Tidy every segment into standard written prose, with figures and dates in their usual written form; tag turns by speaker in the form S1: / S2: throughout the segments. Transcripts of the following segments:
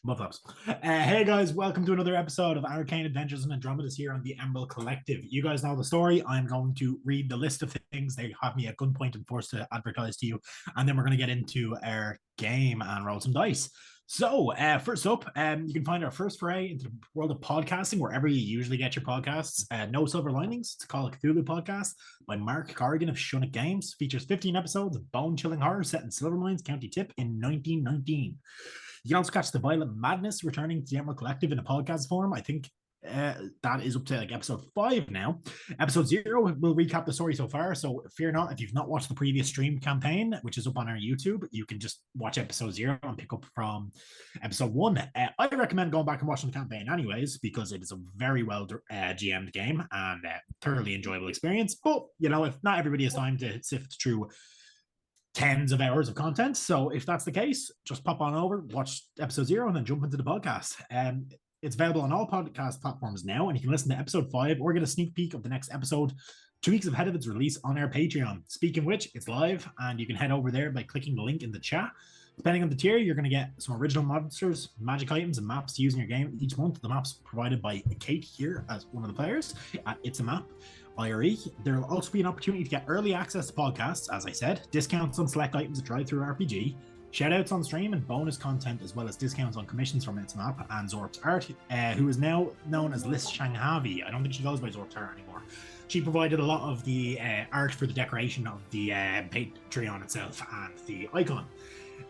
S1: Mufflaps. Hey guys, welcome to another episode of Arcane Adventures and Andromedus here on the Emerald Collective. You guys know the story. I'm going to read the list of things they have me at gunpoint and forced to advertise to you, and then we're going to get into our game and roll some dice. So, first up, you can find our first foray into the world of podcasting wherever you usually get your podcasts. No Silver Linings, it's a Call of Cthulhu podcast by Mark Corrigan of Shunnick Games. Features 15 episodes of bone-chilling horror set in Silvermines, County Tip in 1919. You can also catch the Violent Madness returning to the Emerald Collective in a podcast form. I think that is up to like episode 5 now. Episode 0 will recap the story so far. So fear not, if you've not watched the previous stream campaign, which is up on our YouTube, you can just watch episode 0 and pick up from episode 1. I recommend going back and watching the campaign anyways, because it is a very well GM'd game and thoroughly enjoyable experience. But, you know, if not everybody has time to sift through tens of hours of content. So if that's the case, just pop on over, watch episode 0, and then jump into the podcast. It's available on all podcast platforms now, and you can listen to episode 5 or get a sneak peek of the next episode 2 weeks ahead of its release on our Patreon. Speaking of which, it's live, and you can head over there by clicking the link in the chat. Depending on the tier, you're going to get some original monsters, magic items, and maps to use in your game each month. The maps provided by Kate here as one of the players at It's a Map IRE. There will also be an opportunity to get early access to podcasts, as I said, discounts on select items at Drive Through RPG, shoutouts on stream, and bonus content, as well as discounts on commissions from It's a Map and Zorp's Art, who is now known as Liz Shanghavi. I don't think she goes by Zorp's Art anymore. She provided a lot of the art for the decoration of the Patreon itself and the icon.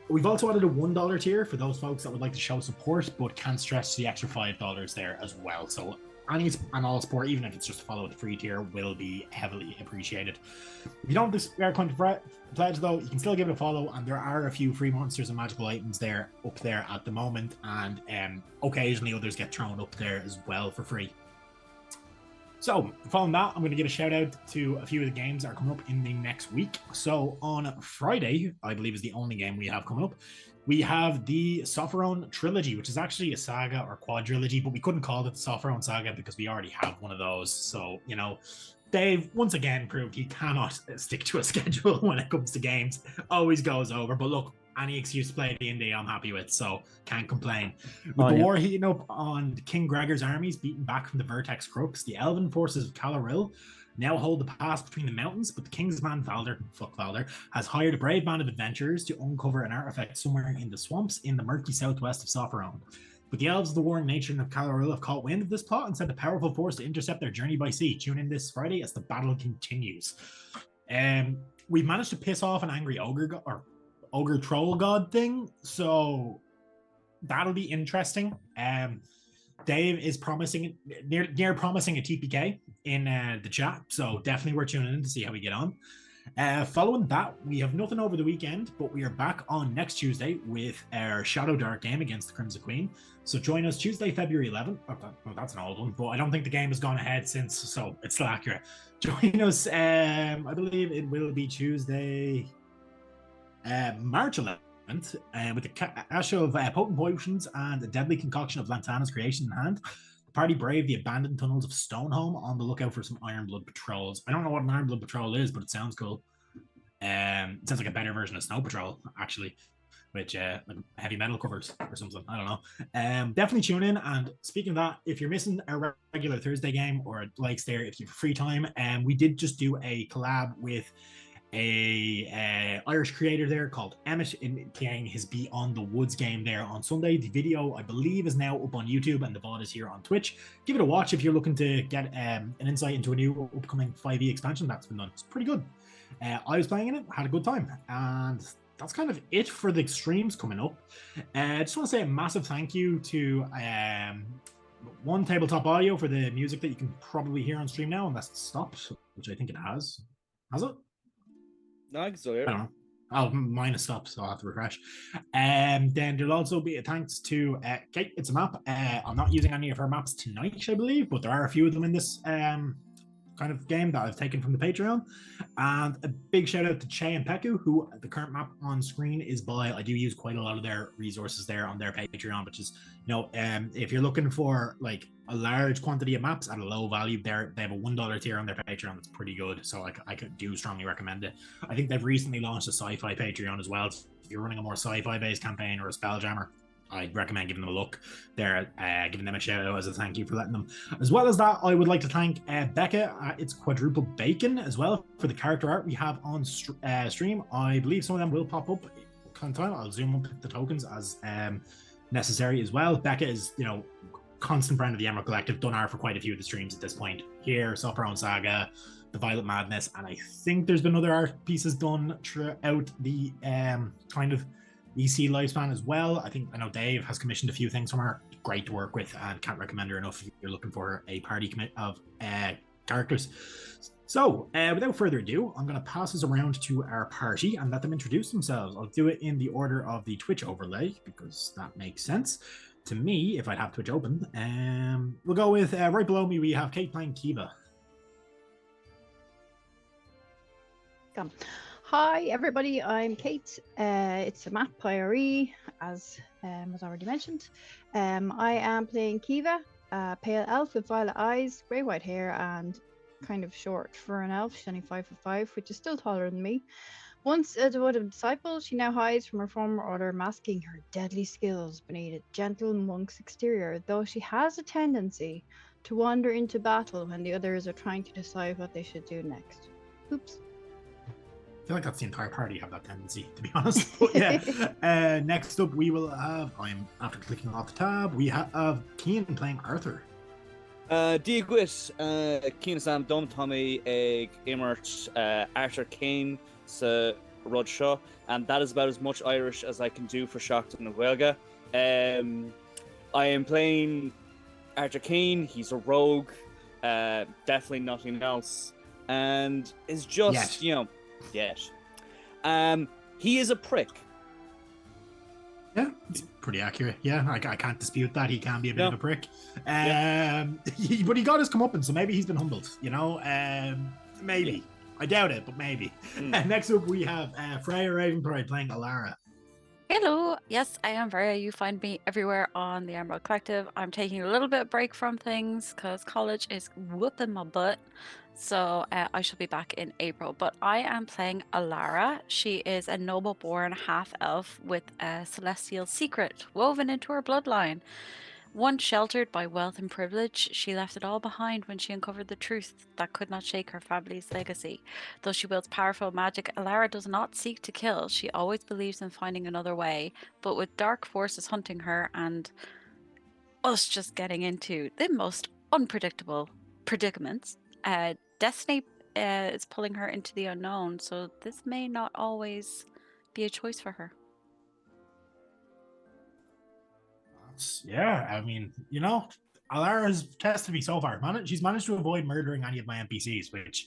S1: We've also added a $1 tier for those folks that would like to show support but can't stretch to the extra $5 there as well. So any and all support, even if it's just to follow the free tier, will be heavily appreciated. If you don't have the spare coin to pledge, though, you can still give it a follow, and there are a few free monsters and magical items there up there at the moment, and occasionally others get thrown up there as well for free. So, following that, I'm going to give a shout out to a few of the games that are coming up in the next week. So, on Friday, I believe is the only game we have coming up, we have the Sophrone Trilogy, which is actually a saga or quadrilogy, but we couldn't call it the Sophrone Saga because we already have one of those. So, you know, Dave once again proved he cannot stick to a schedule when it comes to games. Always goes over. But look, any excuse to play D&D I'm happy with, so can't complain. With the war heating up on King Gregor's armies beaten back from the Vertex Crooks, the elven forces of Caloril now hold the pass between the mountains, but the Kingsman Valder, fuck Valder, has hired a brave band of adventurers to uncover an artifact somewhere in the swamps in the murky southwest of Sophrone. But the elves of the warring nation of Caloril have caught wind of this plot and sent a powerful force to intercept their journey by sea. Tune in this Friday as the battle continues. We've managed to piss off an angry ogre troll god thing, so that'll be interesting. Dave is promising near promising a TPK in the chat, so definitely we're tuning in to see how we get on. Following that, we have nothing over the weekend, but we are back on next Tuesday with our Shadow Dark game against the Crimson Queen. So join us Tuesday, February 11th. Oh, that's an old one, but I don't think the game has gone ahead since, so it's still accurate. Join us, I believe it will be Tuesday, March 11th. With the cache of potent potions and a deadly concoction of Lantana's creation in hand, the party brave the abandoned tunnels of Stoneholm on the lookout for some Ironblood patrols. I don't know what an Ironblood patrol is, but it sounds cool. It sounds like a better version of Snow Patrol, actually, which like heavy metal covers or something. I don't know. Definitely tune in. And speaking of that, if you're missing a regular Thursday game or likes there, if you have free time, we did just do a collab with a Irish creator there called Emmett in playing his Beyond the Woods game there on Sunday. The video, I believe, is now up on YouTube and the VOD is here on Twitch. Give it a watch if you're looking to get an insight into a new upcoming 5e expansion that's been done. It's pretty good. I was playing in it, had a good time, and that's kind of it for the streams coming up. I just want to say a massive thank you to One Tabletop Audio for the music that you can probably hear on stream now, unless it's stopped, which I think it has. Has it?
S2: No, I can still hear it.
S1: I don't know. Oh, mine has stopped, so I'll have to refresh. Then there'll also be a thanks to Kate. It's a map. I'm not using any of her maps tonight, I believe, but there are a few of them in this kind of game that I've taken from the Patreon. And a big shout out to Che and Peku, who the current map on screen is by. I do use quite a lot of their resources there on their Patreon, which is, you know, if you're looking for like a large quantity of maps at a low value, they have a $1 tier on their Patreon that's pretty good, so I do strongly recommend it. I think they've recently launched a sci-fi Patreon as well. If you're running a more sci-fi based campaign or a Spelljammer, I'd recommend giving them a look. They're giving them a shout out as a thank you for letting them. As well as that, I would like to thank Becca at It's Quadruple Bacon as well for the character art we have on stream. I believe some of them will pop up on time. I'll zoom up the tokens as necessary as well. Becca is, constant friend of the Emerald Collective, done art for quite a few of the streams at this point. Here, Suffer Saga, The Violet Madness, and I think there's been other art pieces done throughout the kind of EC lifespan as well. I know Dave has commissioned a few things from her. Great to work with, and can't recommend her enough if you're looking for a party of characters. So, without further ado, I'm going to pass this around to our party and let them introduce themselves. I'll do it in the order of the Twitch overlay because that makes sense to me if I'd have Twitch open. We'll go with right below me. We have Kate playing Kiva.
S3: Come. Hi everybody, I'm Kate. It's a map PRE, as was already mentioned. I am playing Kiva, a pale elf with violet eyes, grey white hair, and kind of short for an elf. She's only 5'5", which is still taller than me. Once a devoted disciple, she now hides from her former order, masking her deadly skills beneath a gentle monk's exterior, though she has a tendency to wander into battle when the others are trying to decide what they should do next. Oops.
S1: I feel like that's the entire party have that tendency, to be honest. But yeah, next up we will have, after clicking off the tab, we have Keenan playing Arthur.
S2: Díagwit, Keenan Sam, Dom Tommy, Immert, Arthur Kane, Rod Shaw, and that is about as much Irish as I can do for Shocked and Welga. I am playing Arthur Kane. He's a rogue, definitely nothing else, and is just, Yes. He is a prick.
S1: Yeah, it's pretty accurate. Yeah, I can't dispute that. He can be a bit of a prick. But he got his comeuppance, so maybe he's been humbled, maybe. Yeah. I doubt it, but maybe. Next up, we have Freya Ravenpride playing Alara.
S4: Hello. Yes, I am Freya. You find me everywhere on the Emerald Collective. I'm taking a little bit of break from things because college is whooping my butt. So I shall be back in April. But I am playing Alara. She is a noble-born half-elf with a celestial secret woven into her bloodline. Once sheltered by wealth and privilege, she left it all behind when she uncovered the truth that could not shake her family's legacy. Though she wields powerful magic, Alara does not seek to kill. She always believes in finding another way. But with dark forces hunting her and us just getting into the most unpredictable predicaments, Destiny is pulling her into the unknown, so this may not always be a choice for her.
S1: Yeah, I mean, Alara's tested me so far. She's managed to avoid murdering any of my NPCs, which,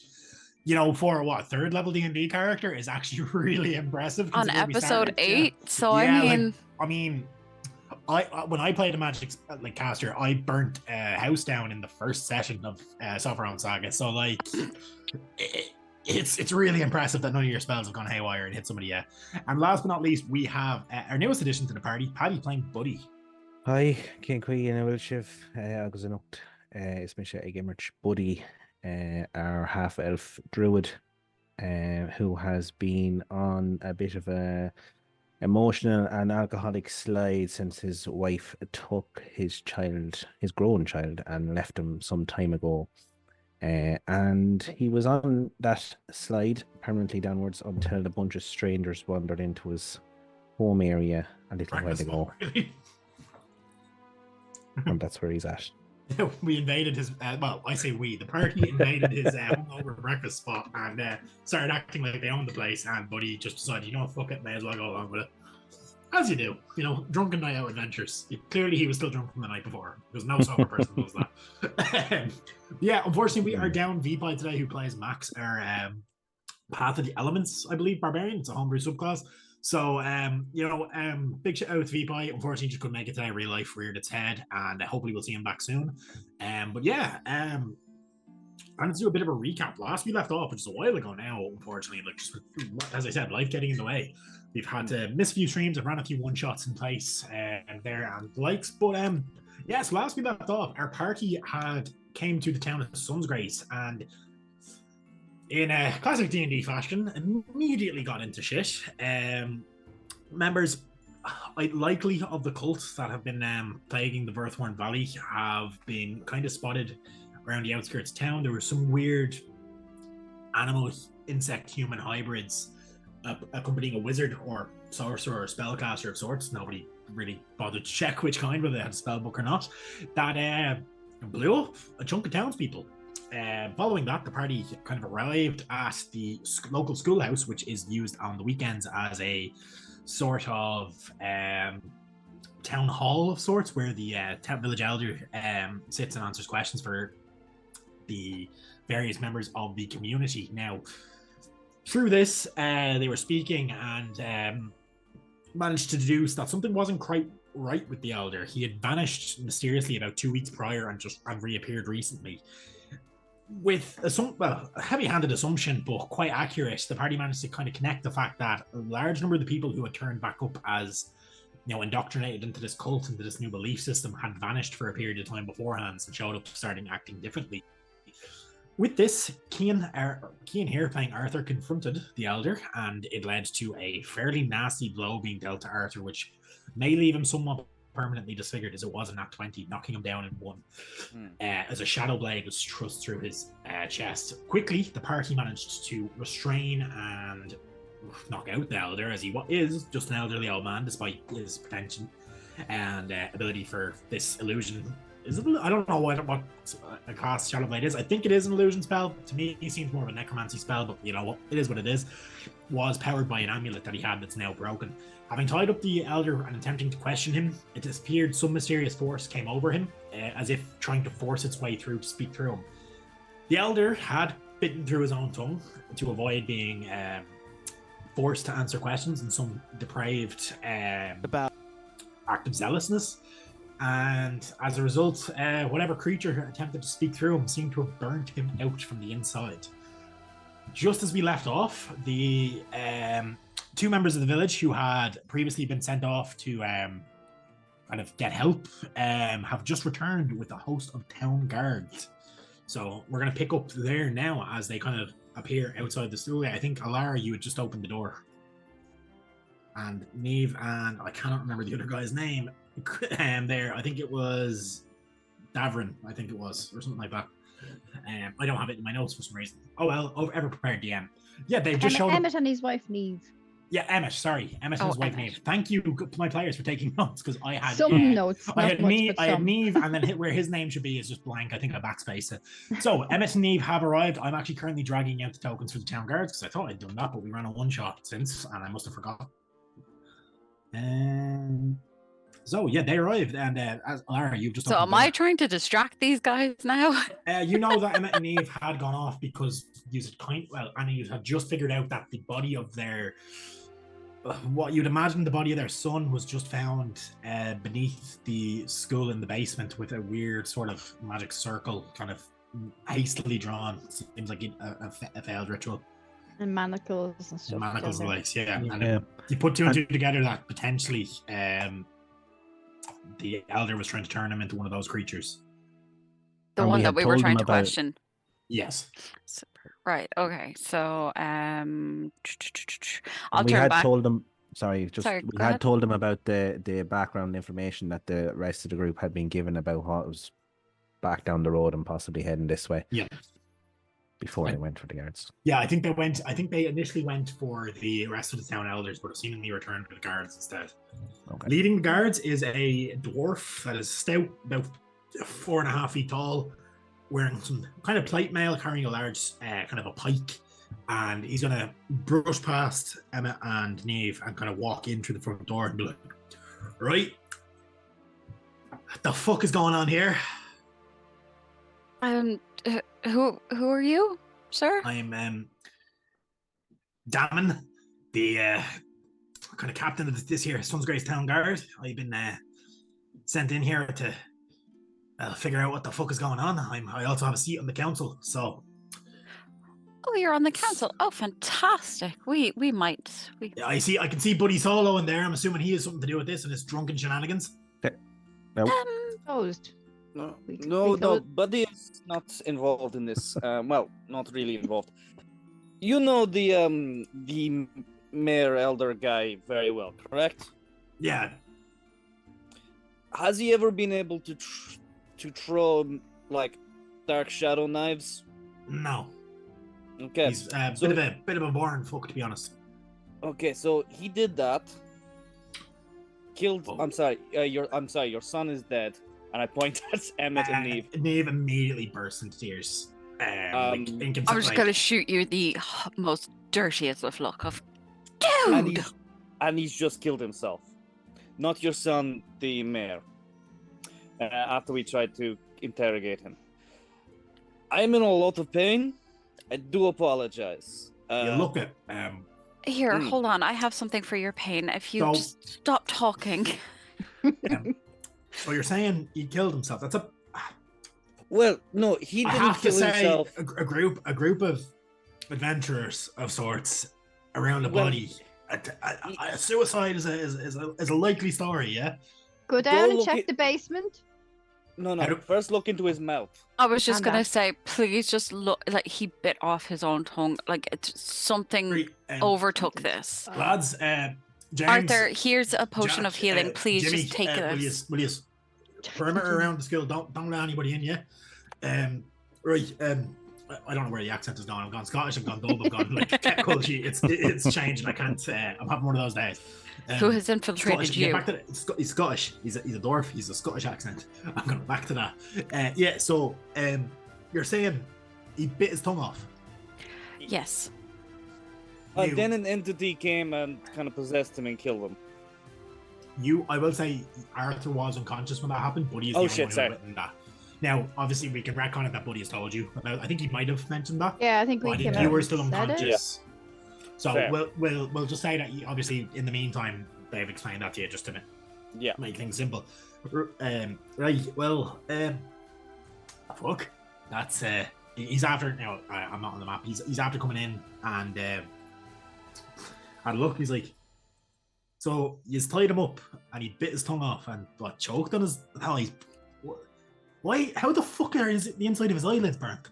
S1: for what, third level D&D character is actually really impressive.
S4: On episode 8, so
S1: yeah, I mean, when I played a magic caster, I burnt a house down in the first session of Suffer Saga. So it's really impressive that none of your spells have gone haywire and hit somebody yet. And last but not least, we have our newest addition to the party, Paddy playing Buddy.
S5: Hi, Cén Chuí in Wilshire, agus an Ucht, is Misha Immert Buddy, our half-elf druid, who has been on a bit of a emotional and alcoholic slide since his wife took his grown child, and left him some time ago. And he was on that slide permanently downwards until a bunch of strangers wandered into his home area a little while ago. And that's where he's at.
S1: We invaded his, I say we, the party invaded his hungover breakfast spot and started acting like they owned the place, and Buddy just decided, fuck it, may as well go along with it. As you do, drunken night out adventures. Clearly he was still drunk from the night before. There's no sober person does that. Yeah, unfortunately we are down VPI today, who plays Max, our Path of the Elements, I believe, Barbarian. It's a homebrew subclass. So, big shout out to VPI. Unfortunately, just couldn't make it today. Real life reared its head, and hopefully we'll see him back soon. But yeah, I'm going to do a bit of a recap. Last we left off, which is a while ago now, unfortunately, just as I said, life getting in the way. We've had to miss a few streams. I've ran a few one-shots in place and the likes. But so last we left off, our party came to the town of Sunsgrace, and in a classic D&D fashion, immediately got into shit. Members likely of the cults that have been plaguing the Birthhorn Valley have been kind of spotted around the outskirts of town. There were some weird animal, insect, human hybrids accompanying a wizard or sorcerer or spellcaster of sorts. Nobody really bothered to check which kind, whether they had a spell book or not. That blew up a chunk of townspeople. Following that, the party kind of arrived at the local schoolhouse, which is used on the weekends as a sort of town hall of sorts, where the town village elder sits and answers questions for the various members of the community. Now, through this, they were speaking and managed to deduce that something wasn't quite right with the elder. He had vanished mysteriously about 2 weeks prior and reappeared recently. With a heavy-handed assumption, but quite accurate, the party managed to kind of connect the fact that a large number of the people who had turned back up as, indoctrinated into this cult, into this new belief system, had vanished for a period of time beforehand and showed up starting acting differently. With this, Cian here, playing Arthur, confronted the elder, and it led to a fairly nasty blow being dealt to Arthur, which may leave him somewhat permanently disfigured, as it was in that 20, knocking him down in one. As a shadow blade was thrust through his chest. Quickly, the party managed to restrain and knock out the elder, as he is just an elderly old man, despite his pretension and ability for this illusion. I don't know what a class Shadow Blade is. I think it is an illusion spell. To me, it seems more of a necromancy spell, but you know what? It is what it is. Was powered by an amulet that he had that's now broken. Having tied up the elder and attempting to question him, it disappeared. Some mysterious force came over him, as if trying to force its way through to speak through him. The elder had bitten through his own tongue to avoid being forced to answer questions in some depraved act of zealousness. And as a result, whatever creature attempted to speak through him seemed to have burnt him out from the inside. Just as we left off, the two members of the village who had previously been sent off to kind of get help have just returned with a host of town guards. So we're going to pick up there now as they kind of appear outside the school. I think, Alara, you had just opened the door. And Neve and I cannot remember the other guy's name. There, I think it was Davrin, I think it was, or something like that. I don't have it in my notes for some reason. Oh well, ever prepared DM. Yeah, they've just shown
S3: Emmett and his wife Neve.
S1: Yeah, Emmett. Sorry, Emmett and his wife Neve. Thank you to my players for taking notes, because I had
S3: some notes.
S1: I had Neve, and then where his name should be is just blank. I think I backspace it. So Emmett and Neve have arrived. I'm actually currently dragging out the tokens for the town guards because I thought I'd done that, but we ran a one shot since, and I must have forgotten. So yeah, they arrived, and as Lara, you've just.
S4: So am I trying to distract these guys now?
S1: You know that Emmett and Neve had gone off because you had just figured out that the body of their, what you'd imagine the body of their son was just found beneath the school in the basement with a weird sort of magic circle, kind of hastily drawn. Seems like a failed ritual.
S3: And manacles and stuff.
S1: Manacles and legs, yeah. And you put two and two together that potentially the elder was trying to turn him into one of those creatures.
S4: The one that we were trying to question.
S1: Yes.
S4: Right. Okay. So I'll
S5: we
S4: turn
S5: had
S4: back.
S5: told them.
S4: Sorry,
S5: we had told them about the background information that the rest of the group had been given about what was back down the road and possibly heading this way.
S1: Yeah.
S5: Before they went for the guards.
S1: Yeah, I think they initially went for the rest of the town elders, but have seemingly returned to the guards instead. Okay. Leading the guards is a dwarf that is stout, about 4.5 feet tall, wearing some kind of plate mail, carrying a large kind of a pike, and he's gonna brush past Emma and Neve and kind of walk in through the front door and be like, "Right, what the fuck is going on here?"
S4: Who are you, sir?
S1: I'm Damon, the kind of captain of this here sunsgrace town guard. I've been sent in here to figure out what the fuck is going on. I also have a seat on the council, so.
S4: Oh, you're on the council. Oh, fantastic. We might.
S1: Yeah, I can see Buddy Solo in there. I'm assuming he has something to do with this and his drunken shenanigans.
S5: No.
S3: Closed.
S2: No, Buddy is not involved in this. Well, not really involved. You know the mayor elder guy very well, correct?
S1: Yeah.
S2: Has he ever been able to throw like dark shadow knives?
S1: No.
S2: Okay.
S1: He's a bit of a boring fuck, to be honest.
S2: Okay, so he did that. Killed.
S1: Oh.
S2: I'm sorry. Your son is dead. And I point at Emmett and Neve.
S1: Neve immediately bursts into tears.
S4: I'm just gonna shoot you the most dirtiest of look of dude.
S2: And he's just killed himself. Not your son, the mayor. After we tried to interrogate him. I'm in a lot of pain. I do apologize.
S1: You look at
S4: Here, hold on. I have something for your pain. If you just stop talking.
S1: So you're saying he killed himself? That's a.
S2: Well, no, he didn't kill himself.
S1: A group of adventurers of sorts around a body. A suicide is a likely story. Yeah.
S3: Go down and check the basement.
S2: No. First, look into his mouth.
S4: I was just gonna say, please just look. Like he bit off his own tongue. Like something overtook this.
S1: Lads, James,
S4: Arthur, here's a potion of healing. Please
S1: Jimmy,
S4: just take this.
S1: Will you perimeter around the school? Don't let anybody in. Yeah. Right. I don't know where the accent is going. I've gone Scottish. I've gone Dub. I've gone like culture. It's changed. I can't. I'm having one of those days.
S4: Who has infiltrated
S1: Scottish,
S4: you?
S1: Back to he's Scottish. He's a dwarf. He's a Scottish accent. I'm going back to that. Yeah. So you're saying he bit his tongue off?
S4: Yes.
S2: And then an entity came and kind of possessed him and killed him.
S1: I will say Arthur was unconscious when that happened, but he's the only one who written that. Now, obviously, we can retcon it that Buddy has told you about. I think he might have mentioned that.
S3: Yeah, I think we
S1: came out. You were still unconscious.
S2: Yeah.
S1: So we'll just say that obviously in the meantime they've explained that to you just to make things simple. Right. Well, fuck. That's he's after now. I'm not on the map. He's after coming in and look. He's like. So he's tied him up and he bit his tongue off and choked on his. Why? How the fuck are the inside of his eyelids burnt?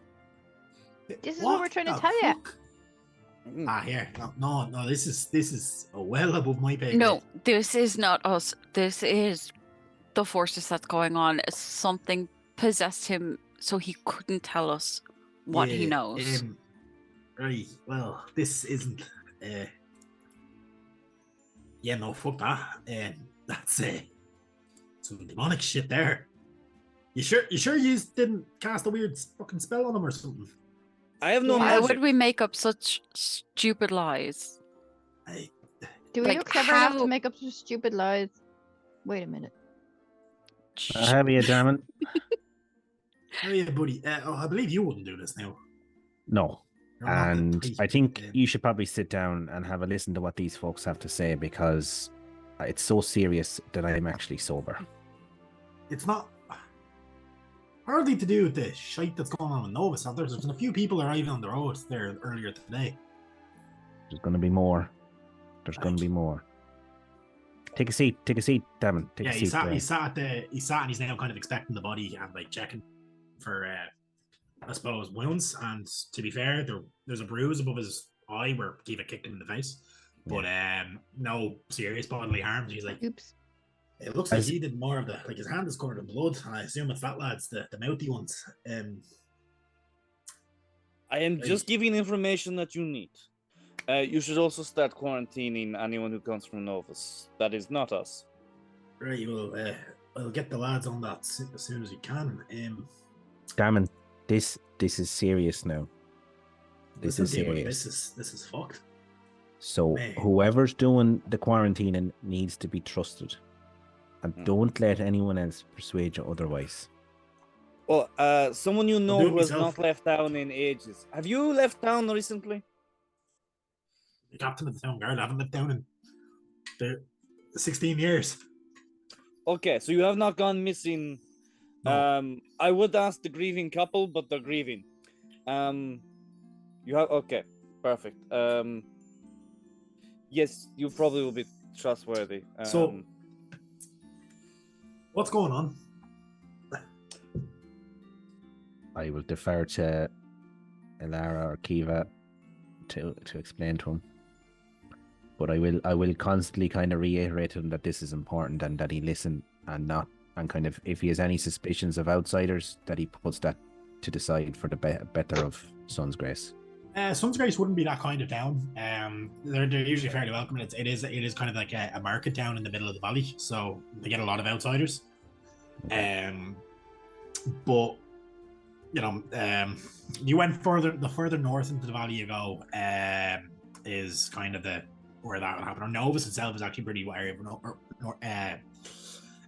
S3: This is what we're trying to tell you.
S1: Here. No. This is well above my pay grade.
S4: No, this is not us. This is the forces that's going on. Something possessed him, so he couldn't tell us what he knows.
S1: Right. Well, this isn't. Yeah. No. Fuck that. That's some demonic shit there. You sure you didn't cast a weird fucking spell on him or something?
S2: I have no
S4: Why
S2: magic.
S4: would we make up such stupid lies?
S3: Do we look clever enough to make up such stupid lies? Wait a minute.
S5: How are you, Darman?
S1: How are you, buddy? I believe you wouldn't do this now.
S5: No. And I think you should probably sit down and have a listen to what these folks have to say, because it's so serious that I'm actually sober.
S1: It's not hardly to do with the shite that's going on in Novus. There's been a few people arriving on the road there earlier today.
S5: There's going to be more. There's going to be more. Take a seat, Damon. Take a seat.
S1: He sat and he's now kind of expecting the body and checking for I suppose wounds. And to be fair, there's a bruise above his eye where Kiva kicked him in the face, but no serious bodily harm. He's like,
S3: oops.
S1: It looks like he did more of his hand is covered in blood, and I assume it's that lad's the mouthy ones.
S2: I am just giving information that you need. You should also start quarantining anyone who comes from Novus. That is not us.
S1: Right, well, I'll get the lads on that as soon as we can.
S5: Damon, this is serious now. This is serious.
S1: This is fucked.
S5: So whoever's doing the quarantining needs to be trusted. And don't let anyone else persuade you otherwise.
S2: Well, someone you know who has not left town in ages. Have you left town recently?
S1: The captain of the town guard. I haven't left town in 16 years.
S2: Okay, so you have not gone missing.
S1: No.
S2: I would ask the grieving couple, but they're grieving. You have okay, perfect. Yes, you probably will be trustworthy.
S1: So. What's going on?
S5: I will defer to Ilara or Kiva to explain to him. But I will constantly kind of reiterate to him that this is important and that he listen and not, and kind of if he has any suspicions of outsiders, that he puts that to the side for the better of Sunsgrace.
S1: Sunsgrace wouldn't be that kind of town. They're usually fairly welcome. It is kind of like a market town in the middle of the valley, so they get a lot of outsiders. But you know, you went the further north into the valley you go, is kind of where that would happen. Or Novus itself is actually pretty wary of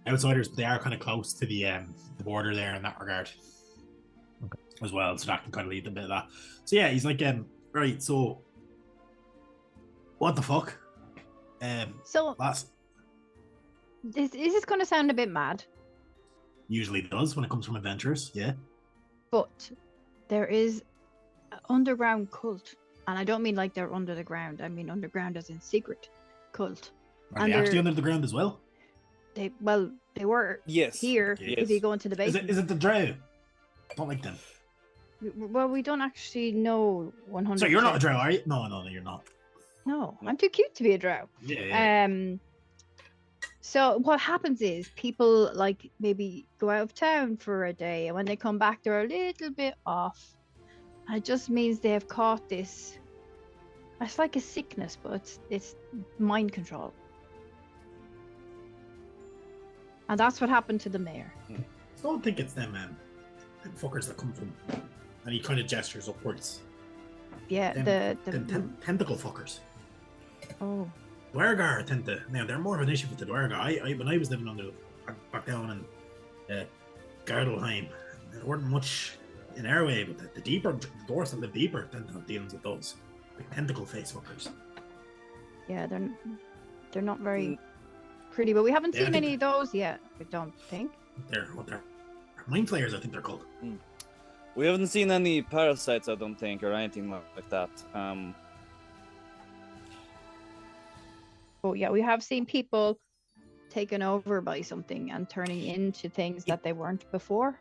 S1: outsiders, but they are kind of close to the border there in that regard.
S5: Okay.
S1: As well, so that can kind of lead a bit of that. So yeah, he's like, right, so what the fuck?
S3: So
S1: last
S3: is this going to sound a bit mad?
S1: Usually does when it comes from adventurers, yeah.
S3: But there is an underground cult, and I don't mean like they're under the ground. I mean underground as in secret cult.
S1: Are they actually under the ground as well?
S3: They were
S2: Yes.
S3: here.
S2: Yes.
S3: If you go into the basement,
S1: Is it the drow? Don't like them.
S3: Well, we don't actually know 100%.
S1: So you're not a drow, are you? No, you're not.
S3: No, I'm too cute to be a drow.
S1: Yeah.
S3: So what happens is people like maybe go out of town for a day, and when they come back, they're a little bit off. And it just means they have caught this. It's like a sickness, but it's mind control. And that's what happened to the mayor.
S1: I don't think it's them fuckers that come from. And he kind of gestures upwards.
S3: Yeah,
S1: the tentacle fuckers.
S3: Oh.
S1: Dwargar tend to. Now they're more of an issue with the Dwargar. When I was living under back down in Gardelheim, there weren't much in our way, but the deeper dwarves that live deeper tend to have dealings with those like tentacle face fuckers.
S3: Yeah, they're not very pretty, but we haven't seen any of those yet. I don't think.
S1: They're mind flayers, I think they're called.
S2: We haven't seen any parasites, I don't think, or anything like that.
S3: Oh yeah, we have seen people taken over by something and turning into things that they weren't before.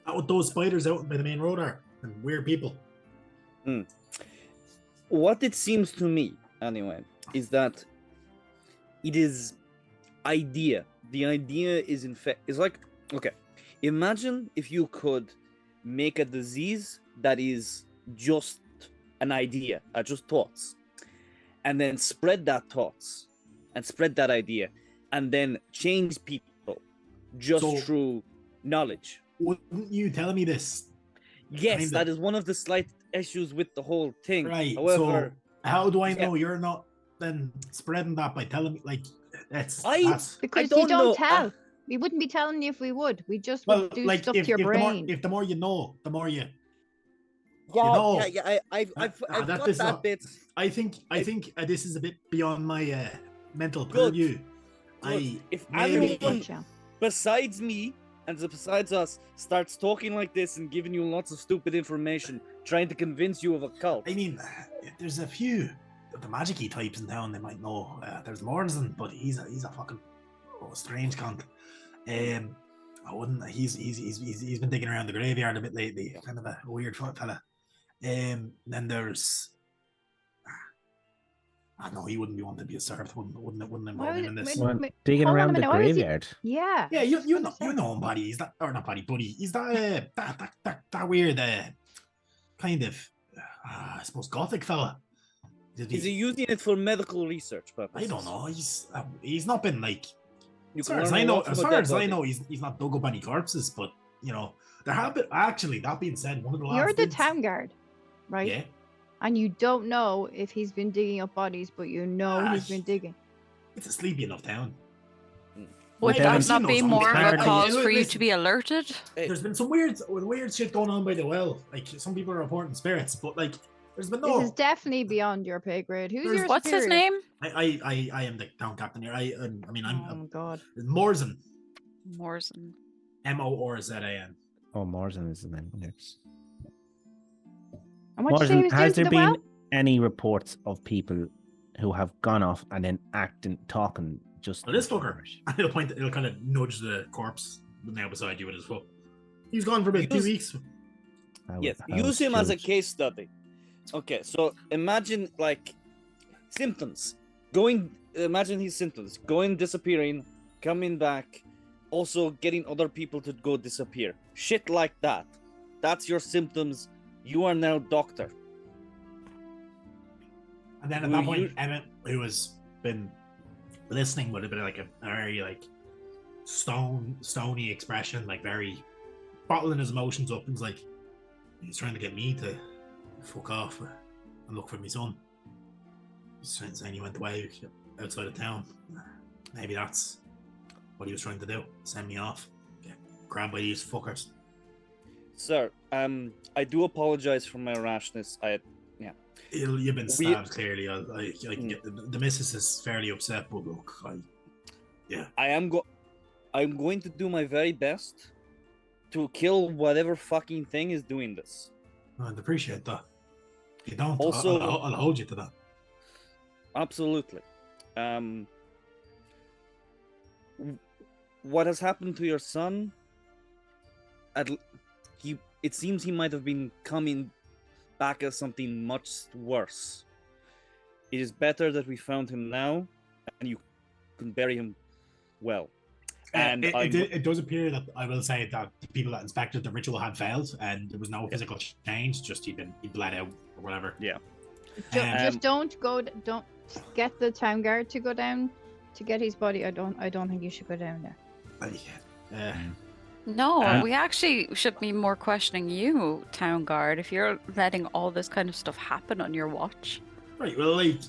S1: Not what those spiders out by the main road are, and weird people.
S2: What it seems to me, anyway, is that it is idea. The idea is is like, okay, imagine if you could make a disease that is just an idea, just thoughts, and then spread that thoughts and spread that idea, and then change people just through knowledge.
S1: Wouldn't you tell me this?
S2: Yes,
S1: Kinda.
S2: that is one of the slight issues with the whole thing.
S1: Right.
S2: However,
S1: so how do I know you're not then spreading that by telling me that's
S3: because
S2: don't
S3: you don't
S2: know.
S3: tell. We wouldn't be telling you if we would. We just
S1: well,
S3: would do
S1: like
S3: stuff
S1: if,
S3: to your
S1: if
S3: brain.
S1: the more you know, the more you.
S2: I've got that bit.
S1: I think this is a bit beyond my mental
S2: Good.
S1: purview.
S2: If
S1: maybe
S2: everyone besides me and besides us starts talking like this and giving you lots of stupid information, trying to convince you of a cult.
S1: I mean, there's a few of the magic-y types in town they might know. There's Morrison, but he's a fucking strange cunt. I wouldn't. He's been digging around the graveyard a bit lately. Kind of a weird fella. Then there's. I know he wouldn't be wanting to be a servant. Wouldn't involve him in this.
S5: Digging around the graveyard.
S3: Yeah.
S1: Yeah, you know him, buddy. He's that, or not buddy, buddy. He's that that weird kind of I suppose gothic fella.
S2: Is he using it for medical research purposes?
S1: I don't know. He's not been like.
S2: As
S1: far as I know, he's not dug up any corpses. But you know, there have been actually. That being said, one of the last.
S3: You're the town guard, right?
S1: Yeah.
S3: And you don't know if he's been digging up bodies, but you know he's been digging.
S1: It's a sleepy enough town.
S4: Would that not be more of a cause for you
S1: listen,
S4: to be alerted?
S1: There's been some weird shit going on by the well. Like some people are reporting spirits, but like there's been no.
S3: This is definitely beyond your pay grade.
S4: What's his name?
S1: I am the town captain here. I'm
S3: Oh God.
S1: Morrison.
S4: Morrison.
S1: Morzan.
S5: Oh, Morrison is the name. Yes.
S3: And what you say he was
S5: has
S3: doing
S5: there
S3: to the
S5: been
S3: well?
S5: any reports of people who have gone off and then talking just?
S1: Well, this fucker. It'll kind of nudge the corpse now beside you with his foot. He's gone for about 2 weeks.
S2: Yes, use him as a case study. Okay, so imagine like symptoms. Imagine his symptoms. Going, disappearing, coming back, also getting other people to go disappear. Shit like that. That's your symptoms. You are now doctor.
S1: And then at that point, Emmett, who has been listening, would have been like a very like stony expression, like very bottling his emotions up, and was like, he's trying to get me to fuck off and look for my son. He's trying to say he went away outside of town. Maybe that's what he was trying to do, send me off, get grabbed by these fuckers.
S2: Sir, I do apologize for my rashness.
S1: You've been stabbed, clearly. I can get the missus is fairly upset, but look,
S2: I'm going to do my very best to kill whatever fucking thing is doing this.
S1: I'd appreciate that. If you don't,
S2: Also,
S1: I'll hold you to that.
S2: Absolutely. What has happened to your son? It seems he might have been coming back as something much worse. It is better that we found him now, and you can bury him well. And
S1: it does appear that I will say that the people that inspected the ritual had failed, and there was no physical change. Just he bled out or whatever.
S2: Yeah.
S3: Just don't get the town guard to go down to get his body. I don't think you should go down there.
S4: No, we actually should be more questioning you, town guard, if you're letting all this kind of stuff happen on your watch.
S1: Right, well, like,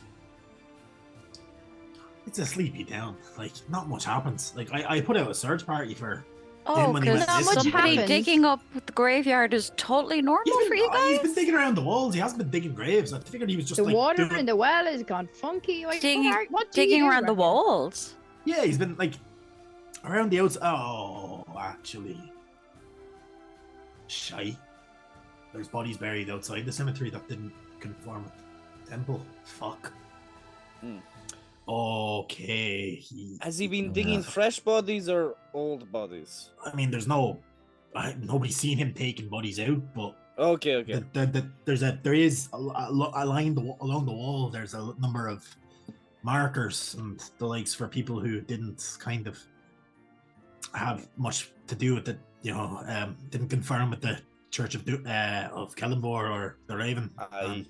S1: it's a sleepy town. Like, not much happens. Like, I put out a search party for him when he went
S3: not
S1: missing.
S3: much
S4: somebody
S3: happens.
S4: digging up the graveyard is totally normal for you guys?
S1: He's been digging around the walls. He hasn't been digging graves. I figured he was just
S3: The
S1: like
S3: water
S1: doing...
S3: in the well has gone funky. Like, what do you
S4: digging
S3: do
S4: around the
S3: here?
S4: walls.
S1: Yeah, he's been like around the outside. Oh, actually, shite. There's bodies buried outside the cemetery that didn't conform with the temple. Fuck. Okay.
S2: Has he been digging fresh bodies or old bodies?
S1: I mean, there's nobody's seen him taking bodies out, but
S2: Okay.
S1: there is a line along the wall. There's a number of markers and the likes for people who didn't kind of have much to do with it. Didn't confirm with the Church of Kellenborg or the Raven, and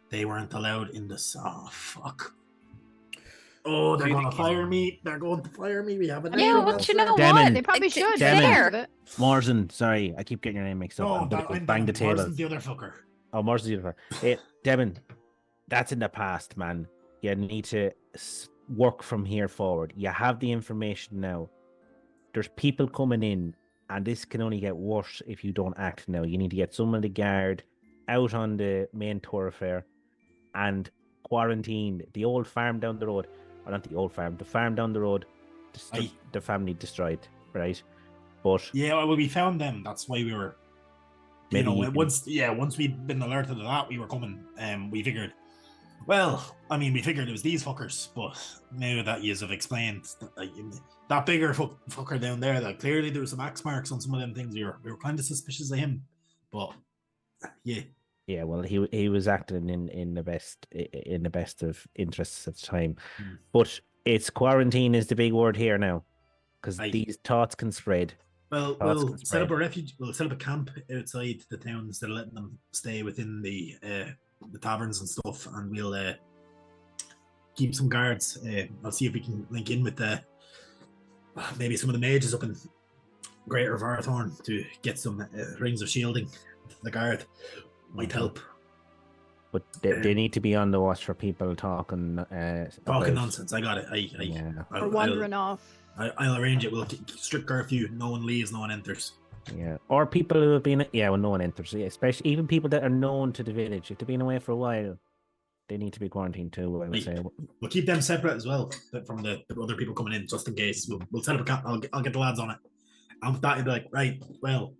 S1: they weren't allowed in this. Oh fuck. Oh, they're going to fire me. They're going to fire me. We have an
S4: Yeah, but you know
S5: Demon.
S4: what?
S3: They probably should.
S4: Fair.
S5: Morrison, sorry, I keep getting your name mixed up.
S1: No,
S5: I'm gonna
S1: I'm
S5: bang the table.
S1: Morrison's the other fucker.
S5: Oh, Morrison's the other fucker. Devin, that's in the past, man. You need to work from here forward. You have the information now. There's people coming in, and this can only get worse if you don't act now. You need to get some of the guard out on the main thoroughfare and quarantine the old farm down the road. Or not the old farm, the farm down the road. The family destroyed, right? But
S1: yeah, well, we found them. That's why we were.
S5: Maybe
S1: once we'd been alerted to that, we were coming. We figured. Well, I mean, we figured it was these fuckers, but now that you have explained that bigger fucker down there, that clearly there was some axe marks on some of them things. We were kind of suspicious of him, but yeah.
S5: Yeah, well, he was acting in the best of interests at the time, but it's quarantine is the big word here now, because these thoughts can spread.
S1: Well, we'll set up a refuge. We'll set up a camp outside the town instead of letting them stay within the taverns and stuff, and we'll keep some guards. I'll see if we can link in with maybe some of the mages up in Greater Varthorn to get some rings of shielding. The guard might help,
S5: but they need to be on the watch for people talking
S1: nonsense. I got it.
S3: Or wandering off.
S1: I'll arrange it. We'll strict curfew. No one leaves. No one enters.
S5: Yeah, or people who have been when no one enters. Yeah, especially even people that are known to the village. If they've been away for a while, they need to be quarantined too. I would say
S1: we'll keep them separate as well from the other people coming in, just in case. We'll set up a camp. I'll get the lads on it. And with that, you'll be like, right, well,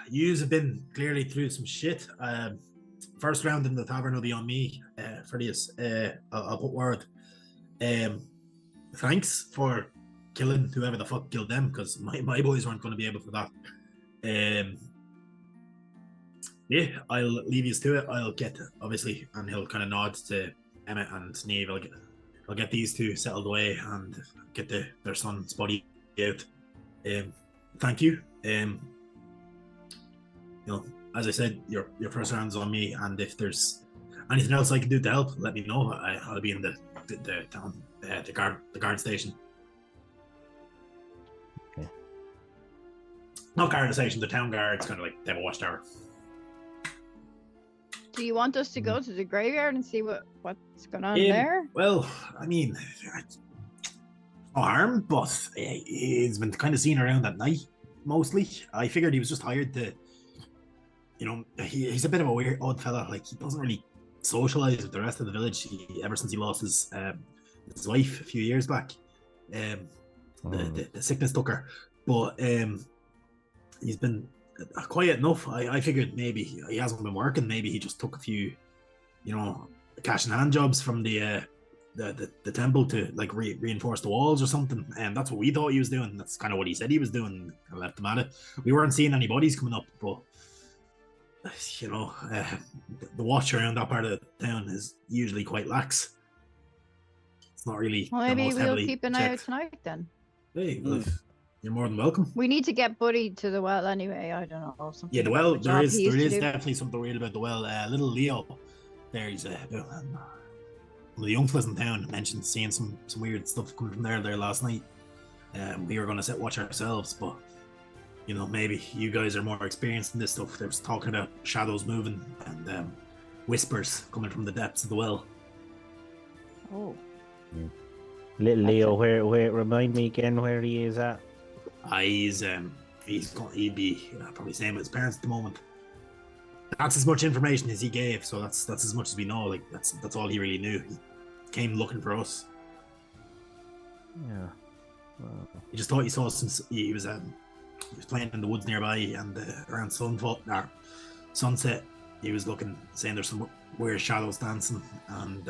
S1: yous have been clearly through some shit. First round in the tavern will be on me for this. I'll put word. Thanks for killing whoever the fuck killed them, because my boys weren't going to be able for that. Yeah, I'll leave you to it. I'll get obviously, and he'll kind of nod to Emmett and Neve. I'll get these two settled away and get their son's body out. Thank you. As I said, your first round's on me, and if there's anything else I can do to help, let me know. I'll be in the town, the guard station.
S5: Okay.
S1: Not guard station, the town guard. It's kind of like they have a watchtower.
S3: Do you want us to go to the graveyard and see what's going on there?
S1: Well, I mean, no harm, but he's been kind of seen around at night mostly. I figured he was just hired to, he's a bit of a weird odd fella. Like, he doesn't really socialize with the rest of the village ever since he lost his wife a few years back. The sickness took her, but he's been quiet enough. I figured maybe he hasn't been working. Maybe he just took a few, cash in hand jobs from the temple to like reinforce the walls or something. And that's what we thought he was doing. That's kind of what he said he was doing. I left him at it. We weren't seeing any bodies coming up, but the watch around that part of the town is usually quite lax. It's not really.
S3: Well, maybe we'll keep an eye out tonight then.
S1: Hey, you're more than welcome.
S3: We need to get Buddy to the well anyway. I don't know.
S1: Yeah, the well. There is definitely something weird about the well. Little Leo, there he's one of the young fellas in town mentioned seeing some weird stuff coming from there last night. We were going to set watch ourselves, but maybe you guys are more experienced in this stuff. They was talking about shadows moving and whispers coming from the depths of the well.
S3: Oh.
S5: Yeah. Little Leo, where remind me again where he is at?
S1: He'd be probably same with his parents at the moment. That's as much information as he gave, so that's as much as we know. Like that's all he really knew. He came looking for us.
S5: Yeah. Well,
S1: He just thought he saw some. He was playing in the woods nearby, and around sunset, he was looking, saying there's some weird shadows dancing, and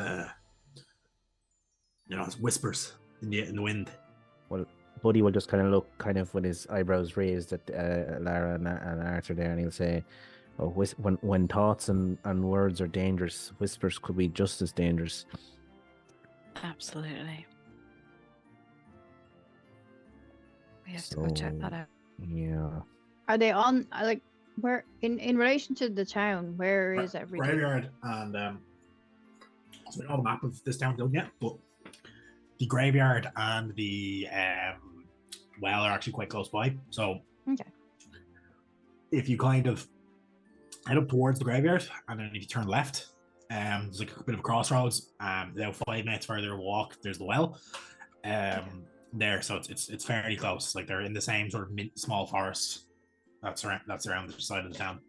S1: it's whispers in the wind.
S5: well, Buddy will just kind of look with his eyebrows raised at Lara and Arthur there, and he'll say, "Oh, when thoughts and words are dangerous, whispers could be just as dangerous."
S4: Absolutely. We have to go check that out.
S5: Yeah.
S3: Are they on like where in relation to the town? Where is everything?
S1: Graveyard, and so we don't have a map of this town done yet, but the graveyard and the well are actually quite close by. So
S3: Okay.
S1: if you kind of head up towards the graveyard, and then if you turn left, there's like a bit of a crossroads. About 5 minutes further walk, there's the well. There, so it's fairly close. Like they're in the same sort of small forest that's around the side of the town.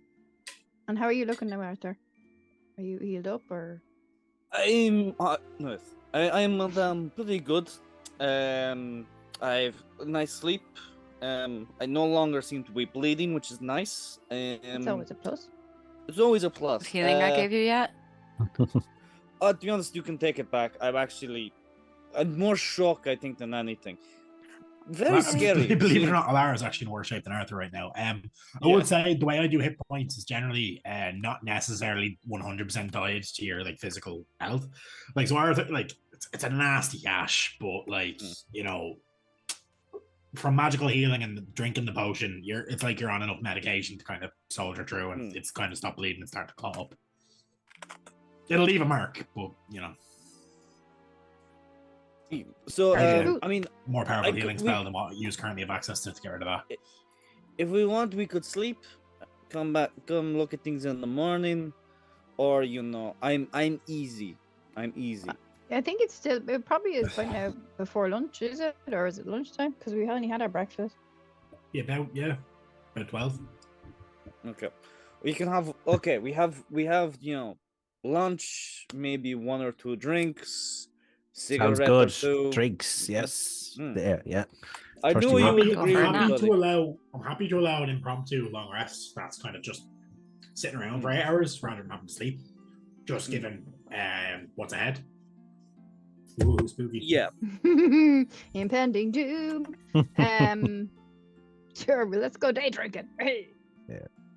S3: And how are you looking now, Arthur? Are you healed up or?
S2: I'm pretty good. I've a nice sleep. I no longer seem to be bleeding, which is nice.
S3: It's always a plus.
S2: It's always a plus.
S4: Healing I gave you yet?
S2: To be honest, you can take it back. I'm more shocked, I think, than anything. Very scary.
S1: Believe it or not, Alara is actually in worse shape than Arthur right now. I would say the way I do hit points is generally not necessarily 100% tied to your like physical health. Like so, Arthur, like it's a nasty gash, but like from magical healing and drinking the potion, it's like you're on enough medication to kind of soldier through, and it's kind of stop bleeding and start to claw up. It'll leave a mark, but
S2: So, I mean,
S1: more powerful healing spell than what you currently have access to get rid of that.
S2: If we want, we could sleep, come look at things in the morning, or I'm easy.
S3: I think it probably is by now before lunch, is it? Or is it lunchtime? Because we only had our breakfast.
S1: Yeah, about 12.
S2: Okay. We can have we have lunch, maybe 1 or 2 drinks, cigarette
S5: Sounds good.
S2: or 2.
S5: Drinks, yes.
S2: Mm.
S5: Yeah.
S2: I
S5: Thirsty
S2: know you
S5: man.
S2: will agree with
S1: I'm happy to allow an impromptu long rest. That's kind of just sitting around for 8 hours rather than having to sleep. Just given what's ahead. Ooh, spooky.
S2: Yeah.
S3: Impending doom. Sure, well, let's go day drinking. Hey.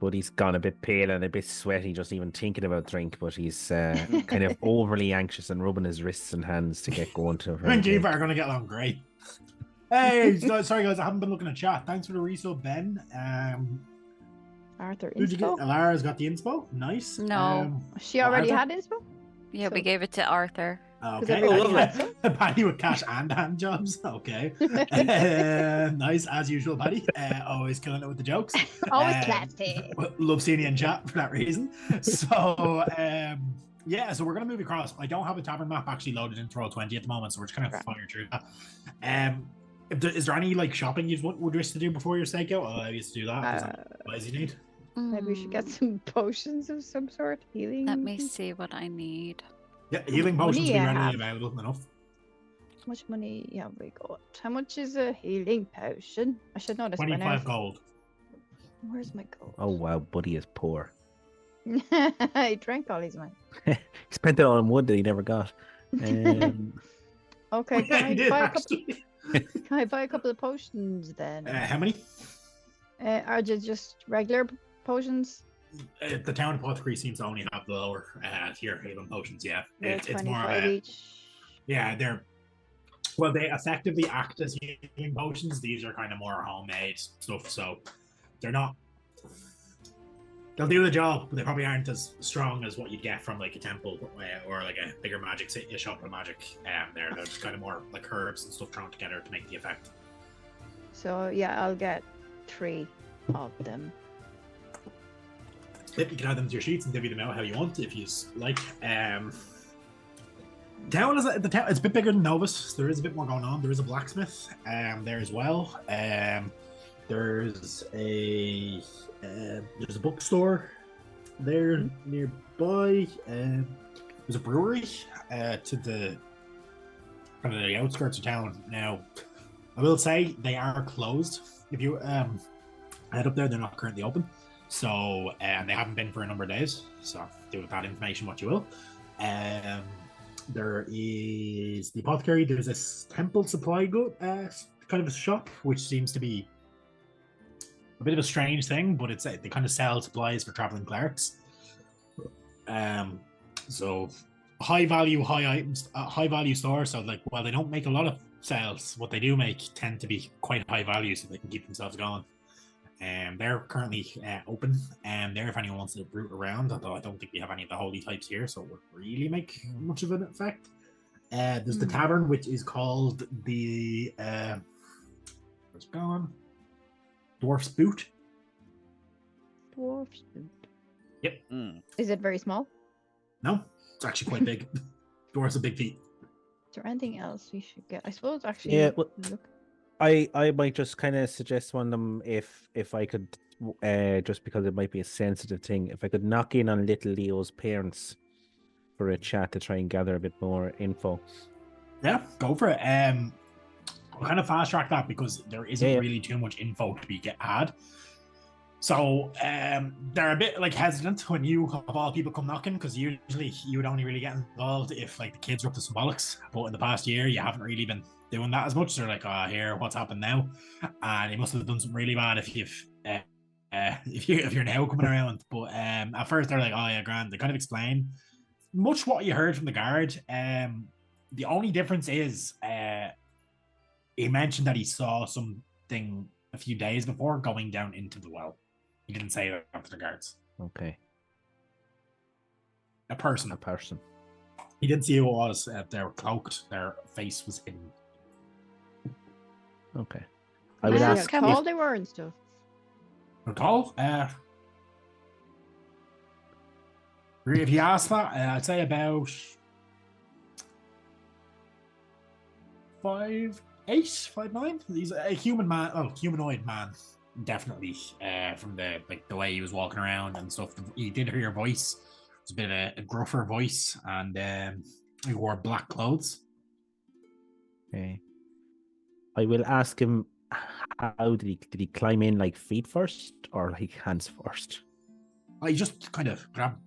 S5: Buddy's gone a bit pale and a bit sweaty just even thinking about drink, but he's kind of overly anxious and rubbing his wrists and hands to get going to her.
S1: Me and Kiva are going to get along great. Hey, sorry guys, I haven't been looking at chat. Thanks for the resub, Ben.
S3: Arthur
S1: Who'd you get?
S3: inspo?
S1: Lara's got the inspo. Nice.
S4: No.
S3: She already
S1: Arthur?
S3: had inspo?
S4: Yeah, we
S3: So-
S4: gave it to Arthur.
S1: Okay.
S3: everybody
S2: had
S1: Paddy with cash and hand jobs. Okay. Nice as usual, Paddy. Always killing it with the jokes.
S3: Always
S1: Um,
S3: classy.
S1: Love seeing you in chat for that reason. So yeah, so we're gonna move across. I don't have a tavern map actually loaded into Roll20 at the moment, so we're just gonna
S3: Right.
S1: fire through that. Is there any like shopping you would wish to do before your stakeout? Oh, I used to do that. What does he need?
S3: Maybe we should get
S4: Mm,
S3: some potions of some sort. Healing.
S4: Let me see what I need.
S1: Yeah, healing
S3: money
S1: potions will be
S3: you
S1: readily
S3: have?
S1: available enough.
S3: How much money have we got? How much is a healing potion? I should know this by now.
S1: 25 gold.
S3: Where's my gold?
S5: Oh wow, Buddy is poor.
S3: He drank all his money.
S5: He spent it on wood that he never got.
S3: Okay,
S1: Yeah, he did actually.
S3: can I buy a couple of potions then?
S1: How many?
S3: Are they just regular potions?
S1: The town apothecary seems to only have the lower tier healing potions. Yeah,
S3: They're
S1: it's more.
S3: 25 each.
S1: Yeah, they effectively act as healing potions. These are kind of more homemade stuff, so they're not. They'll do the job, but they probably aren't as strong as what you'd get from like a temple or like a bigger magic shop of magic. They're just kind of more like herbs and stuff thrown together to make the effect.
S3: So yeah, I'll get 3 of them.
S1: Yep, you can add them to your sheets and divvy them out how you want if you like. Town is the town. It's a bit bigger than Novus. There is a bit more going on. There is a blacksmith there as well. There's a bookstore there nearby. There's a brewery to the kind of the outskirts of town. Now, I will say they are closed. If you head up there, they're not currently open. So they haven't been for a number of days. So do with that information what you will. There is the apothecary. There's this temple supply good kind of a shop, which seems to be a bit of a strange thing, but it's they kind of sell supplies for traveling clerics. So high value, high items, high value store. So like, while they don't make a lot of sales, what they do make tend to be quite high value, so they can keep themselves going. They're currently open, and there if anyone wants to root around, although I don't think we have any of the holy types here, so it won't really make much of an effect. There's the tavern, which is called the where's it gone? Dwarf's Boot.
S3: Dwarf's boot.
S1: Yep.
S3: Is it very small?
S1: No, it's actually quite big. Dwarf's a big feet.
S3: Is there anything else we should get? I suppose actually.
S5: Yeah, well,
S3: look.
S5: I might just kind of suggest one of them if I could, just because it might be a sensitive thing. If I could knock in on little Leo's parents for a chat to try and gather a bit more info.
S1: Yeah, go for it. I'll kind of fast track that because there isn't really too much info to be had. So they're a bit like hesitant when you of all people come knocking, because usually you would only really get involved if like the kids were up to symbolics. But in the past year, you haven't really been doing that as much. They're like, oh, here, what's happened now? And you must have done something really bad if you're now coming around. But at first they're like, oh yeah, grand. They kind of explain much what you heard from the guard. The only difference is he mentioned that he saw something a few days before going down into the well. He didn't say that to the guards.
S5: Okay.
S1: A person. He didn't see who it was. They were cloaked. Their face was hidden.
S5: Okay. I would ask
S3: how tall they were and stuff.
S1: They're tall. If you ask that, I'd say about 5'8", 5'9". He's a humanoid man, definitely. From the way he was walking around and stuff. He did hear your voice. It was a bit of a gruffer voice, and he wore black clothes.
S5: Okay. I will ask him, how did he climb in, like feet first or like hands first?
S1: He just kind of grabbed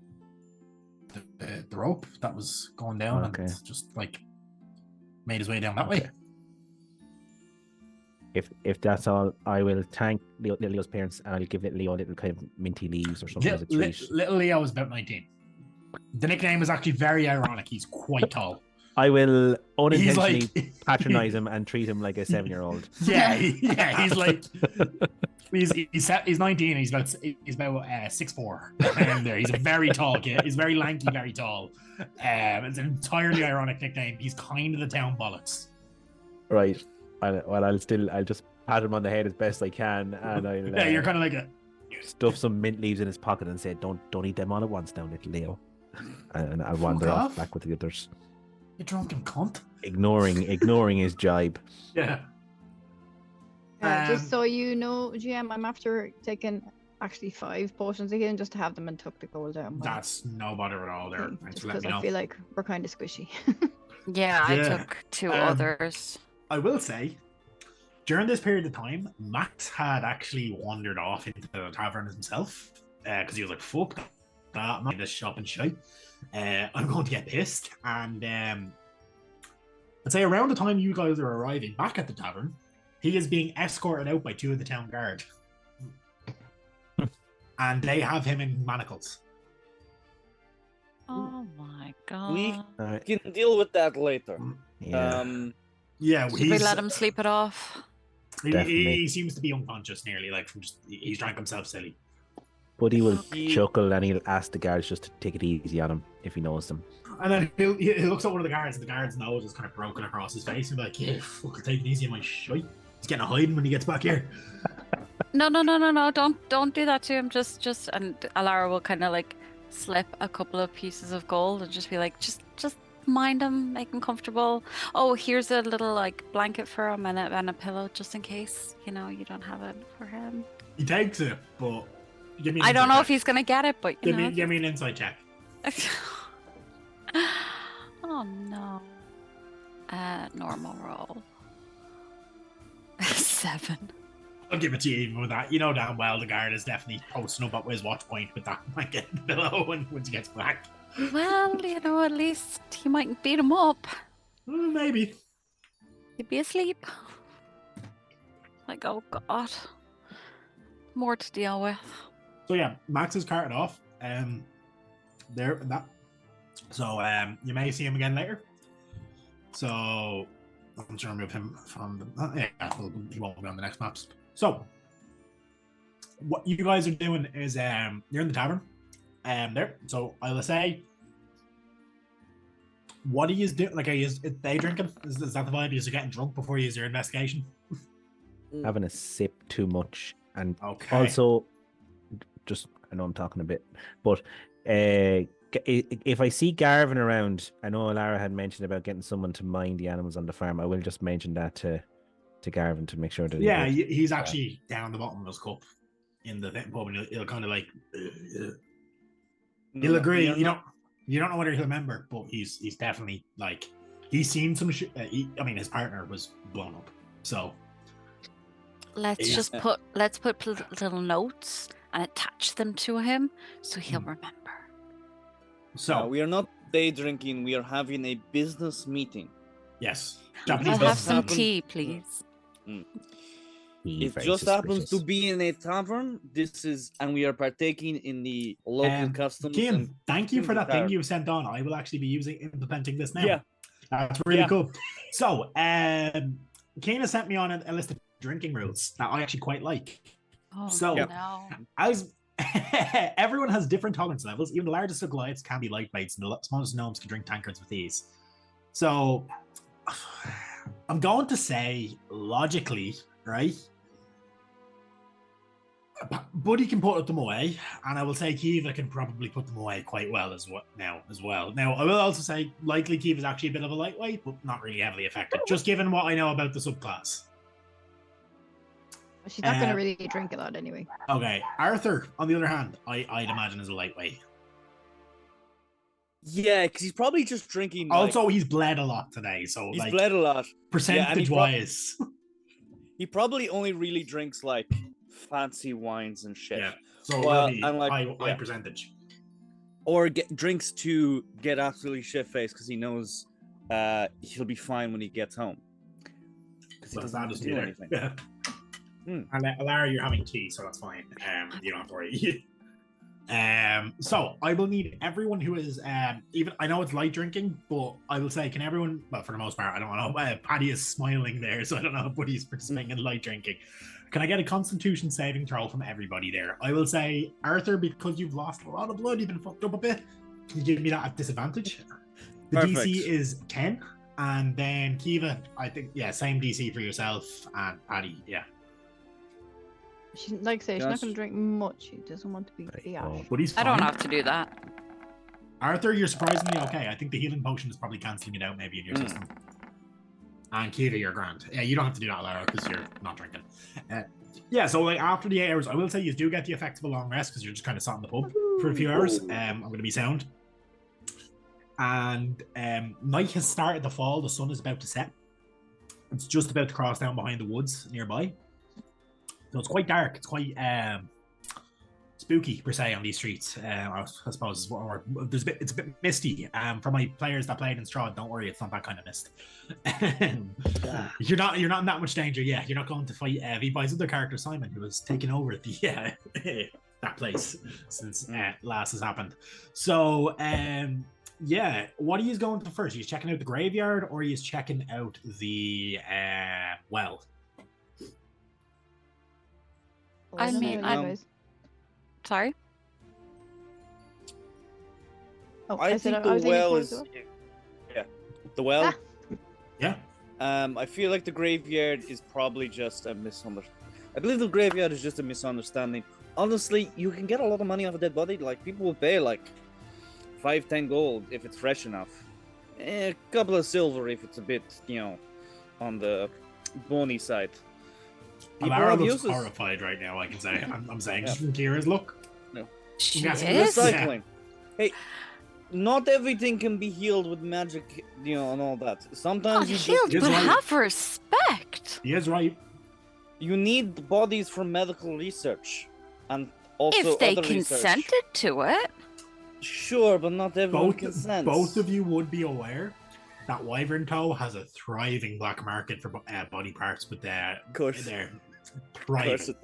S1: the rope that was going down and just like made his way down that way.
S5: if that's all, I will thank little Leo's parents, and I'll give little Leo little kind of minty leaves or something as a treat.
S1: Little Leo is about 19. The nickname is actually very ironic. He's quite tall.
S5: I will unintentionally
S1: He's like
S5: patronize him and treat him like a 7-year-old.
S1: Yeah, he's like he's 19. He's about 6'4". And there, he's a very tall kid. He's very lanky, very tall. It's an entirely ironic nickname. He's kind of the town bollocks.
S5: Right. I'll just pat him on the head as best I can, and I'll
S1: Yeah, you're kind of like a
S5: stuff some mint leaves in his pocket and say, "Don't eat them all at once, now, little Leo." And I'll wander off back with the others.
S1: You drunken cunt.
S5: Ignoring his jibe.
S1: Yeah.
S3: Just so you know, GM, I'm after taking actually 5 potions again just to have them and tuck the gold down.
S1: That's no bother at all there. Thanks for letting me know.
S3: I feel like we're kind of squishy.
S4: Yeah, I took 2 others.
S1: I will say, during this period of time, Max had actually wandered off into the tavern himself because he was like, fuck that, man, this shop and shite. I'm going to get pissed. And I'd say around the time you guys are arriving back at the tavern, he is being escorted out by 2 of the town guard. And they have him in manacles.
S4: Oh my god.
S2: We can deal with that later.
S1: Yeah,
S4: should we let him sleep it off?
S1: He seems to be unconscious nearly, like from just he's drank himself silly.
S5: But he will chuckle and he'll ask the guards just to take it easy on him if he knows them.
S1: And then he looks at one of the guards, and the guard's nose is kind of broken across his face, and be like, "Yeah, fuck, take it easy on my shite." He's getting a hiding when he gets back here.
S4: No! Don't do that to him. Just and Alara will kind of like slip a couple of pieces of gold and just be like, just mind him, make him comfortable. Oh, here's a little like blanket for him and a pillow just in case you don't have it for him.
S1: He takes it, but give me.
S4: I don't know if he's gonna get it, but
S1: give me an insight check.
S4: Oh no. Normal roll. 7.
S1: I'll give it to you even with that. You know damn well the guard is definitely posting up at his watch point with that blanket below once he gets back.
S4: Well, at least he might beat him up.
S1: Maybe.
S4: He'd be asleep. Like, oh god. More to deal with.
S1: So yeah, Max is carted off. There and that. So you may see him again later. So I'm trying to remove him from the he won't be on the next maps. So what you guys are doing is you're in the tavern. There. So I will say, what are you doing? Like, are they drinking? Is that the vibe? You're getting drunk before you use your investigation?
S5: Having a sip too much, and
S1: okay.
S5: Also, just I know I'm talking a bit, but if I see Garvin around, I know Lara had mentioned about getting someone to mind the animals on the farm. I will just mention that to Garvin to make sure that
S1: he's actually down the bottom of his cup in the pub, and he'll kind of like he'll agree. You don't know whether he'll remember, but he's definitely like he's seen some shit. His partner was blown up, so
S4: let's put little notes and attach them to him so he'll remember.
S1: So
S2: we are not day drinking. We are having a business meeting.
S1: Yes,
S4: I'll have some tea, please.
S2: It just happens to be in a tavern. And we are partaking in the local customs.
S1: Kim, thank you for that thing you sent on. I will actually be implementing this now. Yeah, that's really cool. So, Kena sent me on a list of drinking rules that I actually quite like.
S4: Oh,
S1: so,
S4: no.
S1: as everyone has different tolerance levels. Even the largest of Goliaths can be lightweights, and the smallest gnomes can drink tankards with ease. So, I'm going to say, logically, right? Buddy can put them away, and I will say Kiva can probably put them away quite well as well. Now, I will also say, likely Kiva is actually a bit of a lightweight, but not really heavily affected, just given what I know about the subclass.
S3: She's not going to really drink a lot anyway.
S1: Okay, Arthur, on the other hand, I'd imagine is a lightweight.
S2: Yeah, because he's probably just drinking.
S1: Also, he's bled a lot today, so
S2: he's bled a lot.
S1: Percentage-wise,
S2: he probably only really drinks like fancy wines and shit.
S1: Yeah, so high percentage.
S2: Or drinks to get absolutely shit faced because he knows he'll be fine when he gets home. Because He
S1: Well, that
S2: doesn't do anything.
S1: Yeah. And Alara, you're having tea, so that's fine. You don't have to worry. So I will need everyone who is even. I know it's light drinking, but I will say, can everyone? Well, for the most part, I don't know. Paddy is smiling there, so I don't know if he's participating in light drinking. Can I get a Constitution saving throw from everybody there? I will say, Arthur, because you've lost a lot of blood, you've been fucked up a bit. Can you give me that at disadvantage? The
S2: Perfect.
S1: DC is 10, and then Kiva, I think, same DC for yourself, and Paddy,
S3: She's like I say, she's not going to drink much. She doesn't want to be the ash.
S1: But he's
S4: I
S1: fine.
S4: don't have to do that.
S1: Arthur, you're surprisingly okay. I think the healing potion is probably cancelling it out maybe in your system. And Kiva, you're grand. Yeah, you don't have to do that, Lara, because you're not drinking. So like after the 8 hours, I will say you do get the effect of a long rest because you're just kind of sat in the pub for a few hours. I'm going to be sound. And night has started to fall. The sun is about to set. It's just about to cross down behind the woods nearby. So it's quite dark. It's quite spooky per se on these streets. I suppose, or it's a bit misty. For my players that played in Strahd, don't worry, it's not that kind of mist. You're not in that much danger. Yeah, you're not going to fight V-By's other character Simon, who has taken over the that place since last has happened. So what are you going to first? Are you checking out the graveyard or are you checking out the well?
S4: I mean, sorry.
S3: Oh,
S2: I think the well is. Yeah, the well.
S1: Yeah.
S2: I feel like the graveyard is probably just a misunderstanding. I believe the graveyard is just a misunderstanding. Honestly, you can get a lot of money off a dead body. Like, people will pay like 5-10 gold if it's fresh enough. A couple of silver if it's a bit, on the bony side.
S1: Alara looks horrified right now, I can say. I'm saying just from Kira's look.
S2: No.
S4: She
S1: is?
S2: Recycling. Hey, not everything can be healed with magic, and all that. Sometimes you
S4: healed,
S2: just...
S4: but have respect.
S1: He is right.
S2: You need bodies for medical research. And also
S4: if they
S2: other
S4: consented
S2: research.
S4: To it.
S2: Sure, but not everyone consents.
S1: Both of you would be aware that Wyvern Toe has a thriving black market for body parts, but they're thriving.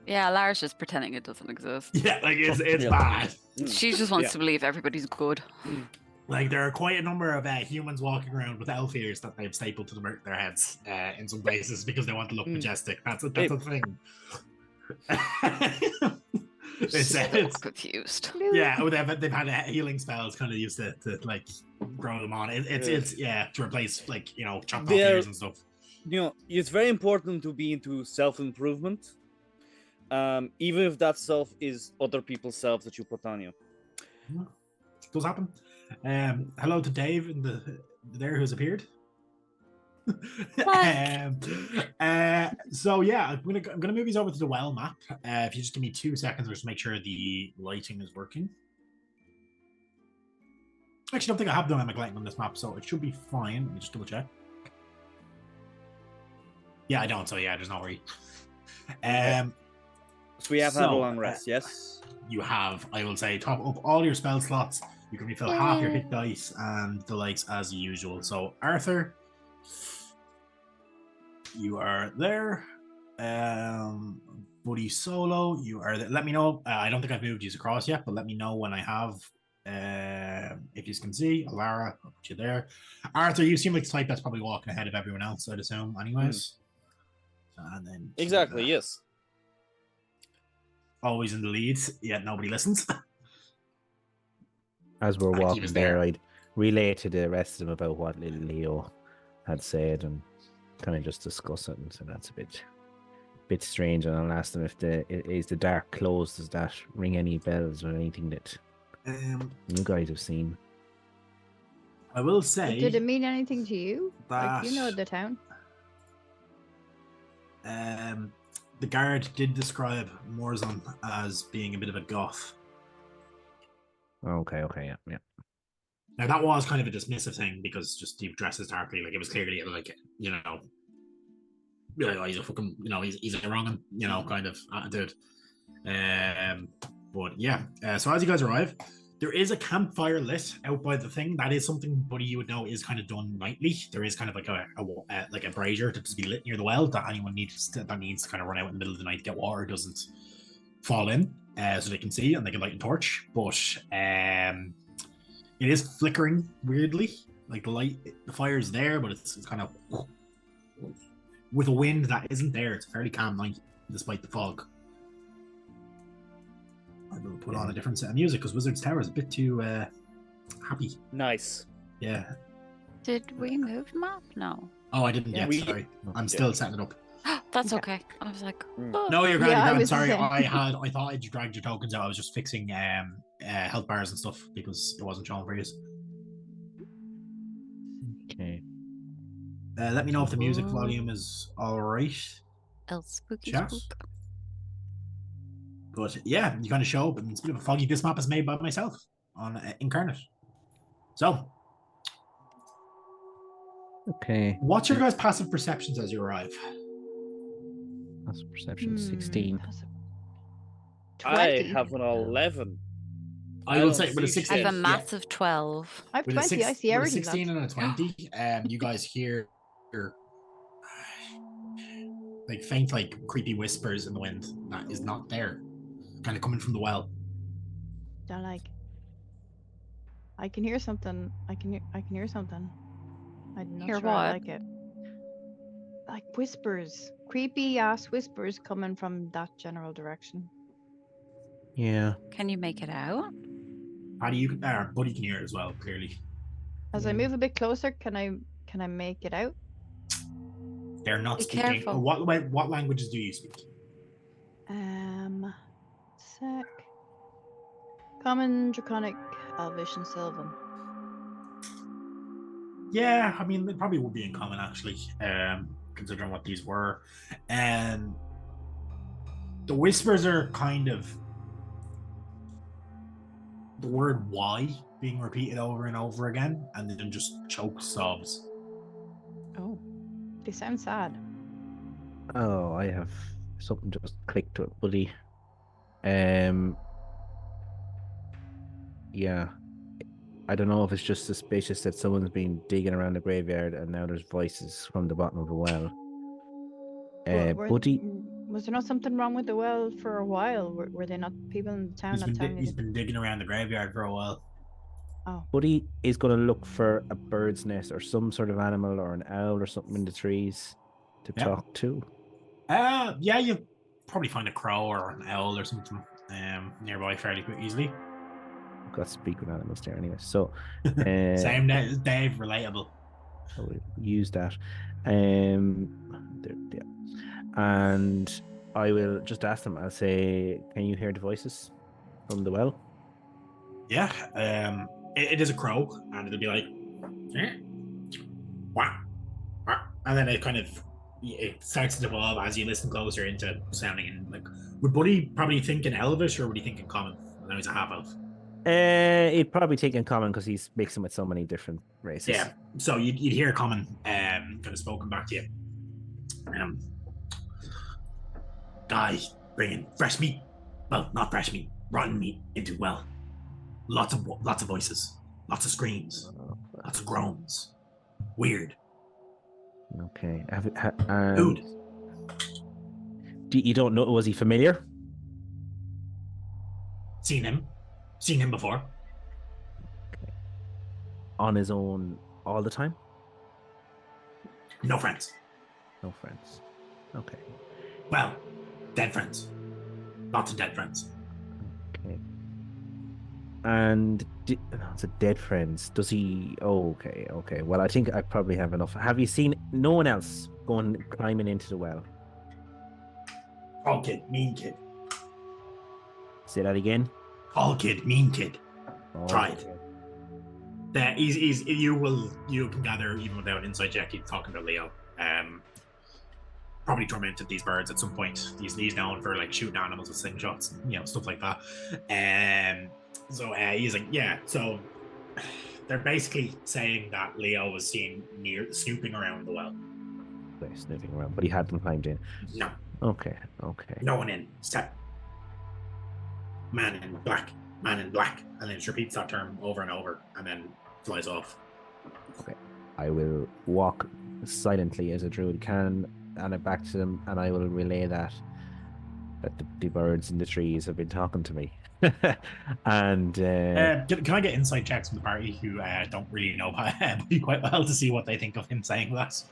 S4: Yeah, Lara's just pretending it doesn't exist.
S1: Yeah, like it's bad.
S4: She just wants to believe everybody's good.
S1: Like there are quite a number of humans walking around with elf ears that they've stapled to their heads in some places because they want to look majestic. That's a thing. It's
S4: confused.
S1: Yeah, they've had healing spells kind of used to like grow them on. It's to replace like chopped off ears and stuff.
S2: It's very important to be into self-improvement, even if that self is other people's self that you put on you.
S1: It does happen. Hello to Dave there who's appeared. So yeah, I'm gonna move these over to the well map. If you just give me 2 seconds, just make sure the lighting is working. Actually, I don't think I have dynamic lighting on this map, so it should be fine. Let me just double check. Yeah, I don't. So yeah, there's no worry.
S2: So we have had a long rest. Yes,
S1: you have. I will say top up all your spell slots. You can refill half your hit dice and the likes as usual. So Arthur, you are there. Buddy Solo, you are there. Let me know. I don't think I've moved you across yet, but let me know when I have. If you can see, Alara, I'll put you there. Arthur, you seem like the type that's probably walking ahead of everyone else, I'd assume, anyways. And then
S2: exactly, yes.
S1: Always in the lead, yet nobody listens.
S5: As we're walking there, I'd relay to the rest of them about what little Leo had said and kind of just discuss it. And so that's a bit strange. And I'll ask them if is the dark closed? Does that ring any bells or anything that you guys have seen?
S1: I will say.
S3: Did it mean anything to you?
S1: That,
S3: like, you know the town.
S1: The guard did describe Morzon as being a bit of a goth.
S5: Okay, yeah.
S1: Now that was kind of a dismissive thing because just he dresses darkly, like it was clearly like he's a fucking he's a wrong kind of attitude. But yeah, so as you guys arrive, There is a campfire lit out by the thing. That is something, buddy, you would know is kind of done nightly. There is kind of like a brazier to just be lit near the well that anyone needs to kind of run out in the middle of the night to get water doesn't fall in, so they can see and they can light a torch. But it is flickering weirdly. Like the fire's there, but it's kind of with a wind that isn't there. It's a fairly calm night despite the fog. I will put on a different set of music because Wizard's Tower is a bit too happy.
S2: Nice.
S1: Yeah.
S4: Did we move the map? No.
S1: Oh, I didn't yet. Sorry, I'm still setting it up.
S4: That's okay. I was like, oh.
S1: No, you're grand.
S3: Yeah,
S1: You're
S3: I was
S1: sorry,
S3: the same.
S1: I thought I dragged your tokens out. I was just fixing health bars and stuff because it wasn't showing for you.
S5: Okay.
S1: Let me know if the music volume is all right.
S4: El spooky
S1: Chat.
S4: spook.
S1: But yeah, you kind of show up, and it's a bit of a foggy. This map is made by myself on Incarnate. So,
S5: Okay.
S1: what's your guys' passive perceptions as you arrive?
S5: That's perception 16.
S2: I
S3: 20.
S2: have an 11.
S1: I will
S2: don't
S1: say with a
S2: see
S1: 16.
S4: I have a
S1: yeah.
S4: massive 12.
S3: I have
S1: With a
S3: 20. I see
S1: with a
S3: everything.
S1: 16
S3: lads.
S1: and a 20, you guys hear like faint, like creepy whispers in the wind that is not there, kind of coming from the well.
S3: They're like, I can hear something. I can hear something. I'm not
S4: Hear
S3: sure I
S4: what?
S3: like it. Like whispers, creepy ass whispers coming from that general direction.
S5: Yeah.
S4: Can you make it out?
S1: Buddy can hear it as well, clearly.
S3: As I move a bit closer, can I make it out?
S1: They're not
S4: Be
S1: speaking.
S4: careful.
S1: What languages do you speak?
S3: Sec. Common, Draconic, Elvish, and Sylvan.
S1: Yeah, I mean, they probably would be in common actually, considering what these were. And the whispers are kind of the word "why" being repeated over and over again, and then just choke sobs.
S3: Oh, they sound sad.
S5: Oh, I have something just clicked to it, buddy. Yeah. I don't know if it's just suspicious that someone's been digging around the graveyard and now there's voices from the bottom of the well. Buddy,
S3: Was there not something wrong with the well for a while? Were they not people in the town not telling
S1: He's
S3: you?
S1: been digging around the graveyard for a while.
S5: Buddy is going to look for a bird's nest or some sort of animal or an owl or something in the trees to
S1: Yeah.
S5: talk to.
S1: Yeah, you'll probably find a crow or an owl or something nearby fairly easily.
S5: I've got to speak with animals there anyway. So,
S1: Same as Dave, relatable.
S5: I will use that. There, yeah. And I will just ask them. I'll say, "Can you hear the voices from the well?"
S1: Yeah, it is a crow, and it'll be like, wah, wah, and then it starts to devolve as you listen closer into sounding in like. Would Buddy probably think in Elvish, or would he think in Common? Now he's a half elf.
S5: He'd probably take in common because he's mixing with so many different races.
S1: Yeah, so you'd hear Common kind of spoken back to you. Guy bringing fresh meat. Well, not fresh meat, rotten meat into well. Lots of voices, lots of screams, lots of groans. Weird.
S5: Okay.
S1: Food.
S5: You don't know? Was he familiar?
S1: Seen him before.
S5: On his own all the time?
S1: No friends.
S5: No friends. Okay.
S1: Well, dead friends. Lots of dead friends.
S5: Okay. And it's a dead friends. Does he? Oh, okay. Okay. Well, I think I probably have enough. Have you seen no one else climbing into the well?
S1: Tall kid, mean kid.
S5: Say that again.
S1: Tall kid, mean kid.
S5: Oh,
S1: Tried.
S5: okay.
S1: That you can gather even without an insight check. He's talking to Leo. Probably tormented these birds at some point. He's known for like shooting animals with slingshots, stuff like that. So he's like, yeah. So they're basically saying that Leo was seen snooping around the well.
S5: Okay, sniffing around, but he hadn't climbed in.
S1: No,
S5: Okay. Okay.
S1: no one in. Except man in black man in black, and then just repeats that term over and over, and then flies off.
S5: Okay. I will walk silently as a druid can, and back to them, and I will relay that the birds in the trees have been talking to me. And
S1: can I get insight checks from the party who don't really know Buddy quite well to see what they think of him saying that?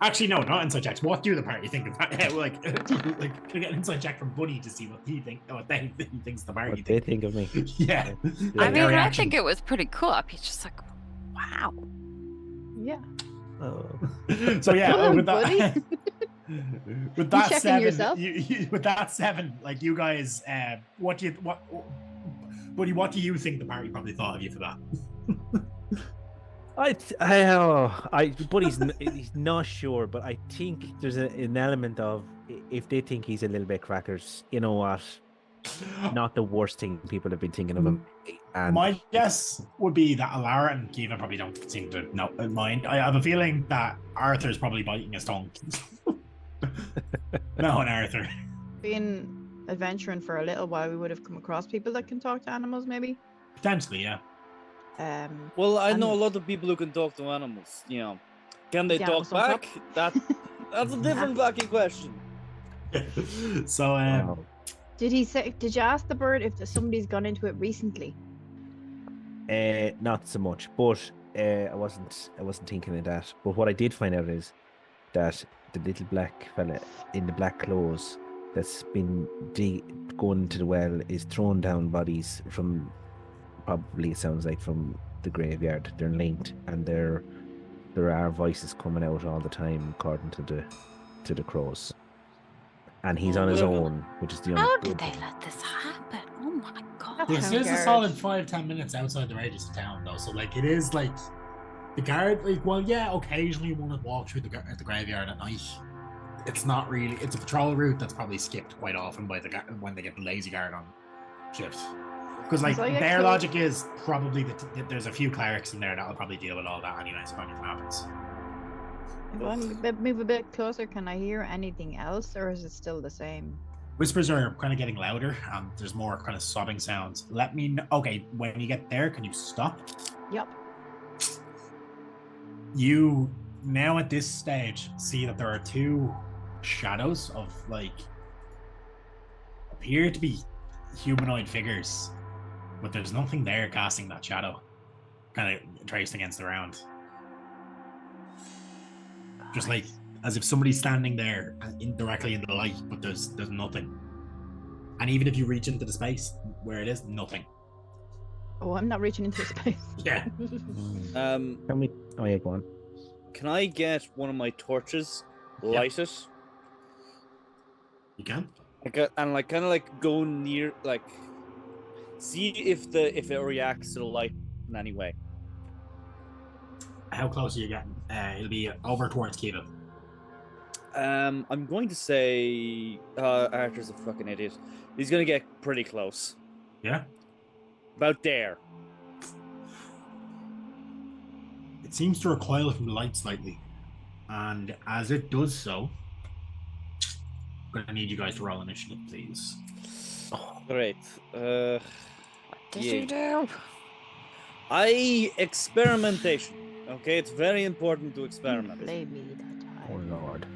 S1: Actually, no, not insight checks. What do the party think of that? like, can I get an insight check from Buddy to see what he thinks the party
S5: what they think of me.
S1: Yeah.
S4: I mean, I
S1: reaction.
S4: think it was pretty cool. He's just like, wow.
S3: Yeah.
S5: Oh.
S1: So yeah,
S3: Come on,
S1: with that,
S3: Buddy.
S1: with that
S3: checking
S1: 7,
S3: yourself?
S1: with that 7, like you guys, Buddy, what do you think the party probably thought of you for that?
S5: Buddy's he's not sure, but I think there's an element of, if they think he's a little bit crackers, you know what? Not the worst thing people have been thinking of him. And
S1: my guess would be that Alara and Kiva probably don't seem to mind. I have a feeling that Arthur's probably biting his tongue. No, and Arthur.
S3: Been adventuring for a little while, we would have come across people that can talk to animals, maybe.
S1: Potentially, yeah.
S2: Well, I
S3: and-
S2: know a lot of people who can talk to animals. You know, can they
S3: Yeah,
S2: talk
S3: but some
S2: back? That's a different fucking question.
S1: So,
S5: wow.
S3: Did you ask the bird if somebody's gone into it recently?
S5: Not so much, but I wasn't thinking of that. But what I did find out is that the little black fella in the black clothes that's been going into the well is throwing down bodies from, probably it sounds like, from the graveyard. They're linked, and there are voices coming out all the time, according to the crows. And he's on his own, which is the only.
S4: How did they let this happen? Oh my god.
S3: That's
S1: This is a
S3: Garage.
S1: solid 5-10 minutes outside the radius of town, though. So, like, it is like the guard. Like, well, yeah, occasionally you want to walk through the graveyard at night. It's not really. It's a patrol route that's probably skipped quite often by when they get the lazy guard on shift. Because, like,
S3: So, yeah,
S1: their
S3: cool.
S1: logic is probably that there's a few clerics in there that'll probably deal with all that anyway. So anything happens.
S3: If I move a bit closer, can I hear anything else, or is it still the same?
S1: Whispers are kind of getting louder, and there's more kind of sobbing sounds. Let me know. Okay, when you get there, can you stop?
S3: Yep.
S1: You now at this stage see that there are 2 shadows of, like, appear to be humanoid figures, but there's nothing there casting that shadow, kind of traced against the ground. Just like as if somebody's standing there directly in the light, but there's nothing. And even if you reach into the space where it is, nothing.
S3: Oh, I'm not reaching into space.
S1: Yeah.
S2: Um,
S5: Can we? Oh yeah, go on.
S2: can I get one of my torches, light it,
S1: You can.
S2: and like kind of like go near, like see if it reacts to the light in any way.
S1: How close are you getting? It'll be over towards Kiva.
S2: I'm going to say Arthur's a fucking idiot. He's gonna get pretty close.
S1: Yeah.
S2: About there.
S1: It seems to recoil from the light slightly, and as it does so, I'm gonna need you guys to roll initiative, please.
S2: Great.
S4: What did
S2: Yeah.
S4: you do?
S2: Experimentation. Okay, it's very important to experiment.
S3: Blame me that
S5: Oh
S3: time.
S5: lord.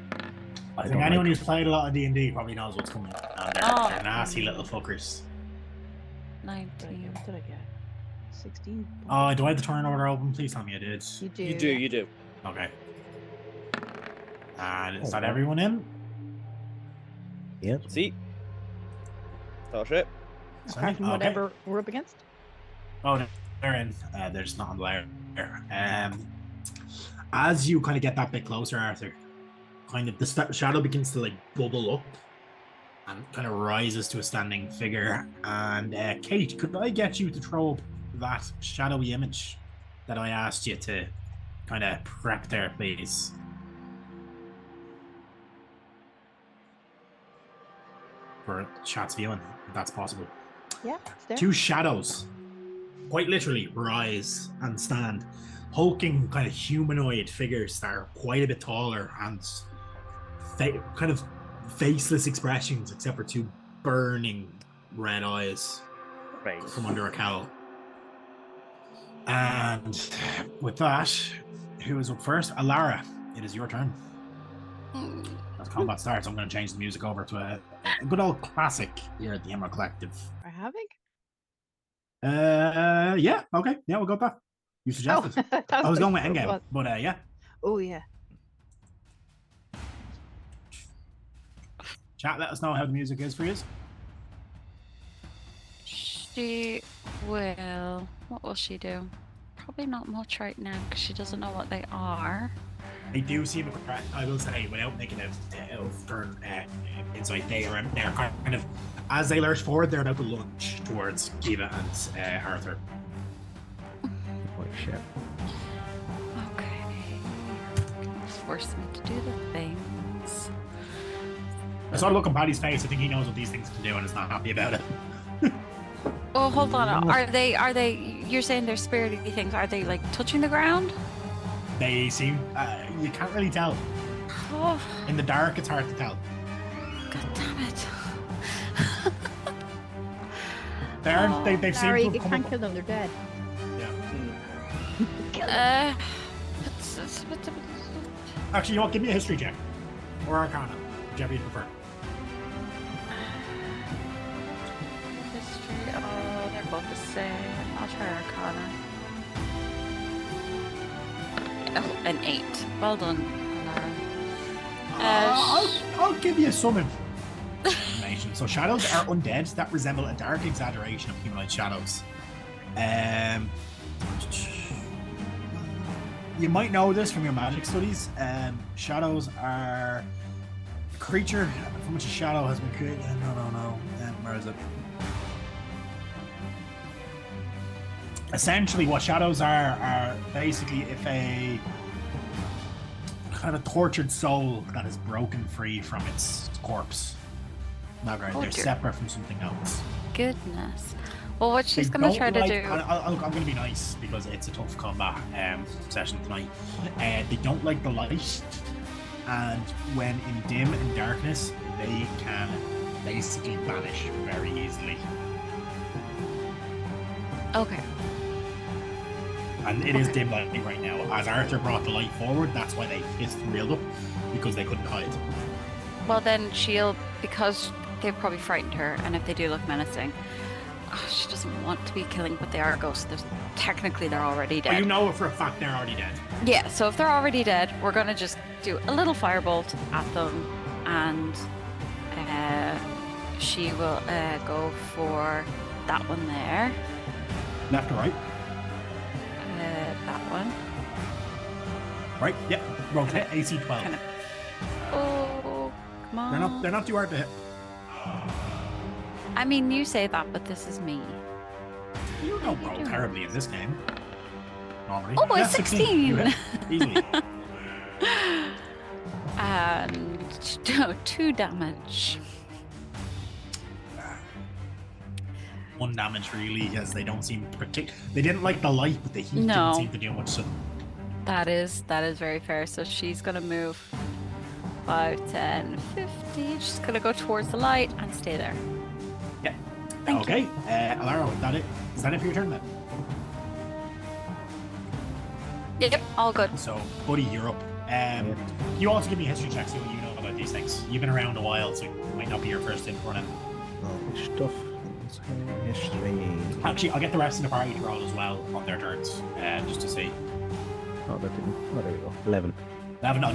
S1: I think
S5: don't
S1: anyone
S5: like
S1: who's played a lot of D&D probably knows what's coming, and they're nasty little fuckers.
S4: 19.
S3: What did I get? 16.
S1: Do I have the turn order open? Please tell me I did.
S3: You do.
S2: You do,
S3: yeah.
S2: you do.
S1: Okay. And is
S5: Oh,
S1: that
S5: wow.
S1: everyone in?
S5: Yep.
S2: See? Thought it.
S3: Apart from
S1: Okay.
S3: whatever we're up against.
S1: Oh, they're in. They're just not on the layer. As you kind of get that bit closer, Arthur, kind of the shadow begins to like bubble up and kind of rises to a standing figure. And Kate, could I get you to throw up that shadowy image that I asked you to kind of prep there, please? For chat's viewing, if that's possible.
S3: Yeah, it's there.
S1: 2 shadows, quite literally, rise and stand. Hulking, kind of humanoid figures that are quite a bit taller and kind of faceless expressions, except for 2 burning red eyes
S2: Right.
S1: from under a cowl. And with that, who is up first? Alara, it is your turn. As combat starts, I'm going to change the music over to a good old classic here at the Emerald Collective.
S3: Are having?
S1: Yeah, okay. Yeah, we'll go with that. You suggested. I was going with Endgame, but yeah.
S3: Oh, yeah.
S1: Chat, let us know how the music is for you.
S4: She will. What will she do? Probably not much right now because she doesn't know what they are.
S1: They do seem, I will say, without making a turn insight, they're kind of, as they lurch forward, they're about to lunge towards Kiva and Arthur.
S5: Holy shit.
S4: Okay. Force me to do the things.
S1: I saw the look on Paddy's face. I think he knows what these things can do and is not happy about it.
S4: Oh, hold on. Are they, you're saying they're spirity things. Are they like touching the ground?
S1: They seem, you can't really tell.
S4: Oh,
S1: In the dark, it's hard to tell.
S4: God damn it.
S1: They aren't, they've seemed
S3: Sorry,
S1: to
S3: you
S1: have come
S3: can't
S1: up.
S3: kill them, they're dead.
S1: Yeah.
S4: What's
S1: Actually, you know what? Give me a history check. Or Arcana, whichever you prefer.
S4: history? Oh, they're both the same. I'll try Arcana. Oh, an 8. Well done, Lara.
S1: I'll give you some information. So shadows are undead that resemble a dark exaggeration of humanoid shadows. You might know this from your magic studies. Shadows are a creature from which a shadow has been created. No. Where is it? Essentially, what shadows are basically if a kind of tortured soul that is broken free from its corpse. Not right.
S4: Oh,
S1: They're
S4: dear.
S1: separate from something else.
S4: Goodness. Well, what she's
S1: They
S4: going to
S1: don't
S4: try to
S1: like-
S4: do...
S1: I'm going to be nice because it's a tough combat session tonight. They don't like the light, and when in dim and darkness, they can basically vanish very easily.
S4: Okay.
S1: And it is dim lighting right now. As Arthur brought the light forward, that's why they hissed and reeled up, because they couldn't hide.
S4: Well, then she'll... Because they've probably frightened her, and if they do look menacing... she doesn't want to be killing, but they are ghosts. Technically, they're already dead.
S1: But you know for a fact they're already dead.
S4: Yeah, so if they're already dead, we're going to just do a little firebolt at them, and she will go for that one there.
S1: Left or right?
S4: That one.
S1: Right, yep. Rotate AC 12.
S4: Kind of. Oh, come on.
S1: They're not too hard to hit.
S4: I mean, you say that, but this is me.
S1: You don't roll
S4: doing?
S1: terribly in this game. Normally.
S4: Oh,
S1: Yeah,
S4: it's 16.
S1: You hit. Easily.
S4: And 2 damage.
S1: 1 damage really, as they don't seem they didn't like the light, but the heat
S4: No.
S1: didn't seem to do much to them.
S4: That is very fair. So she's gonna move 5, 10, 50. She's gonna go towards the light and stay there.
S1: Yeah.
S4: Thank
S1: Okay. Alara, is that it for your turn then?
S4: Yep, all good.
S1: So, buddy, you're up. You also give me a history check, see what you know about these things. You've been around a while, so it might not be your first in running.
S5: Stuff. History.
S1: Actually, I'll get the rest of the party to roll as well on their turns, just to see.
S5: Oh, that didn't. Oh, there we go. 11.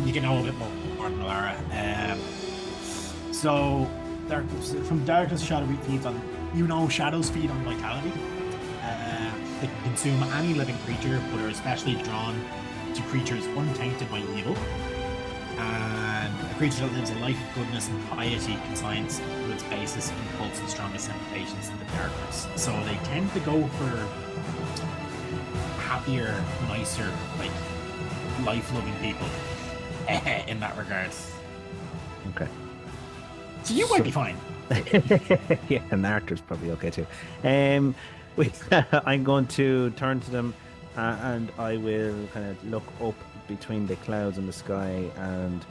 S1: You can know a bit more than Alara. So, from darkness, shadow feeds on. You know, shadows feed on vitality. They can consume any living creature, but are especially drawn to creatures untainted by evil. And a creature that lives a life of goodness and piety consigns to its basis impulse and strongest temptations in the darkness. So they tend to go for happier, nicer, like life-loving people in that regard.
S5: Okay.
S1: So you might be fine.
S5: Yeah, and Arthur's probably okay too. I'm going to turn to them and I will kind of look up between the clouds and the sky and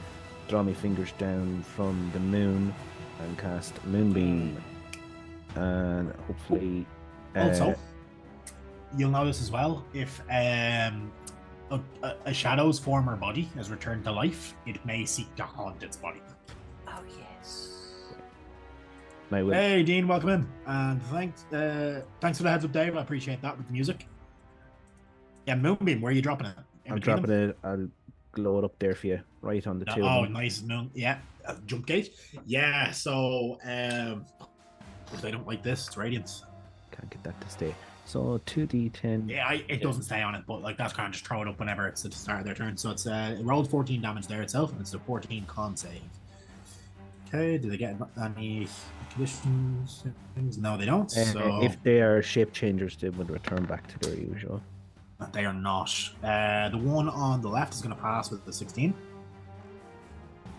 S5: draw my fingers down from the moon and cast Moonbeam. And hopefully...
S1: Also, you'll notice as well, if a shadow's former body has returned to life, it may seek to haunt its body.
S2: Oh yes.
S5: I will.
S1: Hey, Dean, welcome in. And thanks for the heads up, Dave. I appreciate that with the music. Yeah, Moonbeam, where are you dropping it?
S5: I'm dropping it. I'll glow it up there for you, right on the two.
S1: Oh, nice. Moon. Yeah, jump gate. Yeah, so if they don't like this, it's radiance.
S5: Can't get that to stay. So 2d10.
S1: Yeah, it doesn't stay on it, but like that's kind of just throw it up whenever it's at the start of their turn. So it's it rolled 14 damage there itself, and it's a 14 con save. Okay, do they get any conditions? Things? No, they don't. So
S5: If they are shape changers, they would return back to their usual.
S1: they are not. The one on the left is going to pass with the 16.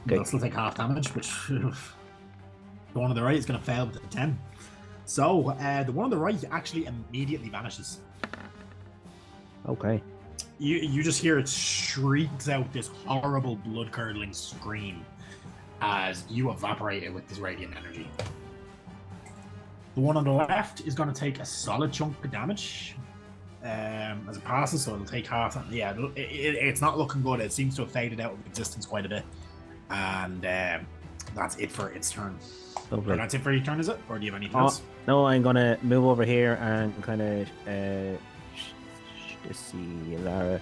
S1: They'll still take half damage, which the one on the right is going to fail with the 10. So the one on the right actually immediately vanishes.
S5: Okay.
S1: You just hear it shrieks out this horrible blood-curdling scream as you evaporate it with this radiant energy. The one on the left is going to take a solid chunk of damage as it passes, so it'll take half. Yeah, it's not looking good. It seems to have faded out of existence quite a bit. And that's it for its turn.
S5: Lovely.
S1: Or that's it for your turn, is it? Or do you have anything else?
S5: No, I'm going to move over here and kind of... let's see, Lara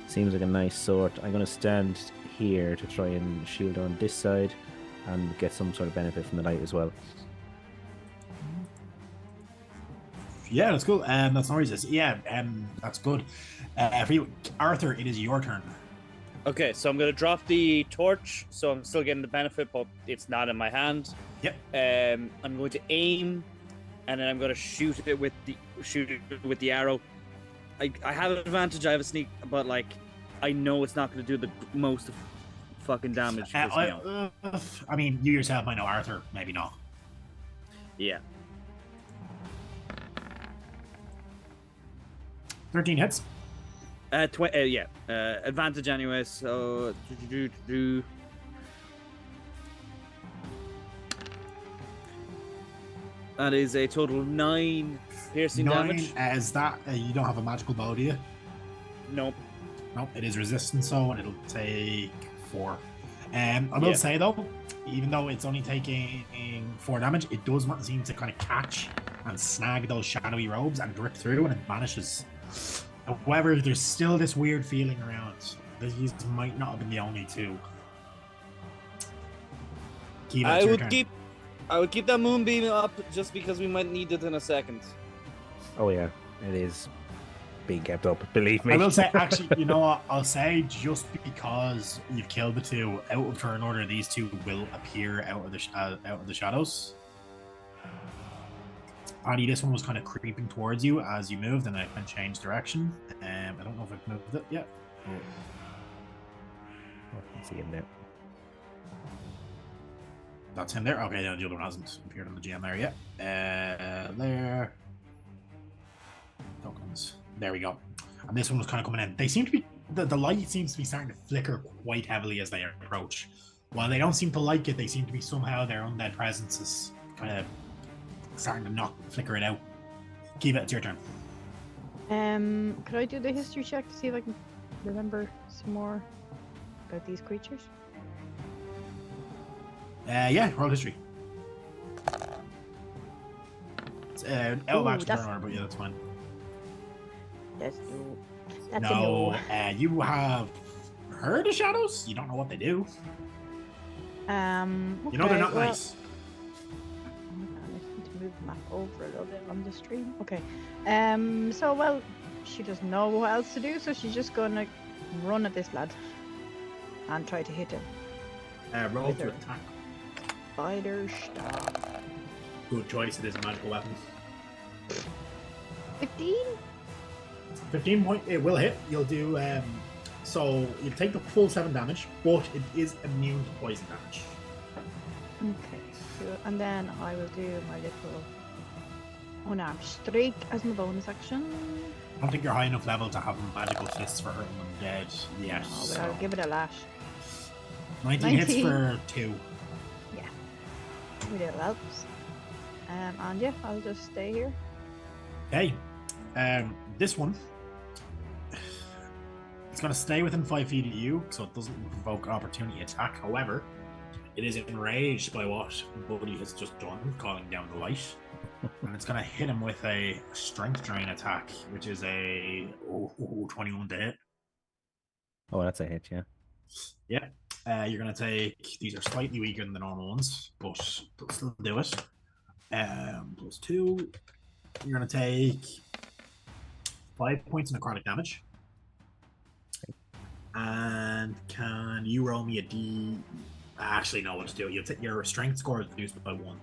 S5: seems like a nice sort. I'm going to stand here to try and shield on this side and get some sort of benefit from the light as well.
S1: Yeah, that's cool. That's no reason. Yeah, that's good. For you, Arthur, it is your turn.
S2: Okay, so I'm gonna drop the torch, so I'm still getting the benefit, but it's not in my hand.
S1: Yep.
S2: I'm going to aim, and then I'm going to shoot it with the arrow. I have an advantage. I have a sneak, but like I know it's not going to do the most fucking damage.
S1: I mean, you yourself might know, Arthur, maybe not.
S2: Yeah.
S1: 13 hits.
S2: Yeah. Advantage anyway. So that is a total of 9 piercing
S1: 9
S2: damage.
S1: As that, you don't have a magical bow, do you?
S2: Nope.
S1: Nope, it is resistance, so and it'll take 4. I will say though, even though it's only taking 4 damage, it does seem to kind of catch and snag those shadowy robes and drip through, and it vanishes. However, there's still this weird feeling around. These might not have been the only two. Kiva,
S2: I would keep that moonbeam up just because we might need it in a second.
S5: Oh yeah, it is being kept up. Believe me.
S1: I will say, actually, you know what? I'll say just because you've killed the two out of turn order, these two will appear out of the shadows. Paddy, this one was kind of creeping towards you as you moved, and I can change direction. I don't know if I've moved it yet.
S5: Oh, I can see him there.
S1: That's him there. Okay, yeah, the other one hasn't appeared on the GM there yet. There. Tokens. There we go. And this one was kind of coming in. They seem to be the light seems to be starting to flicker quite heavily as they approach. While they don't seem to like it, they seem to be somehow their undead presence is kind of starting to flicker it out. Kiva, it's your turn.
S3: Could I do the history check to see if I can remember some more about these creatures?
S1: Yeah, roll history. It's out of action turn order, but yeah, that's fine.
S3: That's a
S1: No,
S3: no.
S1: you have heard of shadows? You don't know what they do. You know they're not nice.
S3: I need to move the map over a little bit on the stream. Okay. So well, she doesn't know what else to do, so she's just gonna run at this lad and try to hit him.
S1: Roll
S3: With
S1: to
S3: her
S1: attack.
S3: Spider staff.
S1: Good choice. It is a magical weapon.
S3: 15.
S1: 15 point. It will hit. You'll do. So you'll take the full 7 damage, but it is immune to poison damage.
S3: Okay. Cool. And then I will do my little unarmed strike as my bonus action.
S1: I don't think you're high enough level to have magical fists for hurting them dead yet.
S3: No, but
S1: so.
S3: I'll give it a lash.
S1: 19 hits for 2.
S3: Yeah. Maybe it helps. And yeah, I'll just stay here.
S1: Okay. This one, it's going to stay within 5 feet of you, so it doesn't provoke opportunity attack. However, it is enraged by what Buddy has just done, calling down the light. And it's going to hit him with a strength drain attack, which is a 21 to hit.
S5: Oh, that's a hit, yeah.
S1: Yeah. You're going to take, these are slightly weaker than the normal ones, but they'll still do it. +2. You're going to take 5 points of necrotic damage. And can you roll me a D? Actually, no, let's do it. Your strength score is reduced by 1.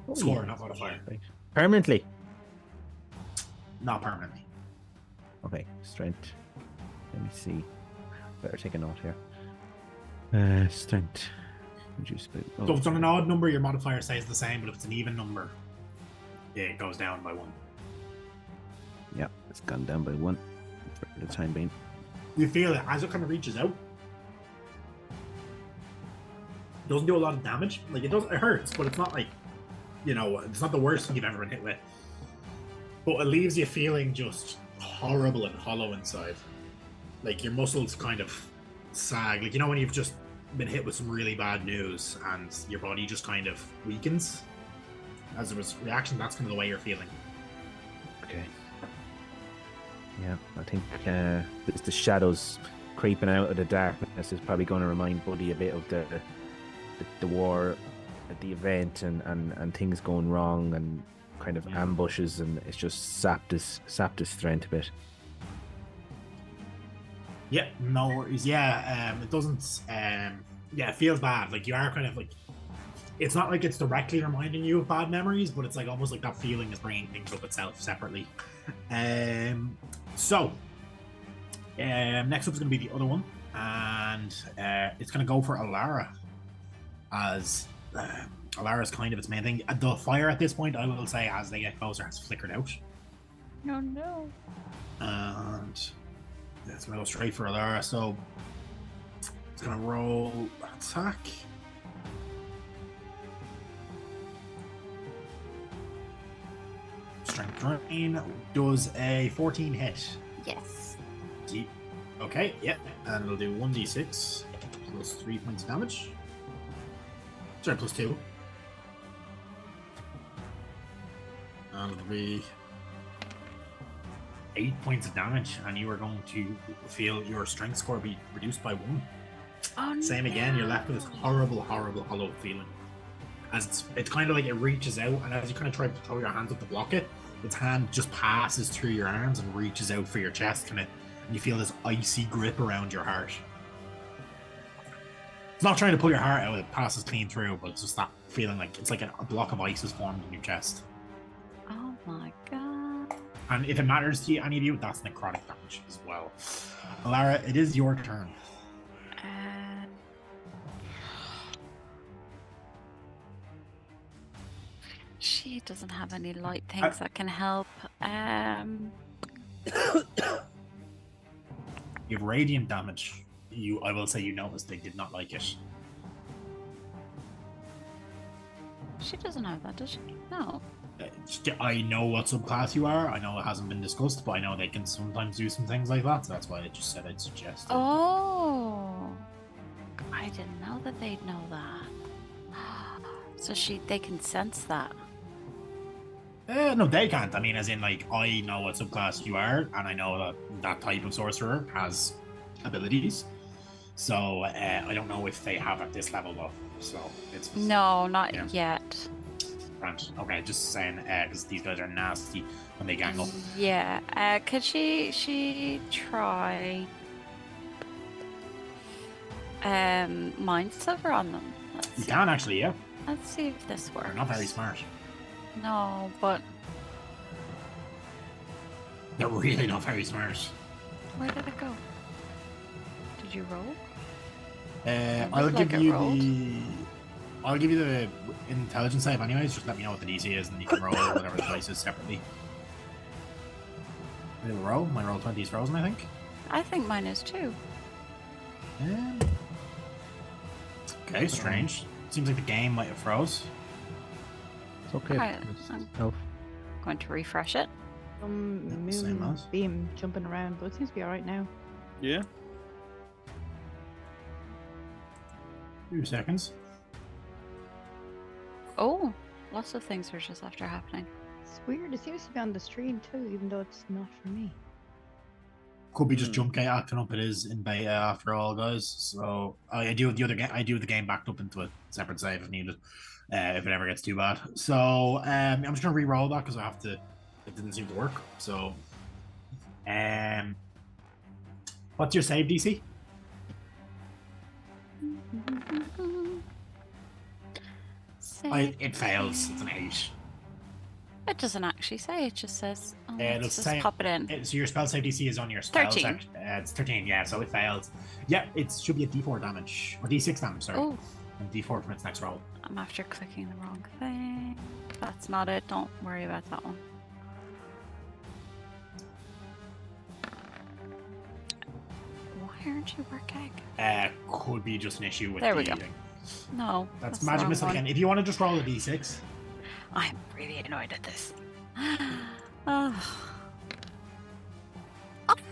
S5: Oh,
S1: Score,
S5: yeah.
S1: not modifier.
S5: Right. Permanently?
S1: Not permanently.
S5: Okay, strength. Let me see. Better take a note here. Strength. Reduced by...
S1: So if it's on an odd number, your modifier stays the same, but if it's an even number, it goes down by 1.
S5: Yeah, it's gone down by 1 for the time being.
S1: You feel it as it kind of reaches out. It doesn't do a lot of damage. Like, it hurts, but it's not like, it's not the worst thing you've ever been hit with. But it leaves you feeling just horrible and hollow inside. Like, your muscles kind of sag. Like, when you've just been hit with some really bad news and your body just kind of weakens as a reaction. That's kind of the way you're feeling.
S5: Okay. Yeah, I think it's the shadows creeping out of the darkness is probably going to remind Buddy a bit of the war at the event and things going wrong and kind of ambushes, and it's just sapped his strength a bit.
S1: Yeah, no worries. Yeah, it doesn't. It feels bad. Like, you are kind of like, it's not like it's directly reminding you of bad memories, but it's like almost like that feeling is bringing things up itself separately. So next up is going to be the other one, and it's going to go for Alara, as Alara's kind of its main thing. The fire at this point, I will say, as they get closer, has flickered out.
S4: No.
S1: And it's going to go straight for Alara, so it's going to roll attack. Strength drain does a 14 hit.
S4: Yes.
S1: Okay, yeah, and it'll do 1d6 plus 3 points of damage. Sorry, plus 2. And it'll be 8 points of damage, and you are going to feel your strength score be reduced by 1.
S4: Oh,
S1: Same again, you're left with this horrible, hollow feeling. As it's kind of like it reaches out, and as you kind of try to throw your hands up to block it, its hand just passes through your arms and reaches out for your chest, and you feel this icy grip around your heart. It's not trying to pull your heart out, it passes clean through, but it's just that feeling like it's like a block of ice is formed in your chest.
S4: Oh my god.
S1: And if it matters to you, any of you, that's necrotic damage as well. Alara, it is your turn.
S4: She doesn't have any light things that can help.
S1: You have radiant damage. I will say you noticed they did not like it.
S4: She doesn't have that, does she? No.
S1: I know what subclass you are. I know it hasn't been discussed, but I know they can sometimes do some things like that. So that's why I just said I'd suggest it.
S4: Oh, I didn't know that they'd know that. So they can sense that.
S1: No, they can't. I mean, as in, like, I know what subclass you are, and I know that type of sorcerer has abilities. So I don't know if they have at this level though. So it's
S4: no, not yet.
S1: Right. Okay, just saying, because these guys are nasty when they gang up.
S4: Yeah. Could she try mind silver on them?
S1: You can actually, yeah.
S4: Let's see if this works.
S1: They're not very smart.
S4: No, but
S1: they're really not very smart.
S4: Where did it go? Did you roll?
S1: I'll give you the intelligence save anyways. Just let me know what the DC is, and you can roll whatever the dice is separately. Did it roll? My roll 20 is frozen, I think.
S4: I think mine is too.
S1: Okay, strange. seems like the game might have froze.
S5: It's okay.
S4: Alright,
S5: It's
S4: I'm
S5: out.
S4: going to refresh it.
S3: Some
S1: Same
S3: moon
S1: as.
S3: beam jumping around, but it seems to be alright now.
S2: Yeah.
S1: 2 seconds.
S4: Oh, lots of things are just after happening.
S3: It's weird. It seems to be on the stream too, even though it's not for me.
S1: Could be just jump gate acting up. It is in beta after all, guys. So I do the other game. I do the game backed up into a separate save if needed, if it ever gets too bad. So I'm just gonna re-roll that because I have to. It didn't seem to work. So, what's your save DC? It fails. It's an 8.
S4: It doesn't actually say. It just says. Oh,
S1: It'll
S4: let's just
S1: say-
S4: pop it in.
S1: So your spell save DC is on your spell
S4: 13.
S1: section. It's 13, yeah, so it fails. Yeah, it should be a D4 damage, or D6 damage, sorry.
S4: Oh,
S1: And D4 from its next roll.
S4: I'm after clicking the wrong thing. That's not it. Don't worry about that one. Why aren't you working?
S1: Could be just an issue with
S4: There we
S1: the
S4: go.
S1: thing.
S4: No,
S1: That's
S4: the
S1: magic
S4: wrong
S1: missile
S4: one.
S1: again. If you want to just roll a D6,
S4: I'm really annoyed at this. Oh.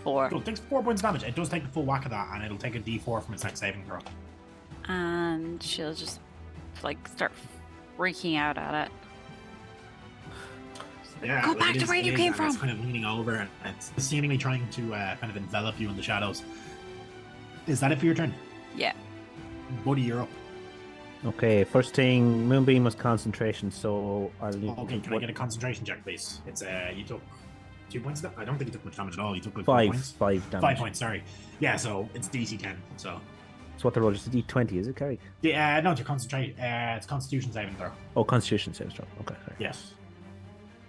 S4: 4.
S1: it takes 4 points of damage. It does take the full whack of that, and it'll take a D4 from its next saving throw.
S4: And she'll just like start freaking out at it.
S1: Yeah,
S4: Go
S1: like,
S4: back
S1: it
S4: to
S1: is-
S4: where
S1: it
S4: you
S1: is,
S4: came
S1: and It's
S4: from.
S1: kind of leaning over, and it's seemingly trying to kind of envelop you in the shadows. Is that it for your turn?
S4: Yeah.
S1: Buddy, you're up.
S5: Okay, first thing, Moonbeam was concentration, so I'll need
S1: Okay, can I get a concentration check, please? It's you took 2 points. I don't think you took much damage at all. You took like 4 points.
S5: 5 damage.
S1: 5 points. Sorry. Yeah, so it's DC 10. So
S5: So what the roll? Just a D20, is it, Carrie?
S1: yeah, no, it's your concentrate. It's Constitution saving throw.
S5: Oh, Constitution saves throw. Okay, sorry.
S1: Yes.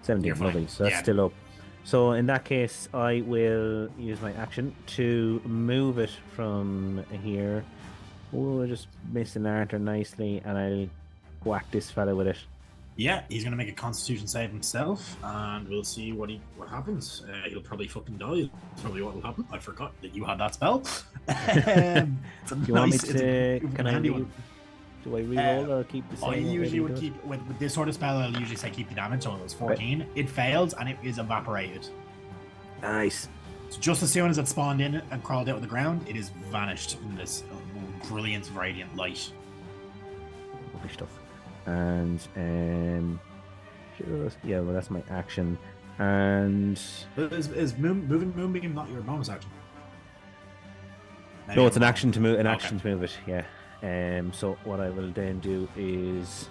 S5: 17,
S1: You're fine.
S5: lovely. So that's
S1: Yeah.
S5: still up. So in that case, I will use my action to move it from here. Oh, I just missed an Arthur nicely, and I'll whack this fella with it.
S1: Yeah, he's gonna make a Constitution save himself, and we'll see what happens. He'll probably fucking die. That's probably what will happen. I forgot that you had that spell. It's a
S5: Do you want me
S1: nice- it's a
S5: to?
S1: fucking
S5: Can I
S1: handy
S5: re-
S1: one.
S5: Do I reroll or keep the same?
S1: I
S5: what
S1: usually
S5: Eddie
S1: would
S5: does?
S1: keep with this sort of spell. I'll usually say keep the damage. So it was 14. It fails and it is evaporated.
S5: Nice.
S1: So just as soon as it spawned in and crawled out of the ground, it is vanished in this brilliant, radiant light.
S5: Lovely stuff. And yeah, well that's my action. And
S1: Is moving Moonbeam not your bonus action?
S5: no, it's an action to move. An
S1: Okay.
S5: action to move it. Yeah. So what I will then do is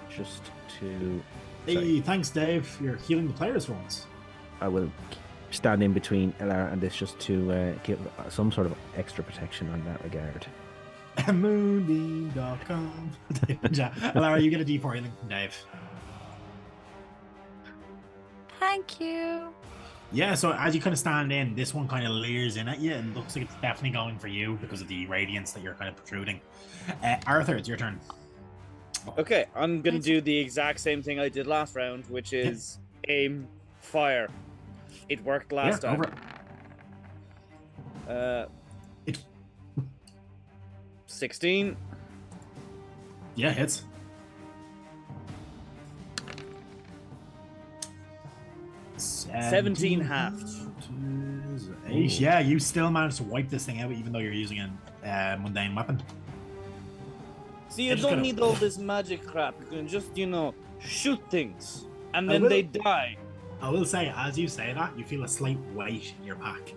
S5: just to.
S1: Hey, thanks, Dave. You're healing the players for once.
S5: I will stand in between Elara and this just to give some sort of extra protection on that regard.
S1: Moonbeam.com. Lara, you get a D4 healing from Dave.
S4: Thank you.
S1: Yeah, so as you kind of stand in, this one kind of leers in at you and looks like it's definitely going for you because of the radiance that you're kind of protruding. Arthur, it's your turn.
S2: Okay, I'm gonna do the exact same thing I did last round, which is aim, fire. It worked last
S1: Yeah,
S2: time.
S1: over.
S2: 16.
S1: Yeah, hits.
S2: 17 halved.
S1: 8. Yeah, you still managed to wipe this thing out even though you're using a mundane weapon.
S2: See, you
S1: I just
S2: don't
S1: gotta-
S2: need all this magic crap. You can just, shoot things. And
S1: I
S2: then
S1: will.
S2: they die.
S1: I will say, as you say that, you feel a slight weight in your pack.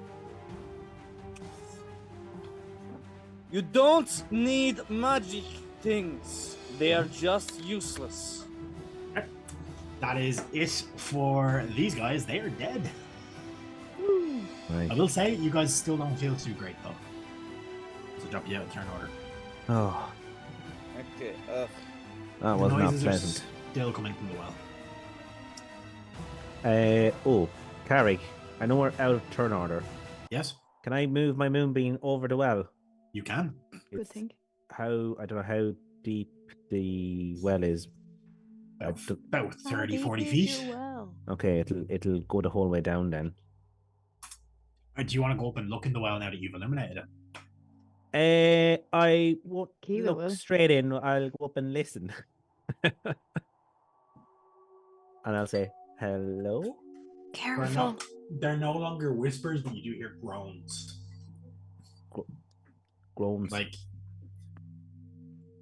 S2: You don't need magic things. They are just useless.
S1: That is it for these guys. They are dead.
S5: Right.
S1: I will say, you guys still don't feel too great though. So drop you out of turn order.
S5: Oh,
S2: Okay.
S5: that
S1: The
S5: was not
S1: noises are
S5: pleasant.
S1: still coming from the well.
S5: Carrick, I know we're out of turn order.
S1: Yes,
S5: Can I move my moonbeam over the well?
S1: you can.
S3: Good
S5: It's
S3: thing.
S5: How I don't know how deep the well is.
S1: About 30, 40 feet.
S3: Well.
S5: Okay, it'll go the whole way down then.
S1: Or do you want to go up and look in the well now that you've eliminated it?
S5: I won't
S3: Kiva
S5: look
S3: will.
S5: straight in. I'll go up and listen. And I'll say, hello?
S4: Careful.
S1: They're no longer whispers, but you do hear groans.
S5: Groans.
S1: Like,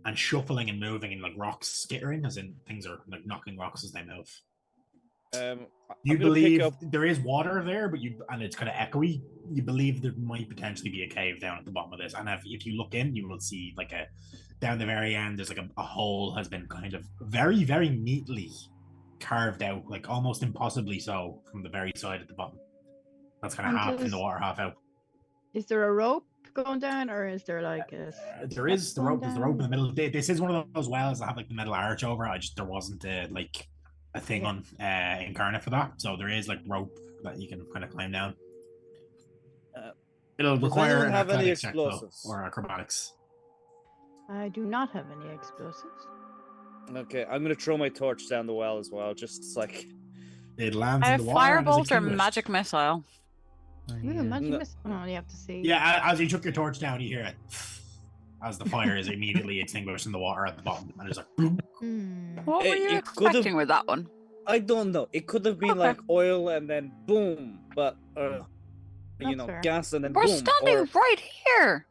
S1: and shuffling and moving and like rocks skittering, as in things are like knocking rocks as they move. You
S2: I'm gonna
S1: believe
S2: pick up.
S1: there is water there, but and it's kind of echoey. You believe there might potentially be a cave down at the bottom of this, and if you look in, you will see like down the very end. There's like a hole has been kind of very very neatly carved out, like almost impossibly so, from the very side at the bottom. That's kind of
S3: And
S1: half in the water, half out.
S3: Is there a rope going down, or is there like a?
S1: There is the rope. There's the rope in the middle. This is one of those wells that have like the metal arch over it. There wasn't like a thing on Incarnate for that, so there is like rope that you can kind of climb down. It'll
S2: Does
S1: require
S2: anyone
S1: an
S2: have any
S1: athletics check, though,
S2: explosives?
S1: or acrobatics.
S3: I do not have any explosives.
S2: Okay, I'm gonna throw my torch down the well as well. Just like
S1: It lands in the water.
S4: Firebolt or
S1: and is
S4: magic missile?
S3: Ooh, magic
S2: No.
S3: missile. Oh, you have to see.
S1: Yeah, as you took your torch down, you hear it as the fire is immediately extinguished in the water at the bottom, and it's like boom.
S4: What were you
S2: It could have-
S4: expecting with that one?
S2: I don't know. It could have been
S4: Okay.
S2: like oil and then boom, but
S3: That's fair.
S2: gas and then
S4: We're
S2: boom.
S4: standing
S2: Or,
S4: right here.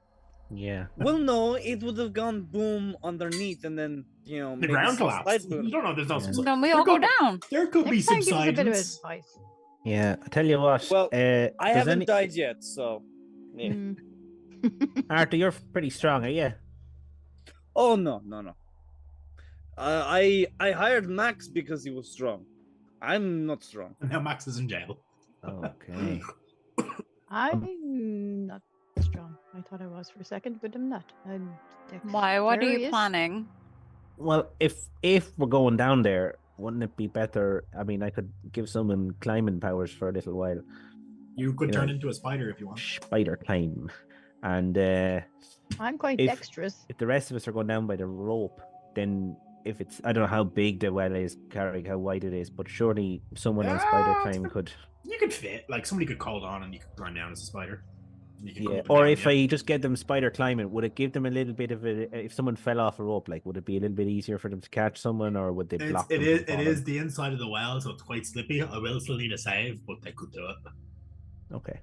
S5: Yeah.
S2: well, no, it would have gone boom underneath and then
S1: The
S2: maybe
S1: ground
S2: some
S1: collapsed.
S2: slide boom.
S1: You don't know. There's no.
S5: Yeah.
S4: Then we all go down.
S1: There could be
S3: Next time, give us a bit of
S1: subsidence.
S3: advice.
S5: Yeah. I tell you what.
S2: Well,
S5: does
S2: I haven't
S5: any...
S2: died yet, so yeah.
S3: Mm.
S5: Arthur, you're pretty strong, are you?
S2: Oh no. I hired Max because he was strong. I'm not strong.
S1: And now Max is in jail.
S5: Okay.
S3: I'm not strong. I thought I was for a second, but I'm not. I'm
S4: Why? What are you
S3: dexterous.
S4: planning?
S5: Well, if we're going down there, wouldn't it be better? I mean, I could give someone climbing powers for a little while.
S1: You could
S5: You
S1: turn
S5: know,
S1: into a spider if you want.
S5: Spider climb. And
S3: I'm quite
S5: If-
S3: dexterous.
S5: if the rest of us are going down by the rope, then if it's, I don't know how big the well is, Carrick, how wide it is, but surely someone on spider
S1: Ah,
S5: climb could.
S1: You could fit. Like somebody could hold on and you could run down as a spider. You could go
S5: Yeah.
S1: up and
S5: Or
S1: down,
S5: if
S1: yeah.
S5: I just get them spider climbing, would it give them a little bit of a? If someone fell off a rope, like would it be a little bit easier for them to catch someone, or would they block them?
S1: It
S5: from
S1: is
S5: falling?
S1: the inside of the well, so it's quite slippy. I will still need a save, but they could do it.
S5: Okay.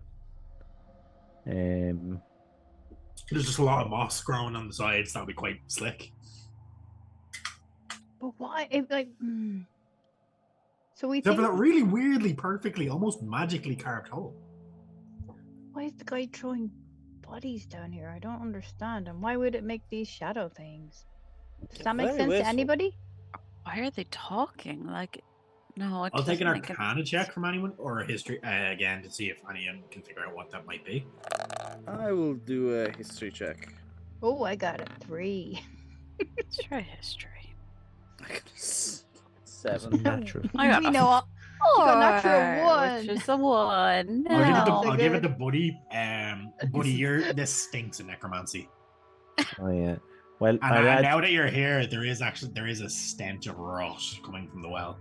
S1: There's just a lot of moss growing on the sides. That'll be quite slick.
S3: But why? If like, so we
S1: They have
S3: think.
S1: that really weirdly, perfectly, almost magically carved hole.
S3: Why is the guy throwing bodies down here? I don't understand. And why would it make these shadow things? Does that make
S2: Very
S3: sense
S2: wasteful.
S3: to anybody?
S4: Why are they talking? Like, no, it
S1: I'll take an
S4: doesn't make
S1: Arcana check from anyone, or a history again to see if anyone can figure out what that might be.
S2: I will do a history check.
S3: Oh, I got a 3.
S4: Let's try history.
S2: 7.
S5: Natural.
S4: I got
S3: we
S4: a
S3: know all. You got a natural
S4: Four,
S3: 1.
S4: which is a 1.
S1: I'll give it to,
S4: No.
S1: I'll give it to Buddy. Buddy, this stinks in necromancy.
S5: Oh yeah. Well,
S1: And
S5: I'll add-
S1: now that you're here, there is a stench of rot coming from the well.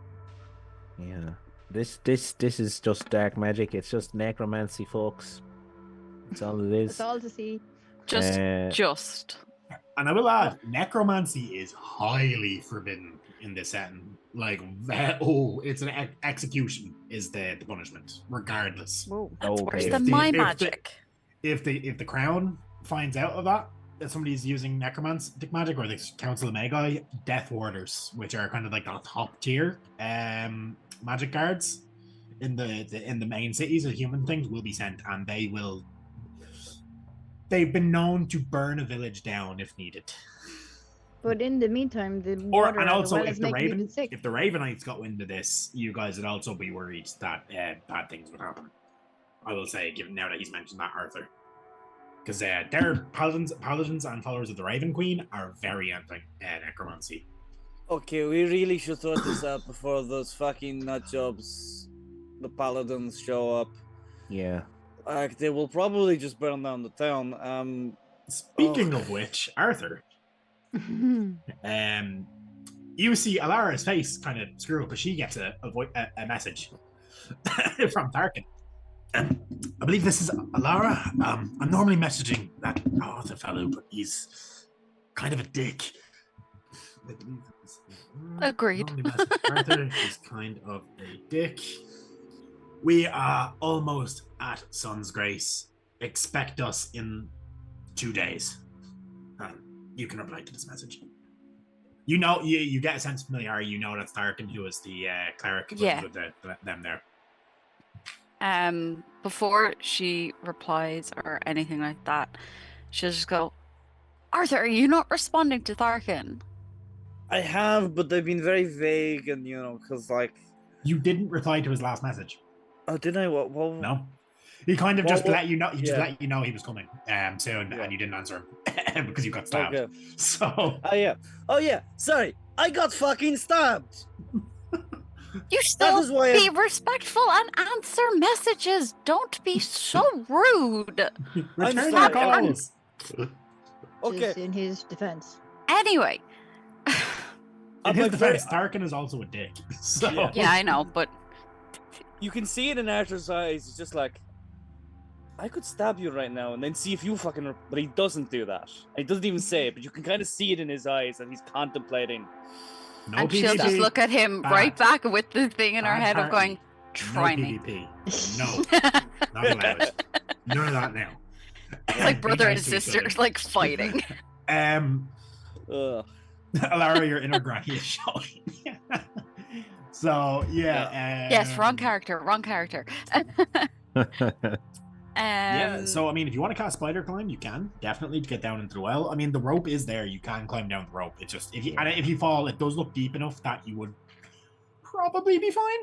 S5: yeah. This is just dark magic. It's just necromancy, folks. That's all it is.
S3: That's all to see.
S4: Just.
S1: And I will add, necromancy is highly forbidden in this setting. Like, it's an execution is the punishment, regardless.
S3: Whoa.
S4: That's worse
S5: Okay.
S4: than
S1: If the-
S4: my
S1: if the-
S4: magic.
S1: If the crown finds out of that somebody's using necromantic magic, or the Council of Magi, Death Warders, which are kind of like the top tier magic guards in the main cities of human things, will be sent, and they've been known to burn a village down if needed.
S3: But in the meantime, the water
S1: And
S3: on
S1: also,
S3: the well
S1: if
S3: is
S1: the
S3: making me sick.
S1: if the Ravenites got wind of this, you guys would also be worried that bad things would happen. I will say, given now that he's mentioned that, Arthur, because their paladins and followers of the Raven Queen are very anti necromancy.
S2: Okay, we really should sort this out before those fucking nut jobs, the paladins, show up.
S5: Yeah.
S2: Like, they will probably just burn down the town.
S1: Speaking of which, Arthur, you see Alara's face kind of screw up as she gets a message from Tarkin. I believe this is Alara. I'm normally messaging that other fellow, but he's kind of a dick. I believe that's
S4: Agreed.
S1: normally message Arthur. He's kind of a dick. We are almost at sunsgrace. Expect us in 2 days. You can reply to this message. You know, you get a sense of familiarity. You know that's Tarkin, who is the cleric
S4: Yeah.
S1: with them there.
S4: Before she replies or anything like that, she'll just go, Arthur, are you not responding to Tharkin?
S2: I have, but they've been very vague, and because like.
S1: You didn't reply to his last message.
S2: Oh, didn't I? What?
S1: No. He kind of just let you know. He just
S2: yeah.
S1: let you know he was coming soon, and you didn't answer him because you got stabbed.
S2: Okay.
S1: So.
S2: Oh yeah. Sorry, I got fucking stabbed.
S4: You still be respectful and answer messages. Don't be so rude.
S1: Return your calls.
S2: Okay.
S3: Just in his defense.
S4: Anyway.
S1: In his defense, Tarkin is also a dick. So.
S4: Yeah, I know, but
S2: you can see it in Arthur's eyes. He's just like, I could stab you right now and then see if you fucking. But he doesn't do that. He doesn't even say it, but you can kind of see it in his eyes that he's contemplating.
S1: No
S4: and
S1: PvP.
S4: She'll just look at him right back with the thing in her head of going, try
S1: no
S4: me.
S1: PvP. No. Not allowed. None of that now.
S4: It's like brother and sister, like fighting.
S1: Alara, your inner granny is showing. So, yeah.
S4: Yes, wrong character.
S1: Yeah, so I mean, if you want to cast spider climb, you can definitely to get down into the well. I mean, the rope is there; you can climb down the rope. It's just if you fall, it does look deep enough that you would probably be fine.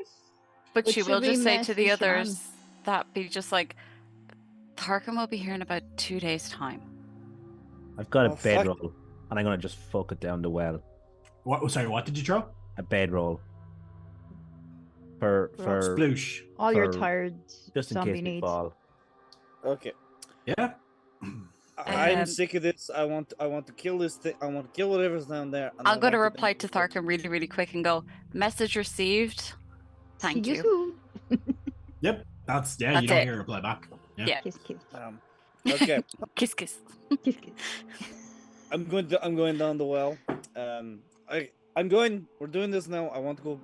S4: But she will just say to the others that be just like, Tarkin will be here in about 2 days' time.
S5: I've got a bedroll, and I'm gonna just fuck it down the well.
S1: What? Sorry, what did you throw?
S5: A bedroll. For
S1: sploosh.
S3: All your tired
S5: just in
S3: zombie
S5: case we
S3: needs.
S5: fall.
S2: Okay.
S1: Yeah.
S2: I'm sick of this. I want to kill this thing. I want to kill whatever's down there.
S4: I'm going to reply to Tharkin really, really quick and go, message received. Thank you.
S1: Yep. That's you don't hear a reply back.
S4: Yeah.
S3: Kiss, kiss.
S2: Okay.
S4: Kiss, kiss.
S3: Kiss, kiss.
S2: I'm going down the well. We're doing this now. I want to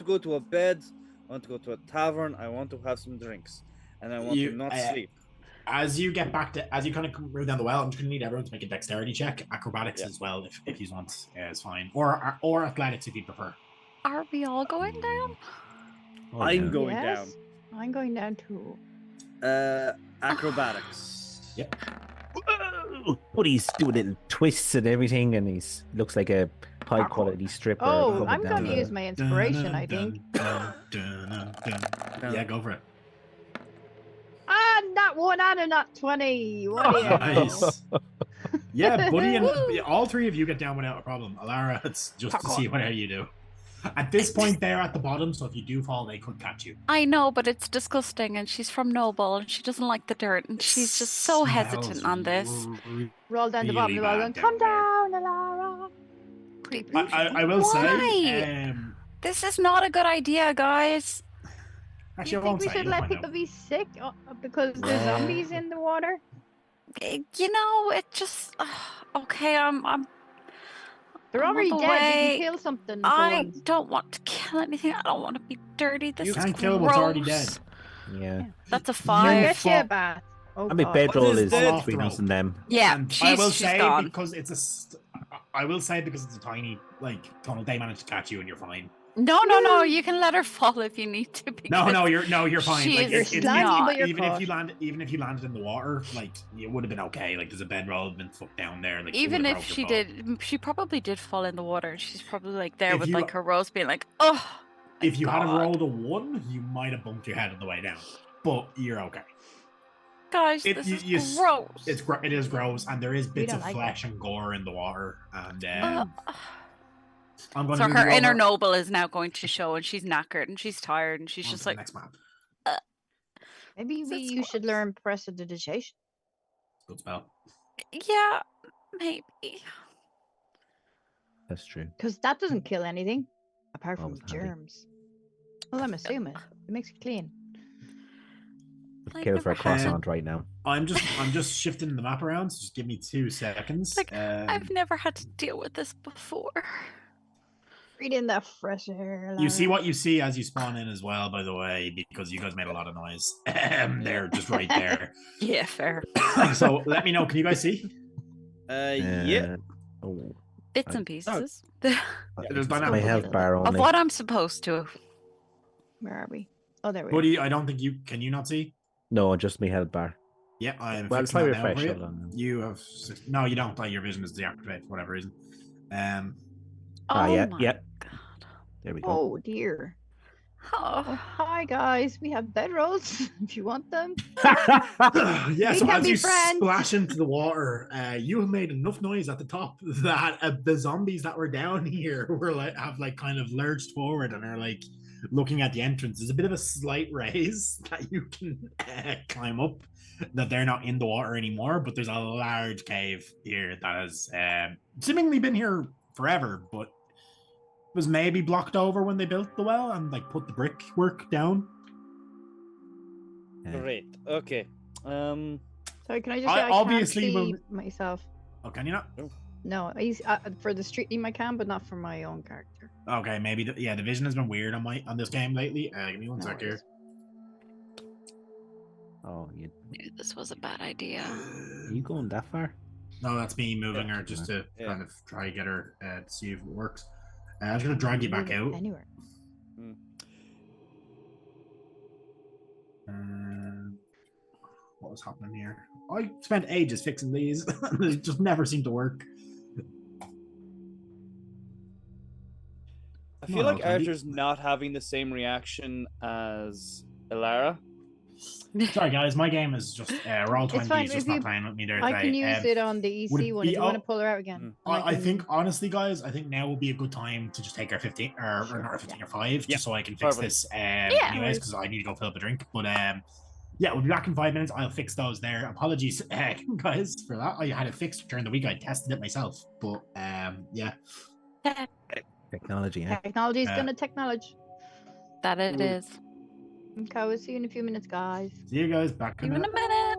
S2: go to a bed. I want to go to a tavern. I want to have some drinks, and I want to not sleep.
S1: As you get back to, as you kind of move down the well, I'm just gonna need everyone to make a dexterity check. Acrobatics as well, if you want, is fine. Or athletics if you prefer.
S4: Are we all going down?
S5: Oh,
S2: I'm going down.
S3: I'm going down too.
S2: Acrobatics.
S1: Yep.
S5: But he's doing little twists and everything, and he's looks like a high quality stripper.
S3: Oh, I'm going to use my inspiration, I think.
S1: Yeah, go for it.
S3: Not 1 and a not 20. What do you know?
S1: Nice. Yeah, Buddy and all three of you get down without a problem. Alara, it's just to see how you do. At this point, they're at the bottom, so if you do fall, they could catch you.
S4: I know, but it's disgusting, and she's from Noble, and she doesn't like the dirt, and she's just so hesitant on this.
S3: Roll down the bottom, roll down. Come down, Alara.
S1: I will say,
S4: this is not a good idea, guys.
S1: Actually,
S3: I think we should let people be sick because there's zombies in the water.
S4: You know, it just okay.
S3: They're already dead. You can kill something.
S4: I don't want to kill anything. I don't want to be dirty. This
S1: you
S4: is
S1: can't kill what's already dead.
S5: Yeah.
S4: That's a 5.
S3: Get you a bath.
S5: I mean, bedroll is between us and them.
S4: Yeah,
S1: and I will say because it's a tiny tunnel. They managed to catch you, and you're fine.
S4: No. You can let her fall if you need to.
S1: No, you're fine.
S3: You're slimy, but you're
S1: even if you landed in the water, it would have been okay. There's a bedroll been fucked down there.
S4: Even if she did, she probably did fall in the water. She's probably there with her rose being like, oh.
S1: If you had rolled a 1, you might have bumped your head on the way down, but you're okay.
S4: Guys, this is gross.
S1: It is gross, and there is bits of flesh and gore in the water, and.
S4: So her inner noble is now going to show, and she's knackered, and she's tired, and she's just like.
S1: Next map.
S3: Maybe you should learn prestidigitation.
S1: Good spell.
S4: Yeah, maybe.
S5: That's true.
S3: Because that doesn't kill anything apart from germs. Well, I'm assuming it makes it clean.
S4: I've
S5: Kill for a
S4: never had-
S5: croissant right now.
S1: I'm just shifting the map around, so just give me 2 seconds.
S4: Like, I've never had to deal with this before.
S3: Breathe in that fresh air.
S1: You see
S3: Lara.
S1: what you see as you spawn in as well, by the way, because you guys made a lot of noise. They're just right there.
S4: Yeah, fair.
S1: So let me know. Can you guys see?
S2: Yeah.
S5: Oh,
S4: Bits and pieces
S1: There's
S5: my
S1: dynamic.
S5: health bar
S4: of
S5: only.
S4: what I'm supposed to.
S3: Where are we? Oh, there we are.
S1: Buddy, I don't think you can. You not see?
S5: No, just my health bar.
S1: Yeah, I'm
S5: Well,
S1: fixing
S5: try
S1: that now for
S5: refresh.
S1: you.
S5: Hold on.
S1: You have no, you don't. Like your vision is deactivated for whatever reason.
S5: Ah,
S4: Oh
S5: yeah,
S4: my
S5: yeah.
S4: god.
S5: There we go.
S3: Oh dear. Oh,
S4: Oh,
S3: hi guys. We have bedrolls if you want them.
S1: Yeah,
S3: We
S1: so
S3: can
S1: as
S3: be
S1: you
S3: friends.
S1: splash into the water, you have made enough noise at the top that the zombies that were down here were have kind of lurched forward and are like looking at the entrance. There's a bit of a slight raise that you can climb up. That they're not in the water anymore, but there's a large cave here that has seemingly been here forever, but was maybe blocked over when they built the well and put the brickwork down.
S2: Great. Okay.
S3: Sorry, can I just
S1: I
S3: say I
S1: obviously
S3: can't see
S1: will-
S3: myself?
S1: Oh, can you not?
S3: No, for the street team I can, but not for my own character.
S1: Okay, maybe the vision has been weird on this game lately. Give me one
S3: No
S1: sec here.
S3: worries.
S5: Oh, you
S4: knew this was a bad idea.
S5: are you going that far?
S1: No, that's me moving her just to
S2: Yeah.
S1: kind of try to get her to see if it works. I'm just gonna drag you back out.
S3: Anywhere.
S1: What was happening here? I spent ages fixing these. They just never seem to work.
S2: I feel like
S1: Well,
S2: Arthur's not having the same reaction as Ilara.
S1: Sorry, guys. My game is just roll
S3: It's
S1: 20.
S3: fine,
S1: Is just
S3: if
S1: not
S3: you-
S1: playing with me there
S3: I
S1: today.
S3: can use it on the
S1: would
S3: EC
S1: it
S3: one
S1: be
S3: if you want to
S1: up-
S3: pull her out again.
S1: I think honestly, guys, I think now will be a good time to just take our 15 or not our 15 or 5,
S2: Yeah.
S1: just so I can fix
S2: Perfect.
S1: this.
S4: Yeah.
S1: Anyways, because I need to go fill up a drink. But yeah, we'll be back in 5 minutes. I'll fix those there. Apologies, guys, for that. I had it fixed during the week. I tested it myself, but yeah.
S5: Technology, eh?
S3: Technology is gonna technology.
S4: That it is.
S3: Okay, we'll see you in a few minutes, guys.
S1: See you guys back
S4: See
S1: in
S4: you
S1: a
S4: in a
S1: minute.
S4: minute.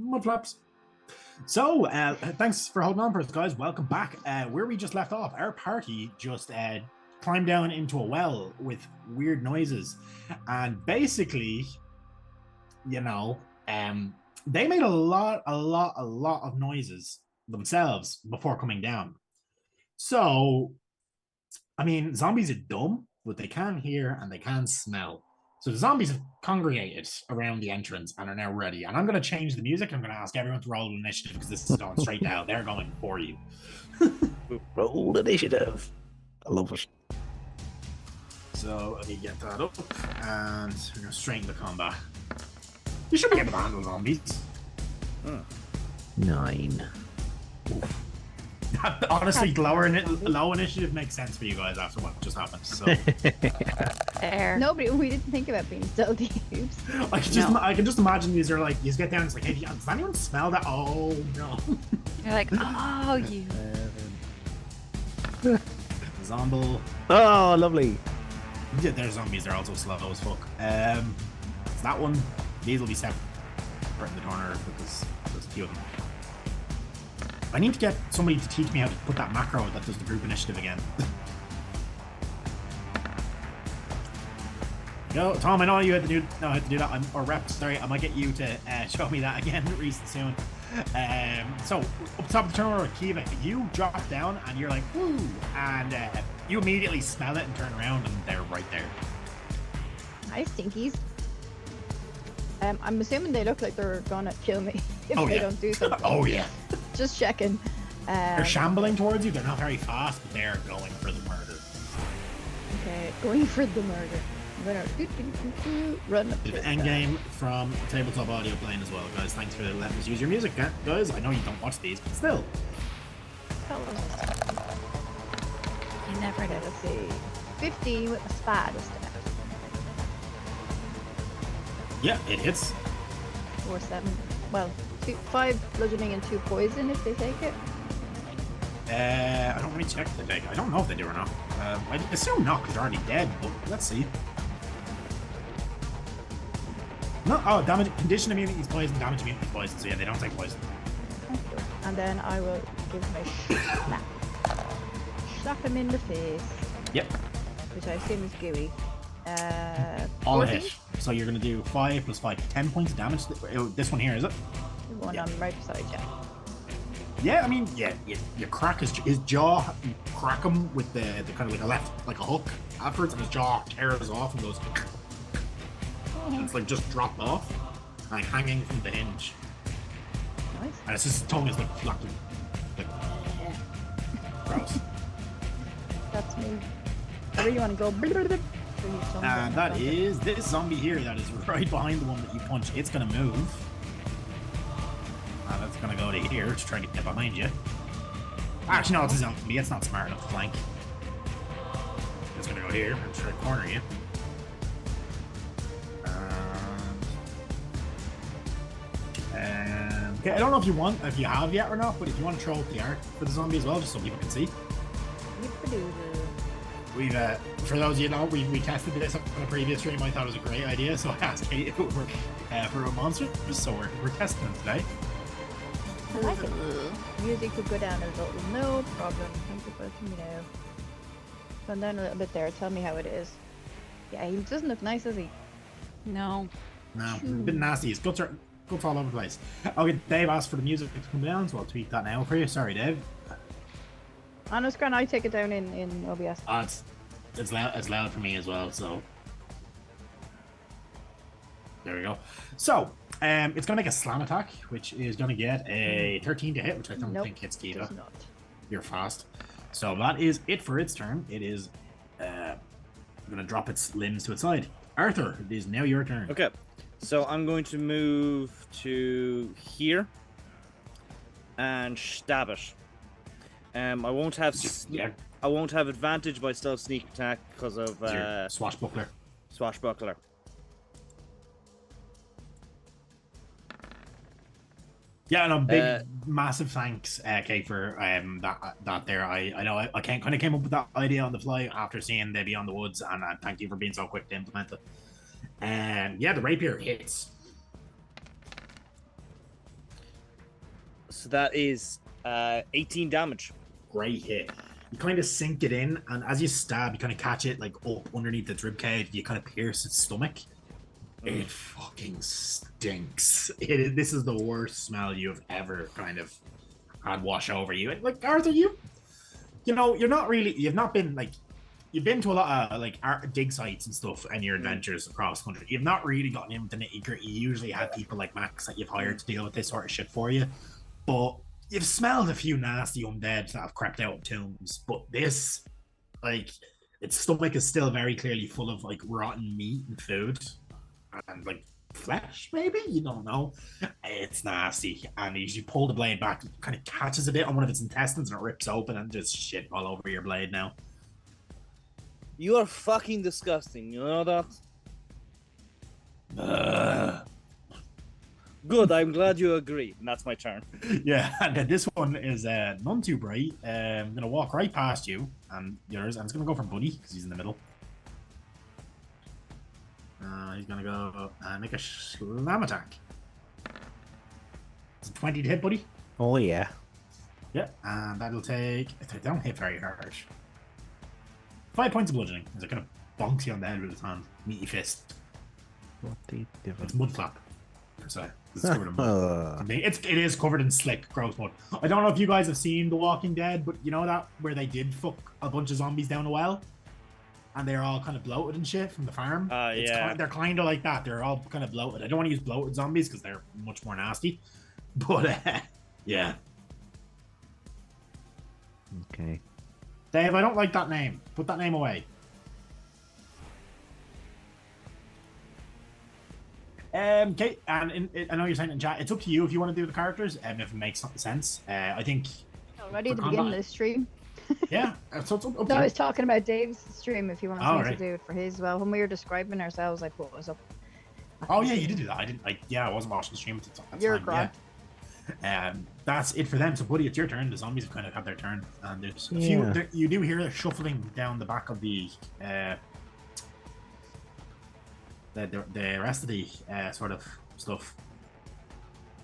S1: mud flaps. So, thanks for holding on for us, guys. Welcome back. Where we just left off, our party just climbed down into a well with weird noises, and basically, you know, they made a lot of noises themselves before coming down. So, I mean, zombies are dumb, but they can hear and they can smell. So the zombies have congregated around the entrance and are now ready. And I'm going to change the music. I'm going to ask everyone to roll initiative because this is going straight down. They're going for you.
S5: Roll initiative. I love it.
S1: So let me get that up. And we're going to straighten the combat. You should be able to handle zombies.
S5: 9.
S1: Oof. Honestly, low initiative makes sense for you guys after what just happened. So
S4: There.
S3: Nobody, we didn't think about being stealthy. Oops.
S1: I can just imagine these are like, you just get down, it's like, hey, does anyone smell that? Oh no.
S4: You're like, oh, you.
S1: Zomble.
S5: Oh, lovely.
S1: Yeah, they're zombies, they're also slow as fuck. It's that one. These will be separate in the corner because there's a few of them. I need to get somebody to teach me how to put that macro that does the group initiative again. Yo, Tom, I know you know how to do that. Or Rep, sorry, I might get you to show me that again soon. So, up top of the turnover, Kiva, you drop down and you're like, woo! And you immediately smell it and turn around and they're right there.
S3: Nice stinkies. I'm assuming they look like they're gonna kill me if they don't do something.
S1: Oh yeah.
S3: Just checking.
S1: They're shambling towards you. They're not very fast, but they're going for the murder.
S3: Okay, going for the murder. I'm gonna run up to
S1: the end game from tabletop audio playing as well, guys. Thanks for letting us use your music, guys. I know you don't watch these, but still.
S4: You never know.
S3: Let's see. 15 with a spad instead.
S1: Yeah, it hits.
S3: 4, 7. Well, 5 bludgeoning and 2 poison if they take it.
S1: I don't really check the deck. I don't know if they do or not. I assume not because they're already dead, but let's see. No, oh, damage, condition immunity is poison, damage immunity is poison, so yeah, they don't take poison.
S3: And then I will give him a slap. Slap him in the face.
S1: Yep.
S3: Which I assume is gooey.
S1: All
S3: 14?
S1: hit. So you're going to do 5 plus 5, 10 points of damage. This one here, is it?
S3: The one on the right side, yeah.
S1: Yeah, I mean, yeah, you crack his jaw, you crack him with the kind of like a hook afterwards, and his jaw tears off and goes. And it's like just dropped off, like hanging from the hinge.
S3: Nice.
S1: And it's just his tongue is like flapping. Like, gross.
S3: That's me. I really want to go.
S1: And that is this zombie here that is right behind the one that you punched. It's going to move. And it's going to go to here to try to get behind you. Actually, no, it's a zombie. It's not smart enough to flank. It's going to go here and try to corner you. Okay, I don't know if you have yet or not, but if you want to throw up the art for the zombie as well, just so people can see. We've, for those of you know, we tested this on a previous stream. I thought it was a great idea, so I asked Kate if it would work for a monster, so we're testing it today.
S3: I like it. Music could go down a little, no problem. Thank you for letting me know. Run down a little bit there, tell me how it is. Yeah, he doesn't look nice, does he?
S4: No.
S1: No, a bit nasty. His guts all over the place. Okay, Dave asked for the music to come down, so I'll tweak that now for you. Sorry, Dave.
S3: I know, Scran, I take it down in OBS.
S1: It's loud for me as well, so there we go. So it's gonna make a slam attack, which is gonna get a 13 to hit, which I don't think hits Kiva. You're fast. So that is it for its turn. It is gonna drop its limbs to its side. Arthur, it is now your turn.
S2: Okay, so I'm going to move to here and stab it. I won't have I won't have advantage by stealth sneak attack because of
S1: swashbuckler.
S2: Swashbuckler.
S1: Yeah, no, big, massive thanks, Kate, for that there. I know I kind of came up with that idea on the fly after seeing the Beyond the Woods, and thank you for being so quick to implement it. And yeah, the rapier hits.
S2: So that is 18 damage.
S1: Great hit. You kind of sink it in, and as you stab, you kind of catch it like up underneath its ribcage. You kind of pierce its stomach. It fucking stinks. This is the worst smell you've ever kind of had wash over you. And, like, Arthur, you know, you've not been like, you've been to a lot of like dig sites and stuff in your adventures across the country. You've not really gotten into the nitty gritty. You usually have people like Max that you've hired to deal with this sort of shit for you. But you've smelled a few nasty undead that have crept out of tombs. But this, like, its stomach is still very clearly full of like rotten meat and food. And like flesh, maybe, you don't know. It's nasty, and you pull the blade back, it kind of catches a bit on one of its intestines, and it rips open and just shit all over your blade now.
S2: You are fucking disgusting. You know that? Good. I'm glad you agree. And that's my turn.
S1: Yeah, and then this one is none too bright. I'm gonna walk right past you and yours, and it's gonna go for Buddy because he's in the middle. He's gonna go make a slam attack. It's a 20 to hit, Buddy.
S5: Oh yeah.
S1: Yeah, and that'll take. They don't hit very hard. 5 points of bludgeoning as it kind of bonks you on the head with its hand. Meaty fist.
S5: What the devil?
S1: It's mud flap. So it's covered in mud. It is covered in slick, gross mud. I don't know if you guys have seen The Walking Dead, but you know that where they did fuck a bunch of zombies down a well? And they're all kind of bloated and shit from the farm.
S2: Yeah.
S1: They're kind of like that. They're all kind of bloated. I don't want to use bloated zombies because they're much more nasty. But, yeah.
S5: Okay.
S1: Dave, I don't like that name. Put that name away. Okay, and I know you're saying in chat, it's up to you if you want to do the characters, if it makes sense. I think...
S3: Already at the beginning of the stream.
S1: Yeah, so it's up to
S3: I
S1: you.
S3: was talking about Dave's stream if you want
S1: Oh,
S3: me
S1: right.
S3: to do it for his as well. When we were describing ourselves, I put us up.
S1: Oh yeah, you did do that. I wasn't watching the stream at the time.
S3: You're grand.
S1: Yeah. That's it for them. So, Buddy, it's your turn. The zombies have kind of had their turn, and there's a
S5: Yeah.
S1: few. You do hear shuffling down the back of the rest of the sort of stuff.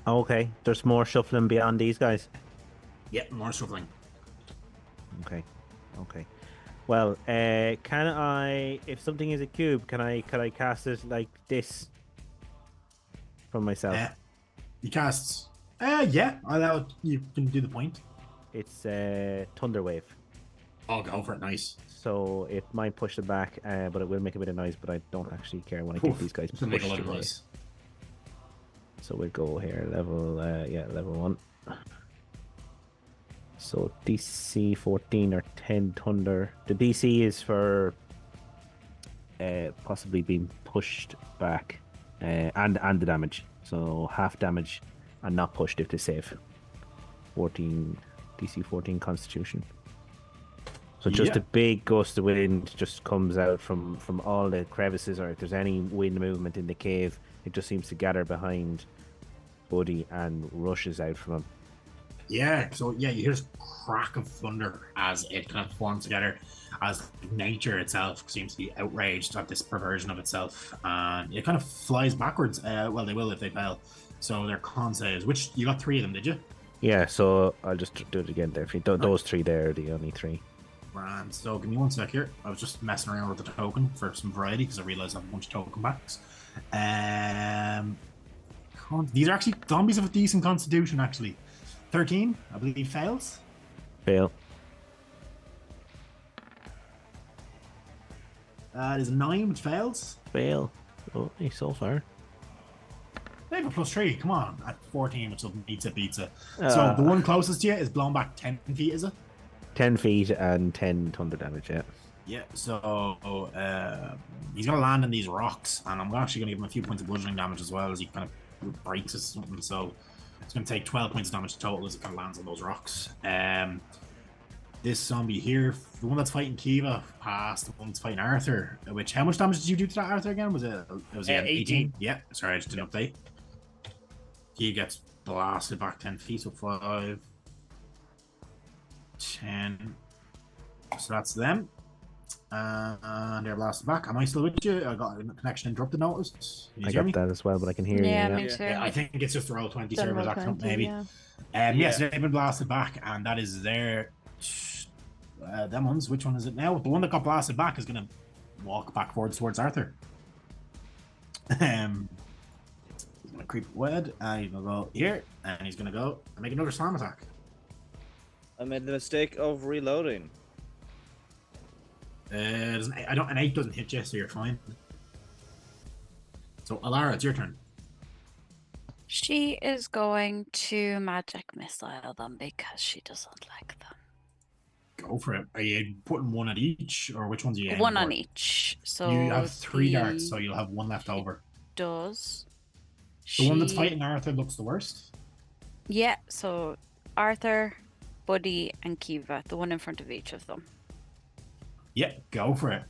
S5: Okay. There's more shuffling beyond these guys.
S1: Yeah, more shuffling.
S5: Okay. Well, can I, if something is a cube, can I cast it like this from myself?
S1: You cast. Yeah, you can do the point.
S5: It's Thunder Wave.
S1: I'll go for it. Nice.
S5: So it might push it back, but it will make a bit of noise. But I don't actually care when I get these guys
S1: It's gonna make a lot
S5: pushed
S1: of
S5: away.
S1: noise.
S5: So we'll go here, level 1. So DC 14 or 10 Thunder. The DC is for possibly being pushed back, and the damage. So half damage and not pushed if they save. 14 DC 14 Constitution. So just
S1: Yeah.
S5: a big gust of wind just comes out from all the crevices, or if there's any wind movement in the cave, it just seems to gather behind Buddy and rushes out from him.
S1: Yeah, so yeah, you hear this crack of thunder as it kind of forms together, as nature itself seems to be outraged at this perversion of itself, and it kind of flies backwards. Well, they will if they fail. So their con saves, which you got 3 of them, did you?
S5: Yeah, so I'll just do it again there. Those 3 there are the only 3.
S1: Grand. So give me 1 sec here. I was just messing around with the token for some variety because I realized I have a bunch of token packs. These are actually zombies of a decent constitution, actually. 13, I believe, fails.
S5: Fail.
S1: It is a 9, which fails.
S5: Fail. Oh, so far.
S1: They have a +3. Come on, at 14, which beats it. So the one closest to you is blown back 10 feet, is it?
S5: 10 feet and 10 thunder damage, yeah.
S1: Yeah, so he's going to land in these rocks, and I'm actually going to give him a few points of bludgeoning damage as well as he kind of breaks or something. So it's going to take 12 points of damage total as it kind of lands on those rocks. This zombie here, the one that's fighting Kiva, passed. The one that's fighting Arthur. Which, how much damage did you do to that Arthur again? Was it 18? Yeah, sorry, I just didn't update. He gets blasted back 10 feet, so 5, 10. So that's them. And they're blasted back. Am I still with you? I got a connection interrupted notice.
S5: I got that as well, but I can hear
S4: Yeah,
S5: you.
S4: me
S2: Yeah.
S4: too.
S1: Yeah, I think it's just the Roll20
S3: Done
S1: servers
S3: roll
S1: acting up,
S3: 20,
S1: maybe.
S3: yeah.
S1: Yes,
S2: Yeah.
S1: they've been blasted back, and that is their. Them ones. Which one is it now? The one that got blasted back is going to walk back forwards towards Arthur. He's going to creep wed, and he's going to go here, and he's going to go and make another slam attack.
S2: I made the mistake of reloading.
S1: An 8 doesn't hit you, so you're fine. So Alara, it's your turn.
S4: She is going to magic missile them because she doesn't like them.
S1: Go for it. Are you putting one at each, or which ones are you aiming
S4: One on
S1: for?
S4: each. So
S1: You have 3 darts, so
S4: the-
S1: you'll have one left over.
S4: does.
S1: The one that's
S4: She-
S1: fighting Arthur looks the worst.
S4: Yeah, so Arthur, Buddy, and Kiva, the one in front of each of them.
S1: Yeah, go for it.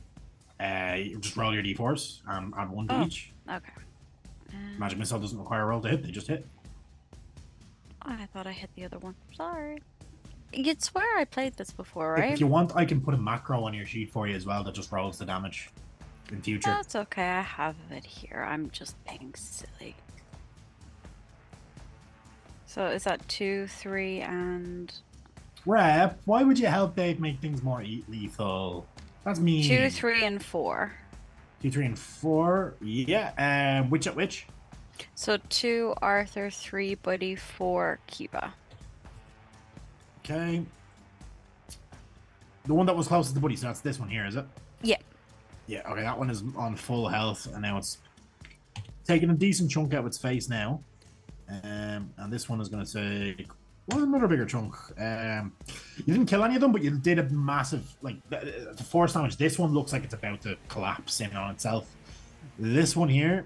S1: You just roll your d4s and add one to
S4: Oh.
S1: each.
S4: Okay.
S1: Magic missile doesn't require a roll to hit; they just hit.
S4: I thought I hit the other one. Sorry. You'd swear I played this before,
S1: If
S4: right?
S1: you want, I can put a macro on your sheet for you as well that just rolls the damage in future.
S4: That's okay. I have it here. I'm just being silly. So is that 2, 3, and
S1: Rep, why would you help Dave make things more lethal? That's mean.
S4: 2, 3, and 4?
S1: 2, 3, and 4. Yeah. Which at which?
S4: So 2 Arthur, 3 Buddy, 4 Kiva.
S1: Okay. The one that was closest to Buddy, so that's this one here, is it?
S4: Yeah.
S1: Yeah, okay, that one is on full health, and now it's taking a decent chunk out of its face now. And this one is going to take another bigger chunk. You didn't kill any of them, but you did a massive, like, the force damage. This one looks like it's about to collapse in on itself. This one here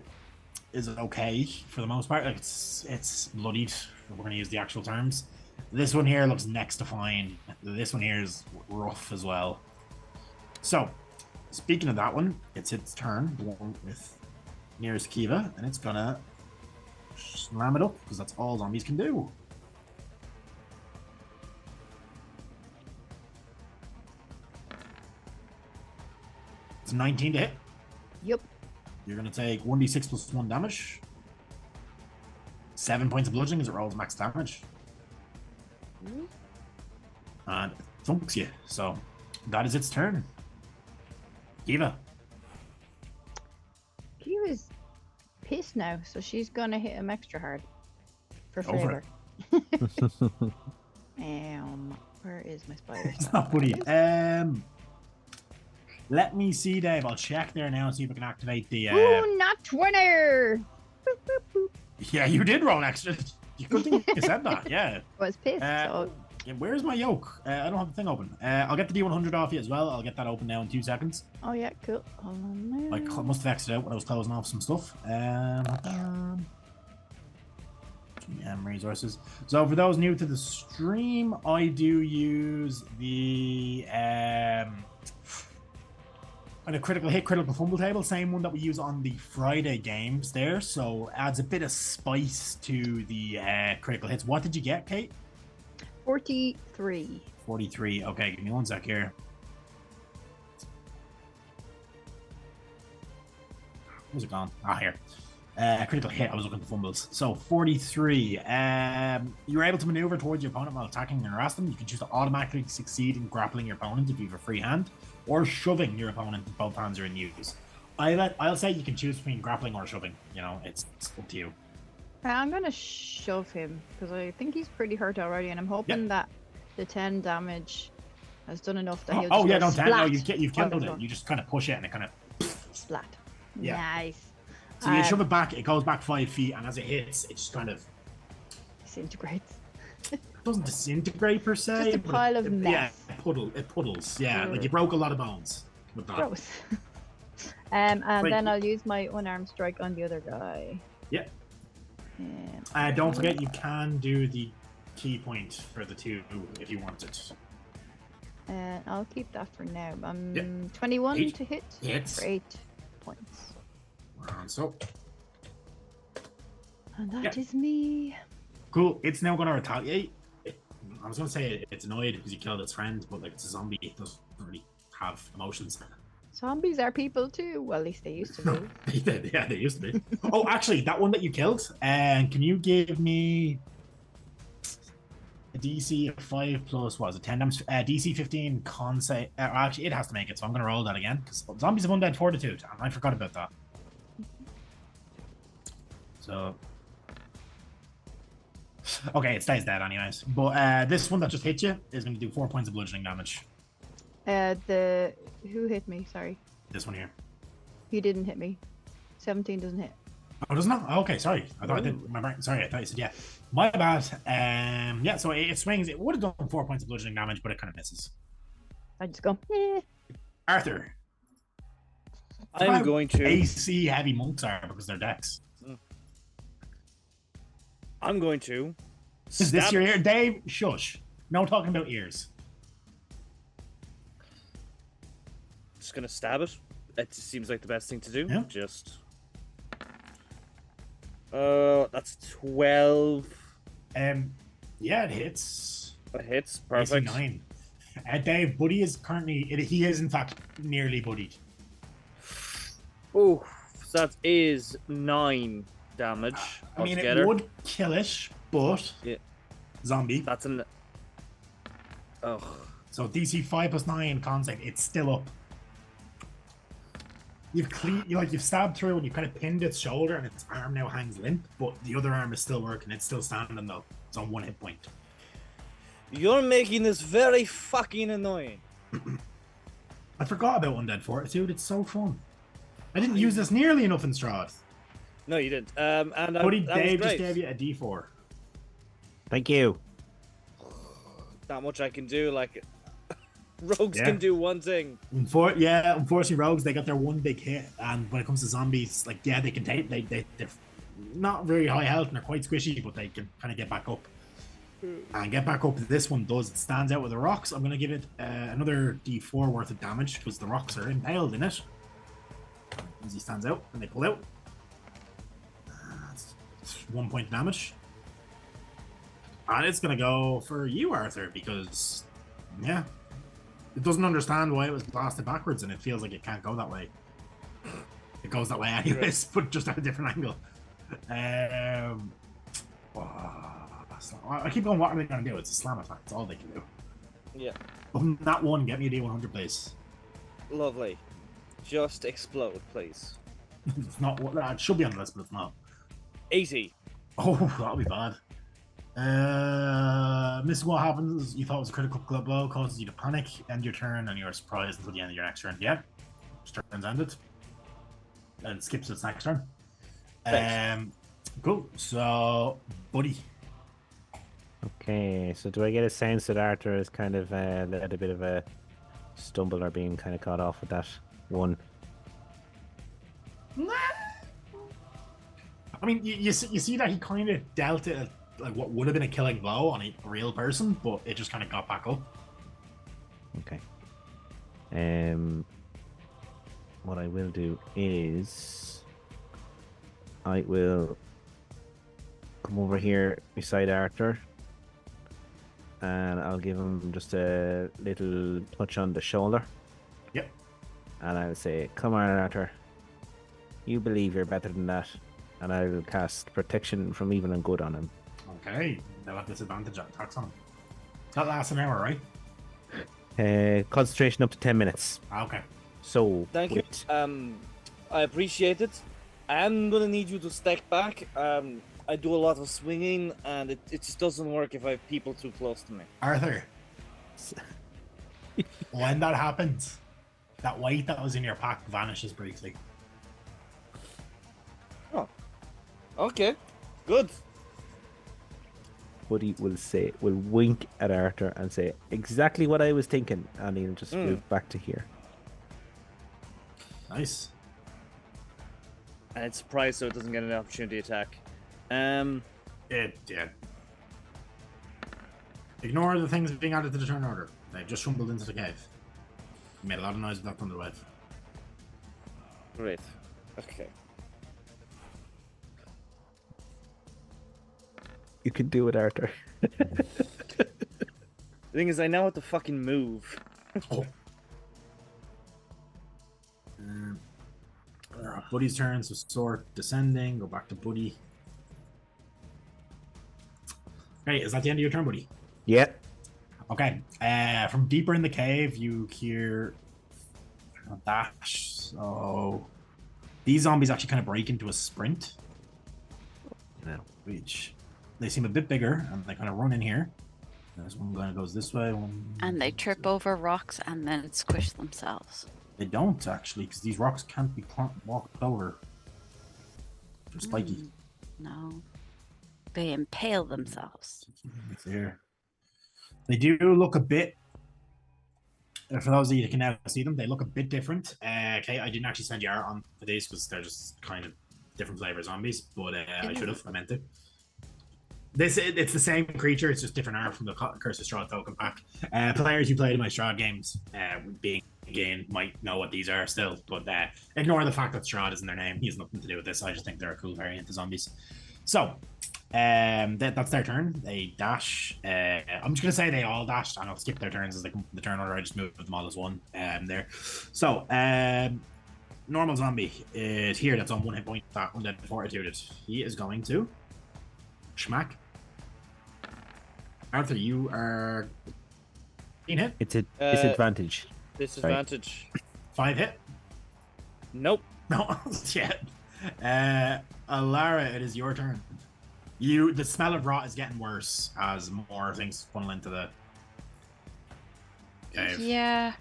S1: is okay for the most part. Like, it's bloodied. We're going to use the actual terms. This one here looks next to fine. This one here is rough as well. So, speaking of that one, it's its turn, the one with nearest Kiva, and it's gonna slam it up because that's all zombies can do. It's 19 to hit.
S3: Yep.
S1: You're gonna take 1d6 plus 1 damage. 7 points of bludgeoning as it rolls max damage. And it thumps you. So that is its turn. Kiva.
S3: Kiva's pissed now, so she's gonna hit him extra hard for
S1: Go for
S3: flavor. Where is my spider?
S1: It's not Buddy. Let me see, Dave. I'll check there now and see if I can activate the.
S3: Ooh, not 20! Boop, boop, boop.
S1: Yeah, you did roll extra. Good thing you said that. Yeah.
S3: I was pissed.
S1: Yeah, where's my yoke? I don't have the thing open. I'll get the D100 off you as well. I'll get that open now in 2 seconds.
S3: Oh yeah, cool. Hold on
S1: I
S3: there.
S1: must have exited out when I was closing off some stuff. Resources. So for those new to the stream, I do use the and a critical hit, critical fumble table, same one that we use on the Friday games there. So adds a bit of spice to the critical hits. What did you get, Kate?
S3: 43.
S1: 43. Okay, give me 1 sec here. Where's it gone? Ah, here. Critical hit. I was looking for fumbles. So 43. You're able to maneuver towards your opponent while attacking and harass them. You can choose to automatically succeed in grappling your opponent if you have a free hand, or shoving your opponent if both hands are in use. I'll say you can choose between grappling or shoving. You know, it's up to you.
S3: I'm gonna shove him because I think he's pretty hurt already, and I'm hoping that the 10 damage has done enough that he'll just
S1: Yeah,
S3: go
S1: don't tell. No,
S3: splat
S1: you've
S3: on
S1: killed
S3: the
S1: it.
S3: floor.
S1: You just kind of push it and it kind of.
S3: Splat.
S1: Yeah.
S3: Nice.
S1: So you shove it back. It goes back 5 feet, and as it hits, it just kind of
S3: Disintegrates.
S1: doesn't disintegrate per se.
S3: Just a
S1: but
S3: pile of
S1: Yeah,
S3: mess.
S1: it puddles. Yeah, like you broke a lot of bones with that.
S3: Gross. And
S1: Like-
S3: then I'll use my unarmed strike on the other guy.
S1: Yeah. Don't forget, you can do the key point for the 2 if you want it.
S3: And I'll keep that for now.
S1: Yeah.
S3: 21
S1: 8
S3: to hit
S1: hits.
S3: for 8 points.
S1: So
S3: And that is
S1: Yeah.
S3: me.
S1: cool. It's now going to retaliate. I was going to say it's annoyed because you killed its friend, but like it's a zombie. It doesn't really have emotions.
S3: Zombies are people too. Well, at least they used to be.
S1: They did, yeah, they used to be. Oh, actually, that one that you killed, and can you give me a DC of 5 plus, what was it, 10 damage? DC 15 con save. Actually, it has to make it, so I'm going to roll that again, because zombies have undead fortitude, and I forgot about that. So... Okay, it stays dead anyways. But this one that just hit you is going to do 4 points of bludgeoning damage.
S3: Who hit me? Sorry.
S1: This one here.
S3: He didn't hit me. 17 doesn't hit.
S1: Oh, doesn't it? Oh, okay, sorry. I thought I did. My brain. Sorry, I thought you said yeah. My bad. Yeah, so it swings. It would have done 4 points of bludgeoning damage, but it kind of misses.
S3: I just go, eh.
S1: Arthur.
S2: I'm going to
S1: AC heavy monks are because they're dex.
S2: I'm going to.
S1: Is this your ear? Dave, shush. No talking about ears.
S2: Just gonna stab it. It just seems like the best thing to do.
S1: Yeah.
S2: Just. That's 12.
S1: Yeah, it hits.
S2: It hits. Perfect.
S1: AC 9. Dave, Buddy is currently. He is in fact nearly buddied.
S2: Oh, so that is 9 damage.
S1: I mean,
S2: altogether.
S1: it would kill it, but
S2: Yeah.
S1: zombie.
S2: That's an. Oh.
S1: So DC 5 plus 9 con save, it's still up. You've stabbed through and you kind of pinned its shoulder and its arm now hangs limp, but the other arm is still working. It's still standing though. It's on 1 hit point.
S2: You're making this very fucking annoying.
S1: I forgot about Undead Fortitude. It's so fun. I didn't use this nearly enough in Strahd.
S2: No, you didn't.
S1: Buddy,
S2: that
S1: Dave
S2: was
S1: just
S2: great.
S1: gave you a D4.
S5: Thank you.
S2: Not much I can do. Like, rogues
S1: Yeah.
S2: can do one thing.
S1: Unfortunately, rogues, they got their one big hit, and when it comes to zombies, like, yeah, they can take, they're not very high health and they're quite squishy, but they can kind of get back up. And get back up, this one does. It stands out with the rocks. I'm going to give it another D4 worth of damage because the rocks are impaled in it. As he stands out and they pull out. That's 1 point of damage. And it's going to go for you, Arthur, because, yeah, it doesn't understand why it was blasted backwards and it feels like it can't go that way. It goes that way anyways, but just at a different angle. I keep going, what are they going to do? It's a slam attack. That's all they can do.
S2: Yeah.
S1: That one, get me a D100, please.
S2: Lovely. Just explode, please.
S1: It's not. It should be on the list, but it's not.
S2: 80.
S1: Oh, that'll be bad. Missing what happens, you thought it was a critical blow, causes you to panic, end your turn, and you're surprised until the end of your next turn. Yeah. Turn's ended. And skips its next turn.
S2: Thanks.
S1: Cool. So, Buddy.
S5: Okay, so do I get a sense that Arthur is kind of let a bit of a stumble or being kind of caught off with that one?
S1: I mean, you see that he kind of dealt it like what would have been a killing blow on a real person, but it just kind of got back up.
S5: Okay. What I will do is I will come over here beside Arthur and I'll give him just a little touch on the shoulder.
S1: Yep.
S5: And I'll say, come on, Arthur. You believe you're better than that. And I'll cast protection from evil and good on him.
S1: Okay. They'll have disadvantage attacks on him. That lasts an hour, right?
S5: Concentration up to 10 minutes.
S1: Okay.
S5: So,
S2: Thank you. I appreciate it. I'm gonna need you to stack back. I do a lot of swinging, and it just doesn't work if I have people too close to me.
S1: Arthur. When that happens, that white that was in your pack vanishes briefly.
S2: Oh. Okay. Good.
S5: Buddy will wink at Arthur and say exactly what I was thinking, and he'll just move back to here.
S1: Nice.
S2: And it's surprised so it doesn't get an opportunity attack.
S1: It did. Ignore the things being added to the turn order. They just rumbled into the cave. Made a lot of noise with that thunder wave.
S2: Great. Okay.
S5: You can do it, Arthur.
S2: The thing is, I now have to fucking move.
S1: Oh. Buddy's turn, so sword descending. Go back to Buddy. Okay, is that the end of your turn, Buddy?
S5: Yeah.
S1: Okay. From deeper in the cave, you hear a dash. So these zombies actually kind of break into a sprint.
S5: No.
S1: Which they seem a bit bigger, and they kind of run in here. There's one guy goes this way.
S4: And they trip over rocks and then squish themselves.
S1: They don't actually, because these rocks can't be walked over. They're spiky.
S4: No. They impale themselves.
S1: It's there. They do look a bit. For those of you that can now see them, they look a bit different. Okay, I didn't actually send you art on for these because they're just kind of different flavor zombies, but I should have. I meant to. It's the same creature. It's just different art from the Curse of Strahd token pack. Players who played in my Strahd games, being again, might know what these are still, but ignore the fact that Strahd is in their name. He has nothing to do with this. I just think they're a cool variant of zombies. So, that's their turn. They dash. I'm just gonna say they all dashed, and I'll skip their turns as they come from the turn order. I just moved them all as one. There. So, normal zombie is here. That's on 1 hit point. That undead fortitude. He is going to schmack. Arthur, you are being hit.
S5: It's a disadvantage.
S2: Disadvantage.
S1: 5 hit.
S2: Nope.
S1: No, shit. Alara, it is your turn. The smell of rot is getting worse as more things funnel into the cave.
S4: Yeah.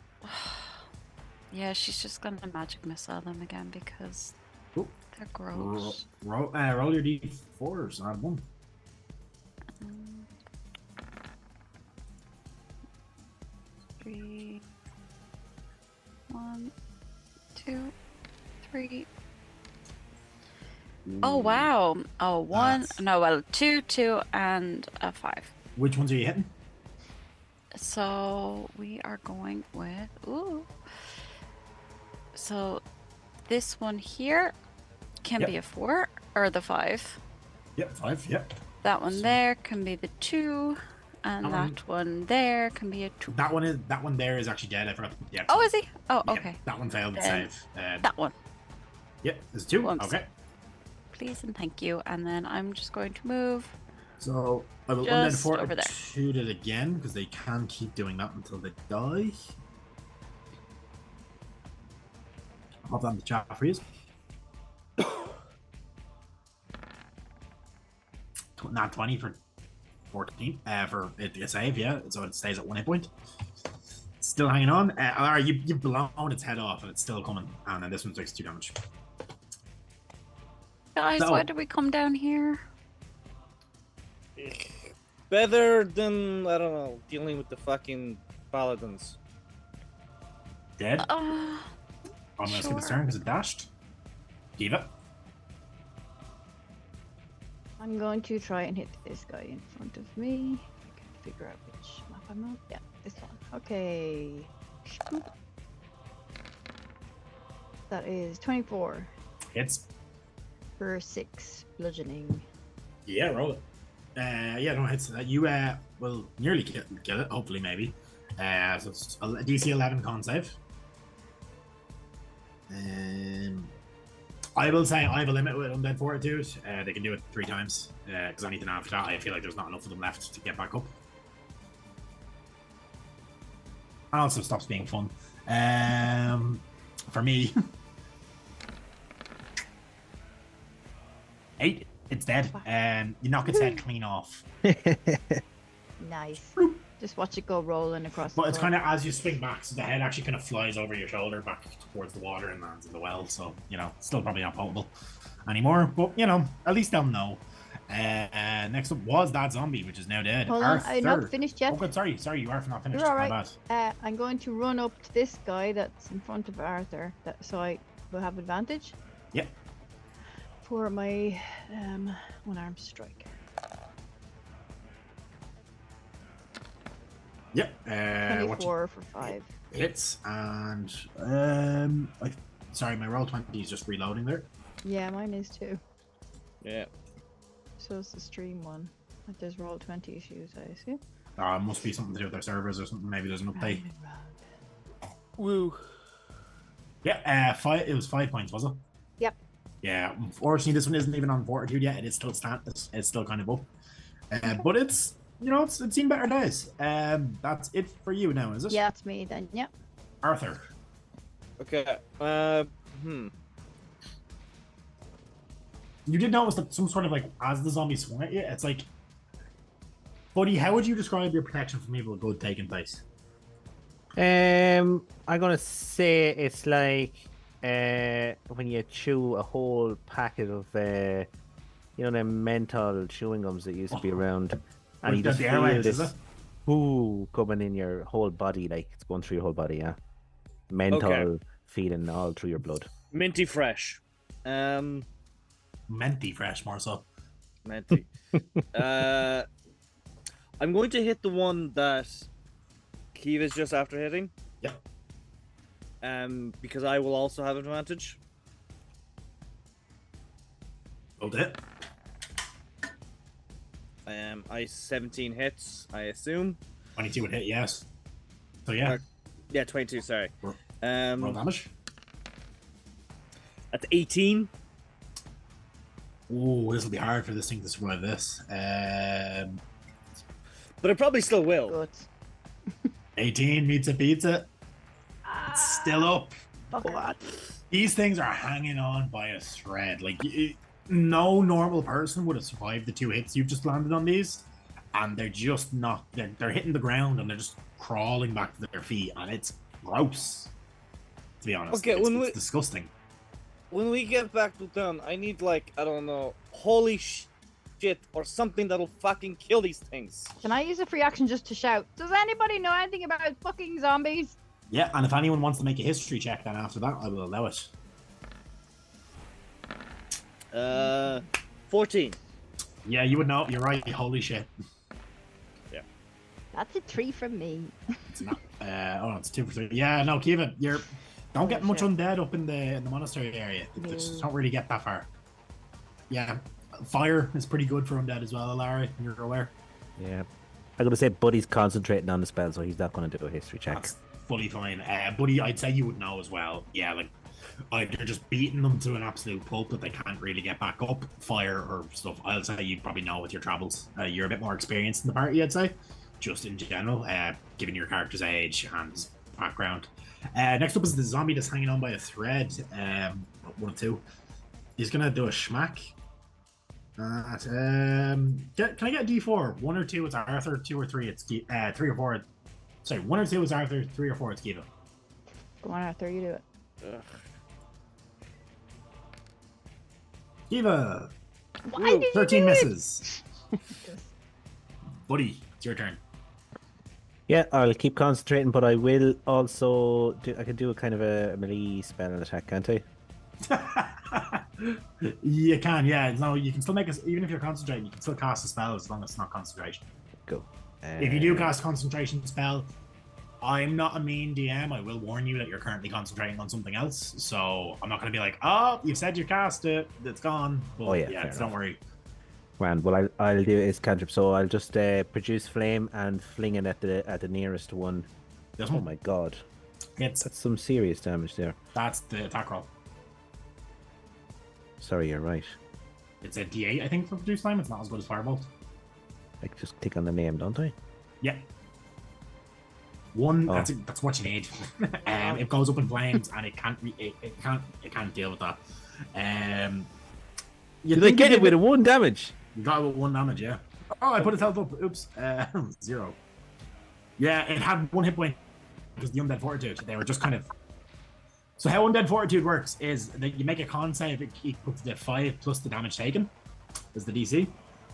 S4: Yeah, she's just gonna magic missile them again because
S1: Ooh.
S4: they're gross.
S1: Roll your d4s. Add 1.
S4: 3. 1, 2, 3. Oh wow! Oh, 1.
S1: That's-
S4: No, well, 2, 2, and a 5.
S1: Which ones are you hitting?
S4: So we are going with So this one here can
S1: Yep.
S4: be a 4 or the 5.
S1: Yep, 5. Yep.
S4: That one there can be the 2, and
S1: That
S4: that one there can be a 2.
S1: That one there is actually dead. I forgot. Yeah.
S4: Oh, is he? Oh,
S1: Yeah,
S4: okay.
S1: that one failed to
S4: Then
S1: save.
S4: That one,
S1: Yep, there's 2.
S4: Once.
S1: Okay.
S4: please and thank you. And then I'm just going to move.
S1: So I will undead
S4: Just over there.
S1: fortitude it again because they can keep doing that until they die. I'll pop that in the chat for you. Not 20 for 14 for it to save, yeah. So it stays at 1 hit point. Still hanging on. Alara, you've blown its head off and it's still coming. And then this one takes 2 damage.
S4: Guys,
S1: So-
S4: why did we come down here?
S2: Better than, I don't know, dealing with the fucking paladins.
S1: Dead.
S4: Uh,
S1: I'm gonna skip its
S4: sure.
S1: turn because it dashed. Kiva.
S3: I'm going to try and hit this guy in front of me. I can figure out which map I'm on. Yeah, this one. Okay. Shoop. That is 24
S1: Hits.
S3: for 6 bludgeoning.
S1: Yeah, roll it. Yeah, no hits. You will nearly kill it. Hopefully, maybe. So it's a DC 11 con save. I will say I have a limit with Undead Fortitude. They can do it 3 times. Because anything after that, I feel like there's not enough of them left to get back up. And also stops being fun. For me. 8. It's dead. You knock its head clean off.
S3: Nice. Just watch it go rolling across the
S1: But it's
S3: floor.
S1: kind of as you swing back, so the head actually kind of flies over your shoulder back towards the water and lands in the well. So, still probably not potable anymore. But, at least they'll know. Next up was that zombie, which is now dead.
S3: Hold on, I'm not finished yet.
S1: Oh, good. Sorry, you are not finished.
S3: You're all
S1: My
S3: right.
S1: bad.
S3: I'm going to run up to this guy that's in front of Arthur, so I will have advantage.
S1: Yep.
S3: For my one-armed strike.
S1: Yep. What
S3: 24 for 5.
S1: hits and sorry, my roll 20 is just reloading there.
S3: Yeah, mine is too.
S2: Yeah.
S3: So it's the stream one. But there's roll 20 issues, I assume.
S1: Must be something to do with their servers or something. Maybe there's an update.
S2: Woo.
S1: Yeah. It was 5 points, was it?
S3: Yep.
S1: Yeah, unfortunately, this one isn't even on fortitude yet. It is still it's still kind of up, but it's it's seen better days. That's it for you now, is it?
S3: Yeah, that's me then. Yeah.
S1: Arthur.
S2: Okay.
S1: You did notice that some sort of like as the zombies swung at you, it's like, buddy, how would you describe your protection from evil good taking place?
S5: I'm gonna say it's like when you chew a whole packet of the menthol chewing gums that used to be around, and you just feel this coming in your whole body, like it's going through your whole body. Yeah, menthol feeling all through your blood.
S2: Minty fresh.
S1: Minty fresh, more so.
S2: Minty. I'm going to hit the one that Kiva's just after hitting.
S1: Yeah.
S2: Because I will also have advantage.
S1: Hold it.
S2: I 17 hits, I assume.
S1: 22 would hit, yes. So yeah.
S2: Yeah, 22. Sorry.
S1: Roll damage.
S2: That's 18.
S1: Ooh, this will be hard for this thing to survive this.
S2: But it probably still will.
S3: Good.
S1: 18 meets a pizza. It's still up.
S3: What?
S1: These things are hanging on by a thread. Like, no normal person would have survived the 2 hits you've just landed on these. And they're just not. They're hitting the ground and they're just crawling back to their feet. And it's gross, to be honest.
S2: Okay,
S1: it's disgusting.
S2: When we get back to town, I need, like, I don't know, holy shit or something that'll fucking kill these things.
S3: Can I use a free action just to shout? Does anybody know anything about fucking zombies?
S1: Yeah, and if anyone wants to make a history check, then after that, I will allow it.
S2: 14.
S1: Yeah, you would know. You're right. Holy shit.
S2: Yeah.
S3: That's a 3 from me.
S1: It's not. No, it's 2 for 3. Yeah, no, Kiva, don't get much undead up in the monastery area. They just don't really get that far. Yeah, fire is pretty good for undead as well, Larry. You're aware.
S5: Yeah, I'm gonna say Buddy's concentrating on the spell, so he's not gonna do a history check.
S1: That's fully fine. Buddy, I'd say you would know as well. Yeah, like they're just beating them to an absolute pulp that they can't really get back up. Fire or stuff. I'll say you probably know with your travels. You're a bit more experienced in the party, I'd say, just in general, given your character's age and his background. Next up is the zombie that's hanging on by a thread. 1 of 2. He's gonna do a schmack. Can I get a D4? 1 or 2 it's Arthur, 2 or 3 it's 3 or 4. Sorry, 1 or 2 is Arthur, 3 or 4 it's Kiva.
S3: Go on, Arthur, you do it.
S2: Ugh.
S1: Kiva.
S3: Why did you
S1: 13
S3: do
S1: misses. Buddy, it's your turn.
S5: Yeah, I'll keep concentrating, but I will also I can do a kind of a melee spell and attack, can't I?
S1: You can, yeah. No, you can still make it, even if you're concentrating, you can still cast a spell as long as it's not concentration.
S5: Go.
S1: If you do cast a concentration spell, I'm not a mean DM. I will warn you that you're currently concentrating on something else. So I'm not going to be like, oh, you've said you cast it, it's gone. But yeah, don't worry.
S5: Grand. What I'll do is cantrip. So I'll just produce flame and fling it at the nearest one.
S1: This
S5: Oh
S1: one?
S5: my god,
S1: That's
S5: some serious damage there.
S1: the attack roll.
S5: Sorry, you're right.
S1: It's a D8, I think, for produce flame. It's not as good as firebolt.
S5: I just click on the name, don't I?
S1: Yeah. 1.
S5: Oh.
S1: That's what you need. It goes up in flames and it can't deal with that.
S5: Did I get it with a 1 damage?
S1: You got it with 1 damage, yeah. Oh, I put his health up. Oops. 0. Yeah, it had 1 hit point because the undead fortitude. They were just kind of. So how undead fortitude works is that you make a con save equal to the 5 plus the damage taken is the DC.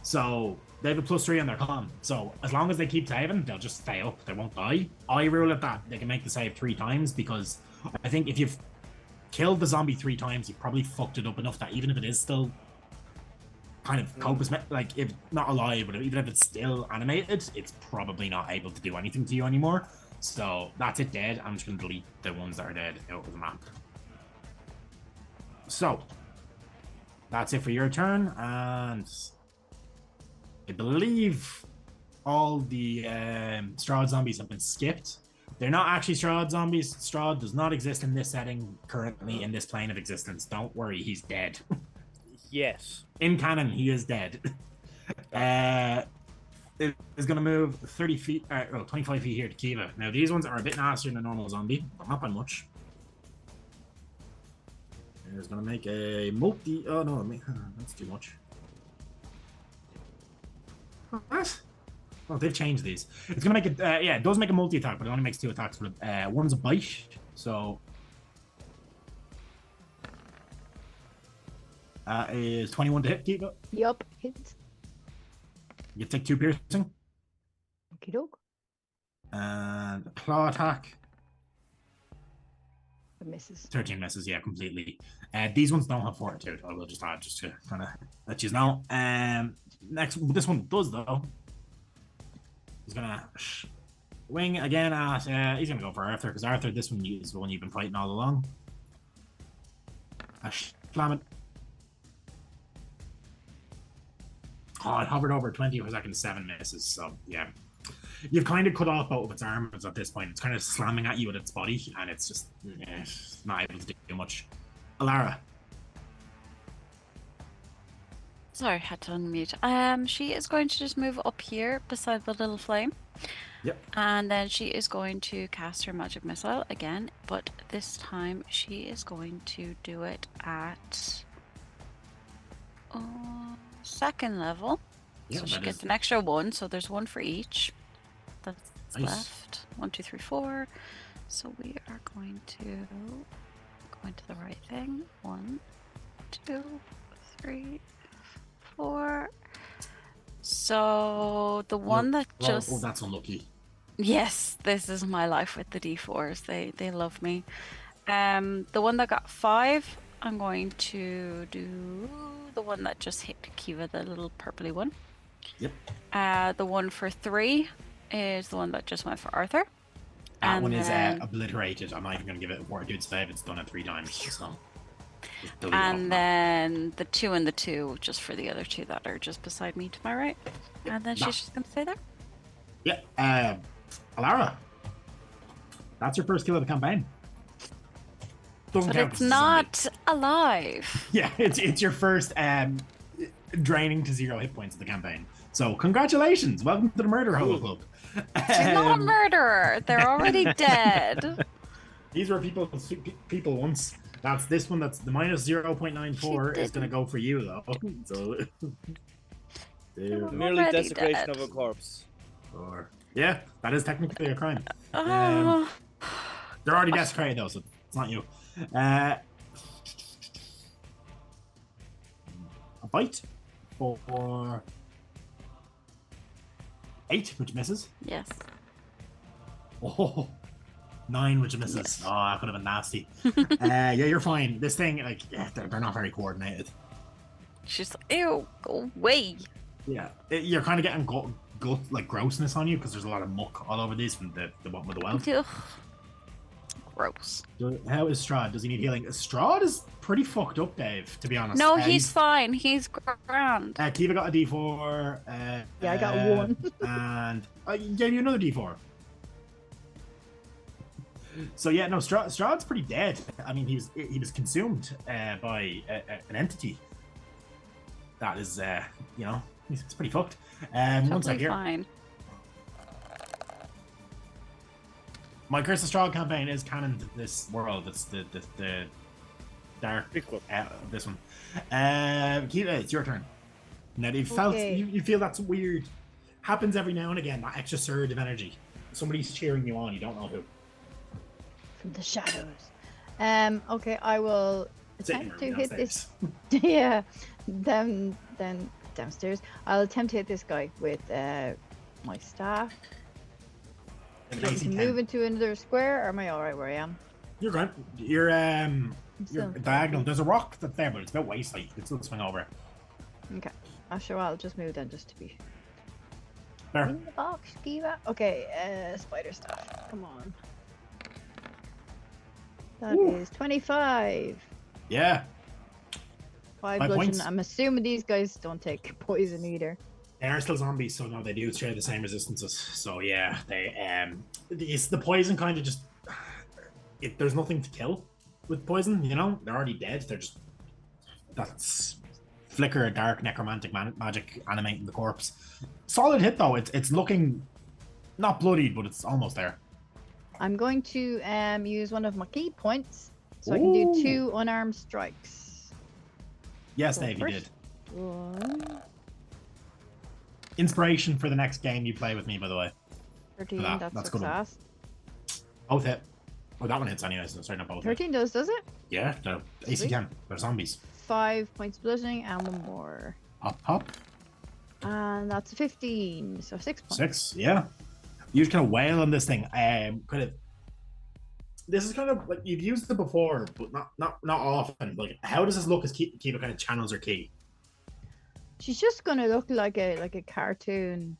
S1: So they have a +3 on their con. So as long as they keep saving, they'll just stay up. They won't die. I rule it that they can make the save 3 times because I think if you've killed the zombie 3 times, you've probably fucked it up enough that even if it is still kind of like if not alive, but even if it's still animated, it's probably not able to do anything to you anymore. So that's it dead. I'm just going to delete the ones that are dead out of the map. So that's it for your turn, and I believe all the Strahd zombies have been skipped. They're not actually Strahd zombies. Strahd does not exist in this setting currently in this plane of existence. Don't worry, he's dead.
S2: Yes.
S1: In canon, he is dead. It is going to move 30 feet, 25 feet here to Kiva. Now, these ones are a bit nastier than a normal zombie, but not by much. It's going to make a multi. Oh, no, that's too much. What? Oh, they've changed these. It's going to make it, yeah, it does make a multi attack, but it only makes 2 attacks. But one's a bite, so. Is 21 to hit, Kiva?
S3: Yup, hits.
S1: You take 2 piercing.
S3: Okie doke.
S1: And a claw attack.
S3: It misses.
S1: 13 misses, yeah, completely. These ones don't have fortitude. I will just add just to kind of let you know. Next, this one does though. He's gonna wing again at. He's gonna go for Arthur because Arthur, this one is the one you've been fighting all along. Slam it. Oh, it hovered over 20 for a second, 7 misses. So yeah, you've kind of cut off both of its arms at this point. It's kind of slamming at you with its body, and it's just not able to do much. Alara.
S4: Sorry, had to unmute. She is going to just move up here beside the little flame.
S1: Yep.
S4: And then she is going to cast her magic missile again, but this time she is going to do it at 2nd level.
S1: Yeah,
S4: so she
S1: that
S4: gets
S1: is-
S4: an extra 1, so there's 1 for each. That's
S1: Nice.
S4: left. 1, 2, 3, 4. So we are going to go into the right thing. 1, 2, 3, 4. So the one that just
S1: Oh, that's unlucky.
S4: yes, this is my life with the D4s. They love me. The one that got 5, I'm going to do the one that just hit Kiva, the little purpley one.
S1: Yep.
S4: The one for 3 is the one that just went for Arthur.
S1: That
S4: And
S1: one is
S4: then-
S1: obliterated. I'm not even going to give it a fortitude save. It's done it 3 times. So. Just delete it off
S4: And
S1: the map.
S4: then the 2 and the 2, just for the other 2 that are just beside me to my right. And then
S1: Nah.
S4: she's just going to stay there.
S1: Yeah. Alara. That's your first kill of the campaign. Doesn't
S4: But
S1: count
S4: it's
S1: as a zombie.
S4: not alive.
S1: Yeah, it's your first draining to 0 hit points of the campaign. So congratulations, welcome to the Murder Hole Club.
S4: She's not a murderer. They're already dead.
S1: These were people once. That's this one. That's the minus 0.94 is going to go for you though. So
S2: Merely
S4: already
S2: desecration
S4: dead.
S2: of a corpse.
S1: or yeah, that is technically a crime.
S4: Oh,
S1: They're already desecrated though, so it's not you. A bite for 8, which misses.
S4: yes.
S1: Oh, 9, which misses.
S4: Yes.
S1: Oh, that could have been nasty. Yeah, you're fine. This thing, like, yeah, they're not very coordinated.
S4: She's like, ew, go away.
S1: Yeah, you're kind of getting gut like grossness on you because there's a lot of muck all over these from the one with the well.
S4: Ugh. Gross.
S1: How is Strahd? Does he need healing? Strahd is pretty fucked up, Dave. To be honest.
S4: No, he's fine. He's grand.
S1: Kiva got a D4.
S3: Yeah, I got a 1.
S1: And I gave you another D4. So yeah, no, Strahd's pretty dead. I mean, he was consumed by an entity. That is, it's pretty fucked. One
S4: Totally
S1: sec here.
S4: fine.
S1: My Curse of Strahd campaign is canon to this world. It's the dark.
S2: Big one.
S1: This one. Kiva, it's your turn. Now
S3: Okay.
S1: you feel that's weird. Happens every now and again. That extra surge of energy. Somebody's cheering you on. You don't know who.
S3: From the shadows. Okay, I will
S1: Sitting
S3: attempt to
S1: room
S3: hit
S1: downstairs.
S3: this. Yeah, downstairs. I'll attempt to hit this guy with my staff.
S1: An
S3: Do you want me
S1: AC
S3: to
S1: 10.
S3: move into another square, or am I alright where I am?
S1: You're good. You're
S3: Still-
S1: diagonal. There's a rock that's there, but it's about waist height. You can still swing over.
S3: Okay. Sure, I'll just move then, just to be
S1: There.
S3: in the box. Kiva. Okay, spider staff. Come on. That
S1: Ooh.
S3: is 25.
S1: Yeah.
S3: 5
S1: 5
S3: bludgeon.
S1: points.
S3: I'm assuming these guys don't take poison either.
S1: They are still zombies, so no, they do share the same resistances. So yeah, they it's the poison kind of just there's nothing to kill with poison, you know? They're already dead. They're just that's flicker of dark necromantic magic animating the corpse. Solid hit though. It's looking not bloodied, but it's almost there.
S3: I'm going to use one of my key points, so I can do
S1: Ooh.
S3: 2 unarmed strikes.
S1: Yes,
S3: Go
S1: Dave, you
S3: first.
S1: did.
S3: 1,
S1: Inspiration for the next game you play with me, by the way.
S3: 13.
S1: That's
S3: That's
S1: a good one.
S3: success.
S1: Both hit. Oh, that one hits anyway, so sorry, not both hit.
S3: 13 does it?
S1: Yeah, the AC
S3: Sweet.
S1: 10. They're zombies.
S3: 5 points bludgeoning and 1 more.
S1: Up.
S3: And that's a 15, so 6 points.
S1: 6, yeah. You just kind of wail on this thing. This is kind of like you've used it before, but not often. Like, how does this look as Kiva kind of channels her key?
S3: She's just gonna look like a cartoon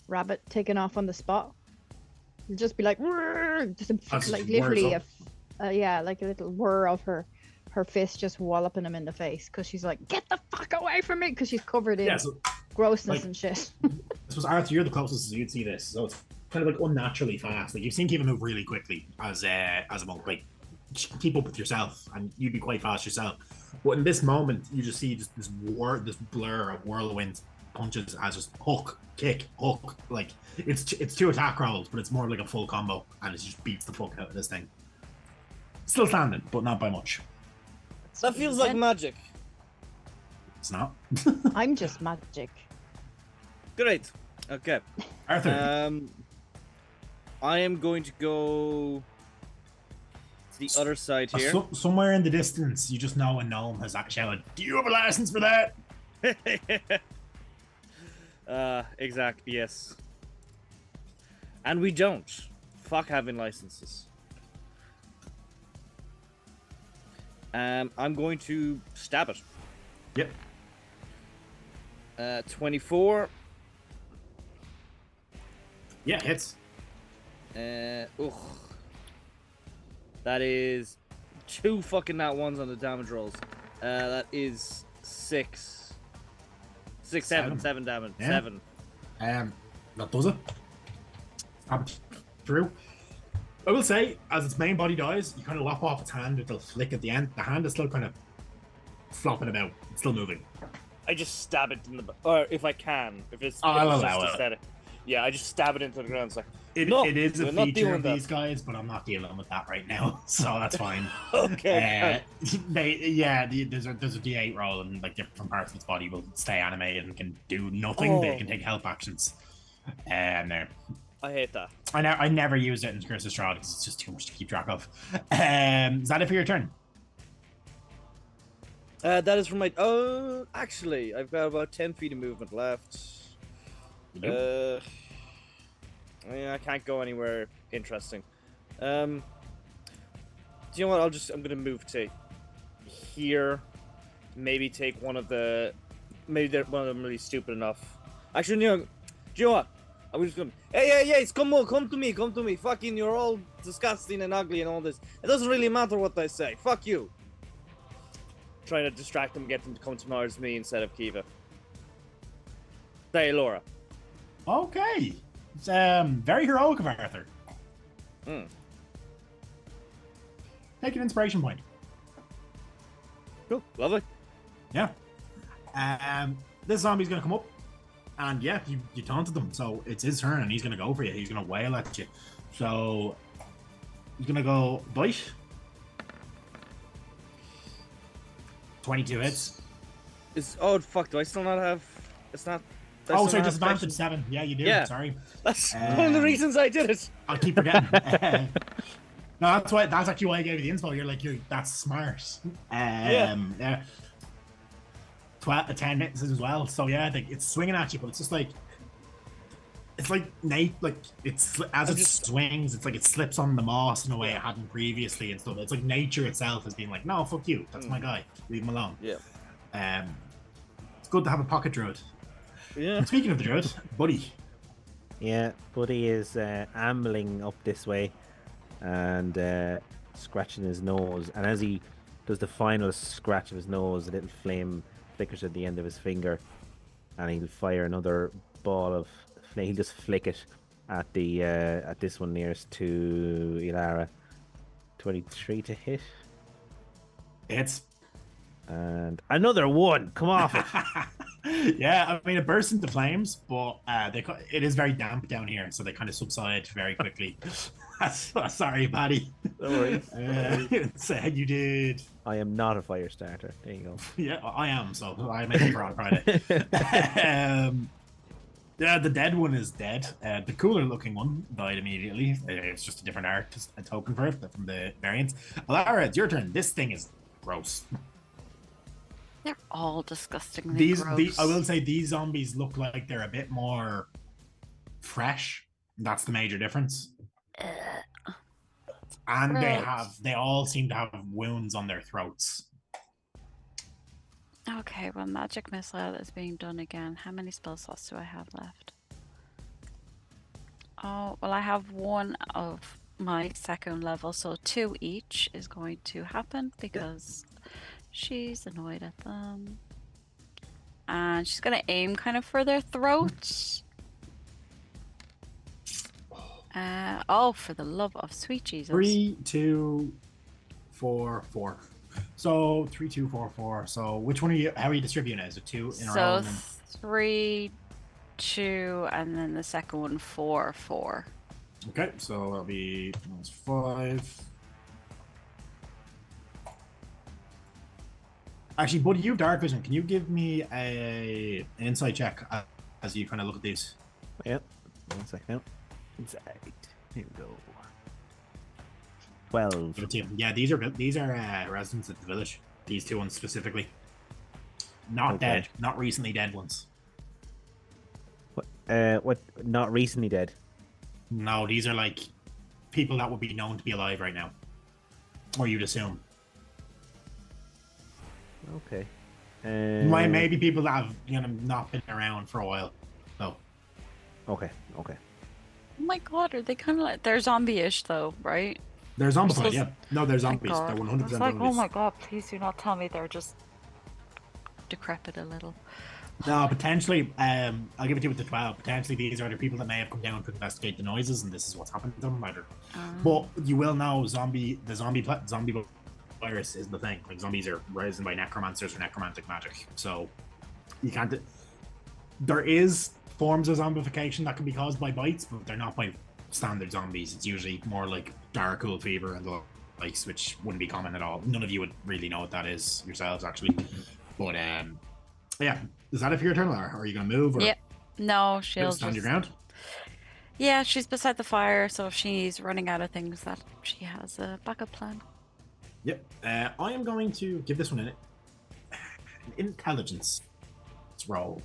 S3: rabbit taken off on the spot. It'll just be like, just
S1: That's
S3: like
S1: just
S3: literally
S1: whirs
S3: like a little whir of her fist just walloping him in the face because she's like, get the fuck away from me, because she's covered in
S1: Yeah, so
S3: grossness
S1: like-
S3: and shit.
S1: I suppose Arthur, you're the closest you'd see this, so it's kind of like unnaturally fast. Like you've seen Kiva move really quickly as a monk. Like keep up with yourself, and you'd be quite fast yourself. But in this moment, you just see this blur of whirlwind punches as just hook, kick, hook. Like it's 2 attack rolls, but it's more like a full combo, and it just beats the fuck out of this thing. Still standing, but not by much.
S2: That feels like magic.
S1: It's not.
S3: I'm just magic.
S2: Great. Okay.
S1: Arthur,
S2: I am going to go to the other side here.
S1: Somewhere in the distance, you just know a gnome has shouted, "Do you have a license for that?"
S2: Exactly, yes. And we don't. Fuck having licenses. I'm going to stab it.
S1: Yep.
S2: 24.
S1: Yeah, hits.
S2: Ugh. That is 2 fucking nat ones on the damage rolls. That is 6. 7 damage.
S1: Yeah.
S2: 7.
S1: That does it. Stab it through. I will say, as its main body dies, you kind of lop off its hand with the flick at the end. The hand is still kind of flopping about. It's still moving.
S2: I just stab it in the... Or if I can. If it's,
S1: I'll
S2: if it's
S1: allow
S2: just
S1: it.
S2: aesthetic. Yeah, I just stab it into the ground. It's like,
S1: It
S2: No,
S1: is a
S2: we're not
S1: feature
S2: doing
S1: of
S2: that.
S1: these guys, but I'm not dealing with that right now, so that's fine.
S2: okay.
S1: There's a D8 roll, and like different parts of its body will stay animated and can do nothing. They
S2: Oh.
S1: can take help actions. There.
S2: I hate that.
S1: I never used it in Curse of Strahd because it's just too much to keep track of. Is that it for your turn?
S2: That is from my... Oh, actually, I've got about 10 feet of movement left.
S1: You
S2: I can't go anywhere interesting. Do you know what? I'm gonna move to here. Maybe take one of the... Maybe one of them really stupid enough. Actually, do you know what? I'm just gonna... Hey, come to me. Fucking, you're all disgusting and ugly and all this. It doesn't really matter what I say. Fuck you. Trying to distract them, get them to come towards me instead of Kiva. Say, Laura.
S1: Okay. It's very heroic of Arthur. Take an inspiration point.
S2: Cool, lovely.
S1: Yeah. This zombie's gonna come up, and yeah, you taunted them, so it's his turn, and he's gonna go for you. He's gonna wail at you. So he's gonna go bite. 22 hits.
S2: Oh fuck! Do I still not have? It's not. do I
S1: Oh,
S2: still
S1: sorry,
S2: not have
S1: disadvantage
S2: protection?
S1: 7. Yeah, you do.
S2: Yeah.
S1: Sorry.
S2: That's one of the reasons I did it.
S1: I'll keep forgetting. No, that's actually why I gave you the inspo. That's smart. Yeah. 10 hits as well. So yeah, it's swinging at you, but it's just like Nate, swings, it's like it slips on the moss in a way it hadn't previously and stuff. It's like nature itself has been like, no, fuck you, that's my guy, leave him alone.
S2: Yeah.
S1: It's good to have a pocket druid.
S2: Yeah.
S1: And speaking of the druid, Buddy.
S5: Yeah, Buddy is ambling up this way and scratching his nose. And as he does the final scratch of his nose, a little flame flickers at the end of his finger, and he'll fire another ball of flame. He'll just flick it at the at this one nearest to Ilara. 23 to hit.
S1: It's
S5: And another one. Come off it.
S1: Yeah, I mean, it bursts into flames, but it is very damp down here, so they kind of subside very quickly. Sorry, Paddy.
S5: No worries.
S1: Said you did.
S5: I am not a fire starter. There you go.
S1: Yeah, I am, so I make it for on Friday. Yeah, the dead one is dead. The cooler looking one died immediately. It's just a different art, just a token for it from the variants. Alara, it's your turn. This thing is gross.
S4: They're all disgustingly gross.
S1: I will say these zombies look like they're a bit more fresh. That's the major difference. And they all seem to have wounds on their throats.
S4: Okay, well, magic missile is being done again. How many spell slots do I have left? Oh, well, I have one of my second level, so 2 each is going to happen because she's annoyed at them. And she's going to aim kind of for their throats. Oh, for the love of sweet Jesus.
S1: 3, 2, 4, 4. So 3, 2, 4, 4. So which one are you? How are you distributing it? Is it 2 in a row?
S4: So 3, 2, and then the second one 4, 4.
S1: Okay, so that'll be 5. Actually, buddy, you have dark vision. Can you give me an insight check as you kind of look at these?
S5: Yep. 1 second. Insight. Here we go. 12.
S1: Yeah, these are residents of the village. These 2 ones specifically. Not dead. Not recently dead ones.
S5: What? Not recently dead?
S1: No, these are like people that would be known to be alive right now, or you'd assume.
S5: Okay.
S1: Maybe people that have not been around for a while. No.
S5: Okay.
S4: Oh my god, are they kind of like they're zombie-ish though, right?
S1: They're zombified, yeah. No, they're zombies. They're 100%
S4: it's like,
S1: zombies.
S4: oh my god, please do not tell me they're just decrepit a little.
S1: No, potentially, I'll give it to you with the 12. Potentially, these are the people that may have come down to investigate the noises, and this is what's happened to them. But you will know the zombie virus is the thing. Like, zombies are risen by necromancers or necromantic magic. So, you can't... There is forms of zombification that can be caused by bites, but they're not by standard zombies. It's usually more like dark cool fever and the likes, which wouldn't be common at all. None of you would really know what that is yourselves, actually. But, yeah. Is that it for your turn, Lara? Or are you going to move? Or
S4: yep. No, she'll
S1: stand your ground?
S4: Yeah, she's beside the fire, so if she's running out of things, that she has a backup plan.
S1: Yep. I am going to give this one an intelligence roll.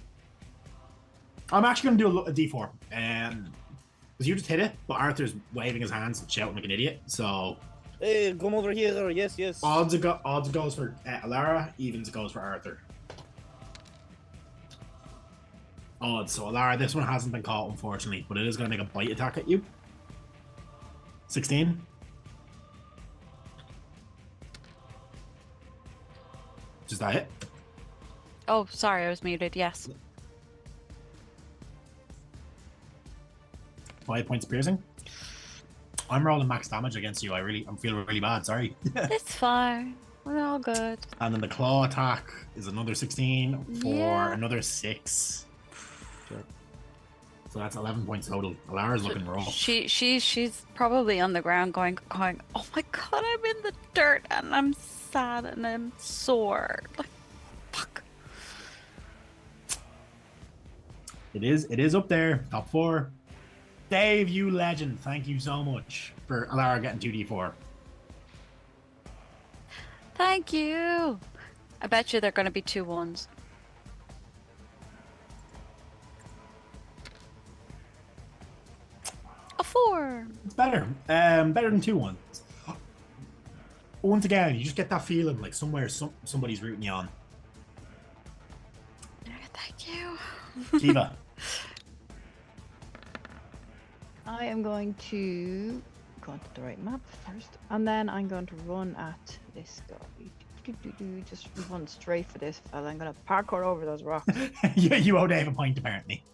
S1: I'm actually going to do a D4. Because you just hit it, but Arthur's waving his hands and shouting like an idiot, so...
S2: Hey, come over here, yes.
S1: Odds it goes for Alara, evens it goes for Arthur. Odds. So Alara, this one hasn't been caught, unfortunately, but it is going to make a bite attack at you. 16. Does that hit?
S4: Oh, sorry, I was muted, yes.
S1: 5 points of piercing. I'm rolling max damage against you. I'm feeling really bad, sorry.
S4: It's fine. We're all good.
S1: And then the claw attack is another 16 for another 6. Sure. So that's 11 points total. Alara's looking rough.
S4: She's probably on the ground going, oh my god, I'm in the dirt and I'm sad and I'm sore. Like, fuck.
S1: It is up there, top 4. Dave, you legend. Thank you so much for Alara getting 2d4.
S4: Thank you. I bet you they're going to be 2 1s. A 4.
S1: It's better. Better than 2 1s. Once again, you just get that feeling like somebody's rooting you on.
S4: Thank you.
S1: Kiva.
S3: I am going to go onto the right map first, and then I'm going to run at this guy. Just run straight for this fella. I'm going to parkour over those rocks.
S1: You owe Dave a point, apparently.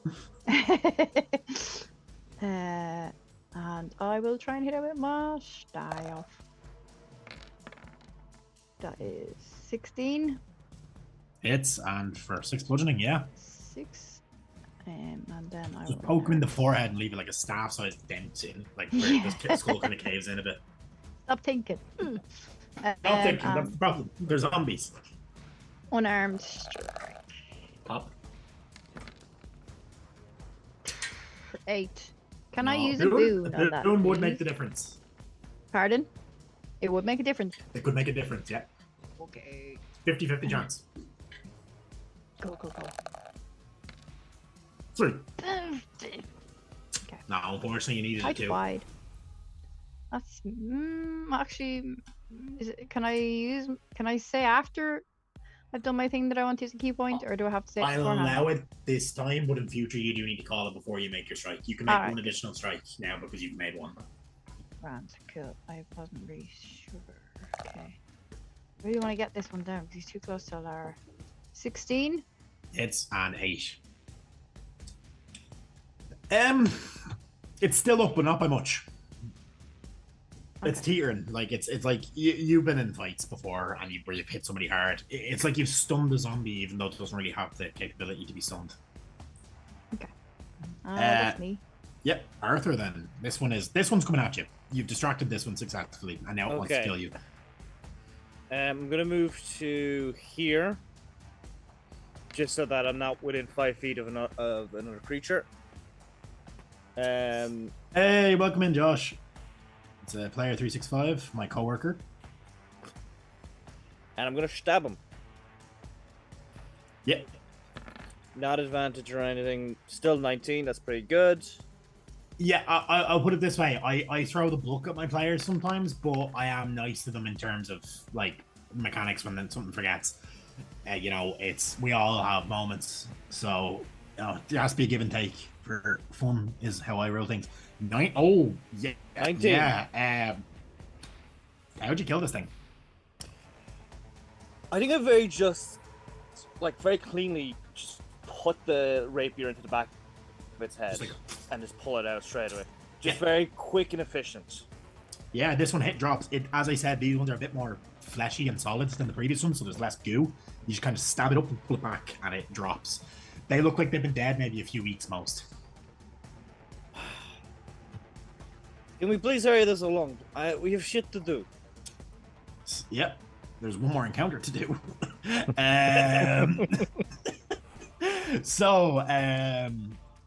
S3: And I will try and hit it with my staff. That is 16.
S1: Hits, and for 6 bludgeoning, yeah.
S3: 6. And then I
S1: Just
S3: will
S1: poke him in the forehead and leave it like a staff-sized dent in, like where
S3: Yeah.
S1: the skull kind of caves in a bit.
S3: Stop thinking.
S1: Not thinking, that's the problem. They're zombies.
S3: Unarmed strike.
S1: Pop.
S3: For 8. Can I
S1: No,
S3: use a boon on that?
S1: boon would make the
S3: please?
S1: difference.
S3: Pardon? It would make a difference.
S1: It could make a difference, yeah.
S3: Okay.
S1: 50-50 chance.
S3: Go, go, go.
S1: 3.
S3: Okay.
S1: No, unfortunately, you needed it
S3: Height
S1: too.
S3: wide. That's actually. Can I say after I've done my thing that I want to use a key point, or do I have to say it
S1: I'll
S3: beforehand?
S1: allow it this time, but in future, you do need to call it before you make your strike. You can make
S3: Alright.
S1: one additional strike now because you've made one.
S3: Grand, cool. I wasn't really sure. Okay. I really want to get this one down because he's too close to Alara. 16.
S1: Hits and 8. It's still up, but not by much. It's
S3: Okay.
S1: teetering. Like it's like you've been in fights before, and where you've hit somebody hard. It's like you've stunned a zombie, even though it doesn't really have the capability to be stunned.
S3: That's me.
S1: Yep, Arthur. Then this one's coming at you. You've distracted this one successfully, and now it wants to
S2: Okay.
S1: kill you.
S2: I'm gonna move to here, just so that I'm not within 5 feet of another creature.
S1: Hey, welcome in, Josh. It's a player 365, my coworker.
S2: And I'm gonna stab him.
S1: Yep.
S2: Not advantage or anything. Still 19. That's pretty good.
S1: Yeah, I'll put it this way. I throw the book at my players sometimes, but I am nice to them in terms of like mechanics when then something forgets. We all have moments, so there has to be a give and take. For fun is how I roll things. Oh yeah,
S2: 19.
S1: Yeah. How'd you kill this thing?
S2: I think I very cleanly just put the rapier into the back of its head and just pull it out straight away. Just very quick and efficient.
S1: Yeah, this one hit drops. As I said, these ones are a bit more fleshy and solid than the previous one, so there's less goo. You just kind of stab it up and pull it back, and it drops. They look like they've been dead maybe a few weeks most.
S2: Can we please hurry this along? We have shit to do.
S1: Yep, there's one more encounter to do.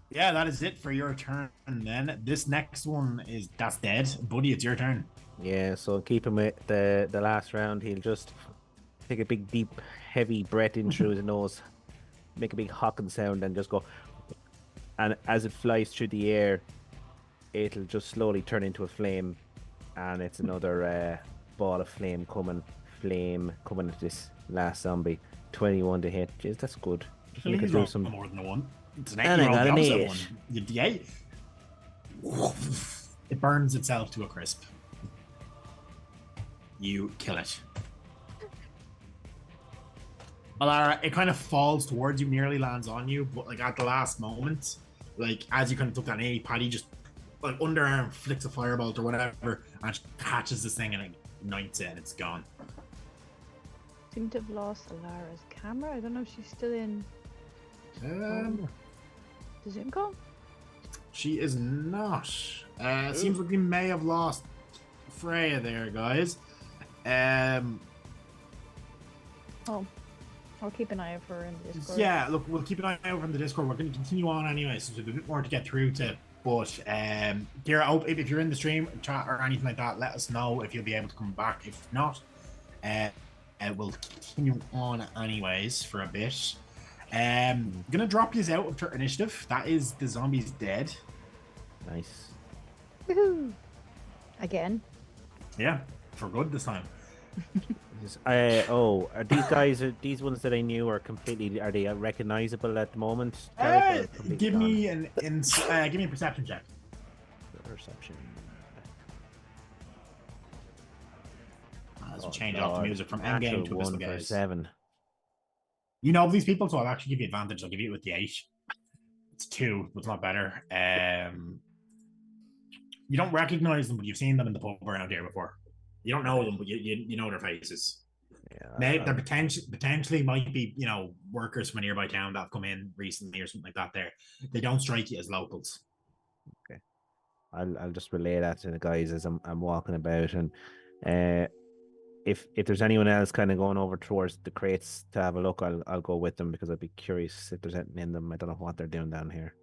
S1: Yeah, that is it for your turn. Then this next one that's dead, buddy. It's your turn.
S5: Yeah, so keep him with the last round. He'll just take a big, deep, heavy breath in through his nose, make a big hocking sound, and just go. And as it flies through the air, it'll just slowly turn into a flame, and it's another ball of flame coming at this last zombie. 21 to hit. Jeez, that's good. You can do some
S1: more than a one. It's an 8.
S5: And I got an
S1: opposite
S5: 8.
S1: one. The 8. It burns itself to a crisp. You kill it. Alara, it kind of falls towards you, nearly lands on you, but like at the last moment, like as you kind of took that knee, Paddy just like underarm flicks a firebolt or whatever, and just catches this thing and it ignites it, and it's gone.
S3: Seem to have lost Alara's camera. I don't know if she's still in the Zoom call.
S1: She is not. Seems like we may have lost Freya there, guys.
S3: Oh, I'll keep an eye out for her in the Discord.
S1: Yeah, look, we'll keep an eye out from the Discord. We're going to continue on anyway, so there's a bit more to get through to. But, Kira, if you're in the stream, chat, or anything like that, let us know if you'll be able to come back. If not, we'll continue on anyways for a bit. Gonna drop you out of turn initiative. That is the zombies dead.
S5: nice.
S3: Woohoo! Again.
S1: Yeah, for good this time.
S5: Are these ones that I knew are they recognizable at the moment? Tarek, or completely
S1: Give
S5: gone?
S1: me give me a perception check.
S5: Perception.
S1: As we change off the music from end game to
S5: one
S1: Abyssal
S5: for
S1: Gaze.
S5: 7.
S1: You know these people, so I'll actually give you advantage. I'll give you it with the 8. It's 2, but it's not better. You don't recognize them, but you've seen them in the pub around here before. You don't know them, but you know their faces. There potentially might be, workers from a nearby town that have come in recently or something like that. They don't strike you as locals.
S5: Okay, I'll just relay that to the guys as I'm walking about, and if there's anyone else kind of going over towards the crates to have a look, I'll go with them because I'd be curious if there's anything in them. I don't know what they're doing down here.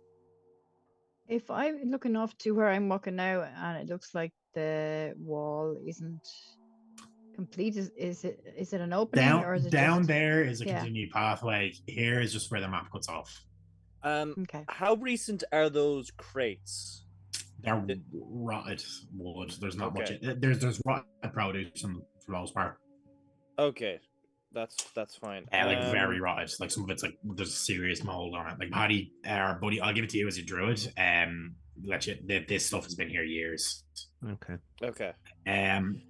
S3: If I'm looking off to where I'm walking now, and it looks like the wall isn't complete, is it an opening or is it
S1: down
S3: just...
S1: there is a continued pathway. Here is just where the map cuts off.
S3: Okay.
S2: How recent are those crates?
S1: They're rotted wood. There's not much. There's rotted produce for the most part.
S2: Okay, that's fine.
S1: Like very rotted. Like some of it's like there's serious mold on it. Like Paddy, our buddy, I'll give it to you as a druid. This stuff has been here years.
S5: Okay.
S1: And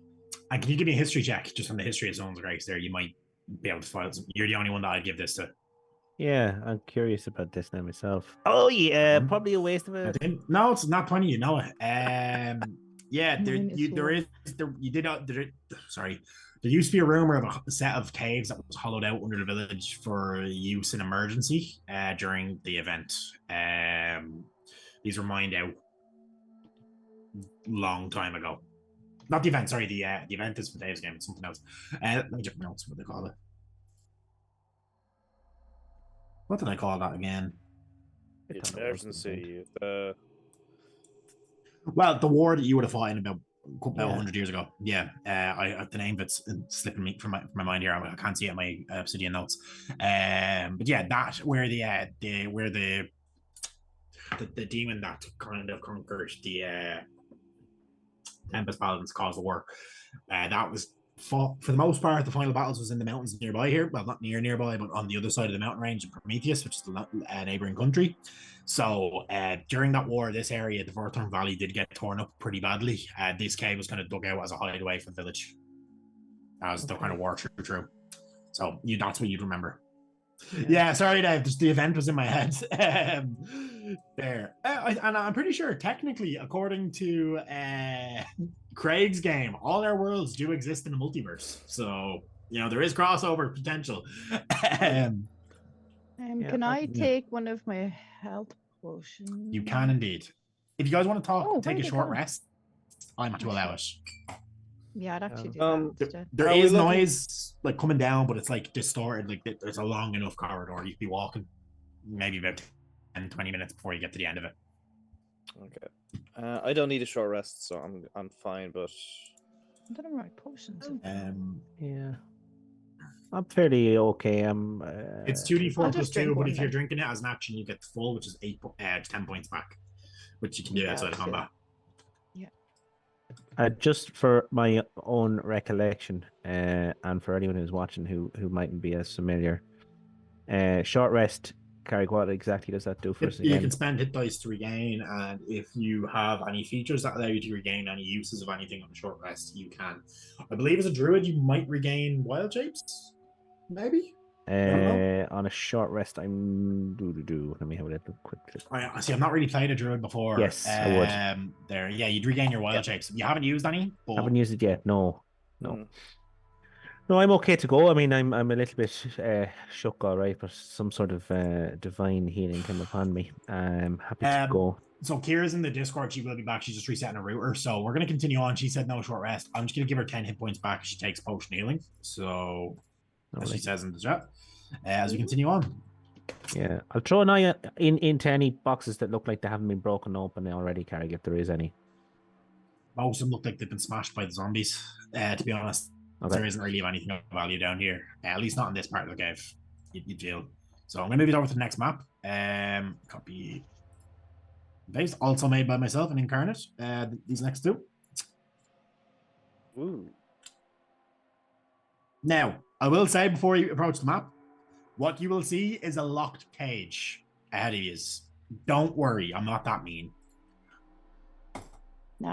S1: can you give me a history check just on the history of sunsgrace? There, you might be able to find some. You're the only one that I'd give this to.
S5: Yeah, I'm curious about this now myself. Oh yeah, probably a waste of it.
S1: No, it's not 20. You know it. Sorry. There used to be a rumor of a set of caves that was hollowed out under the village for use in emergency during the event. These were mined out long time ago. Not the event, sorry. The event is for Dave's game. It's something else. Let me check my notes. What they call it? What did I call that again?
S2: Emergency.
S1: Well, the war that you would have fought in about 100 years ago. Yeah, the name of it's slipping me from my mind here. I can't see it in my obsidian notes. But yeah, that where the demon that kind of conquered the Tempest Paladins caused the war. That was fought for the most part. The final battles was in the mountains nearby here. Well, not nearby, but on the other side of the mountain range of Prometheus, which is the neighboring country. So during that war, this area, the Vorthorn Valley, did get torn up pretty badly. This cave was kind of dug out as a hideaway for the village as the kind of war through. So that's what you'd remember. Yeah, sorry, Dave. Just the event was in my head. There, and I'm pretty sure, technically, according to Craig's game, all our worlds do exist in a multiverse. So there is crossover potential.
S3: Can I take one of my health potions?
S1: You can indeed. If you guys want to talk, take a short rest. I'm to allow it.
S3: Yeah, I'd actually do that.
S1: There is noise like coming down, but it's like distorted. Like there's a long enough corridor. You could be walking maybe about 10-20 minutes before you get to the end of it.
S2: Okay. I don't need a short rest, so I'm fine. But
S3: I don't know my potions.
S5: Yeah, I'm fairly okay.
S1: It's 2d4 plus 2, but if you're drinking it as an action, you get the full, which is 10 points back, which you can do outside of combat.
S5: Just for my own recollection, and for anyone who's watching who mightn't be as familiar, short rest, Carrick, what exactly does that do for us again?
S1: You can spend hit dice to regain, and if you have any features that allow you to regain any uses of anything on a short rest, you can. I believe as a druid, you might regain wild shapes, maybe?
S5: On a short rest, I'm Let me have a little quick look.
S1: I see. I've not really played a druid before.
S5: Yes, I would.
S1: You'd regain your wild shapes. You haven't used any. But...
S5: Haven't used it yet. No. No, I'm okay to go. I mean, I'm a little bit shook, all right, but some sort of divine healing came upon me. I'm happy to go.
S1: So Kira's in the Discord. She will be back. She's just resetting a router. So we're going to continue on. She said no short rest. I'm just going to give her 10 hit points back if she takes potion healing. So as she says in the chat, as we continue on.
S5: Yeah, I'll throw an eye into any boxes that look like they haven't been broken open already, Carrick, if there is any.
S1: Most of them look like they've been smashed by the zombies, to be honest. Okay. There isn't really anything of value down here, at least not in this part of the cave. You feel. So I'm going to move it over to the next map. Copy. Paste. Also made by myself and Incarnate. These next two.
S2: Ooh.
S1: Now, I will say before you approach the map, what you will see is a locked cage ahead of you. Don't worry, I'm not that mean.
S3: Now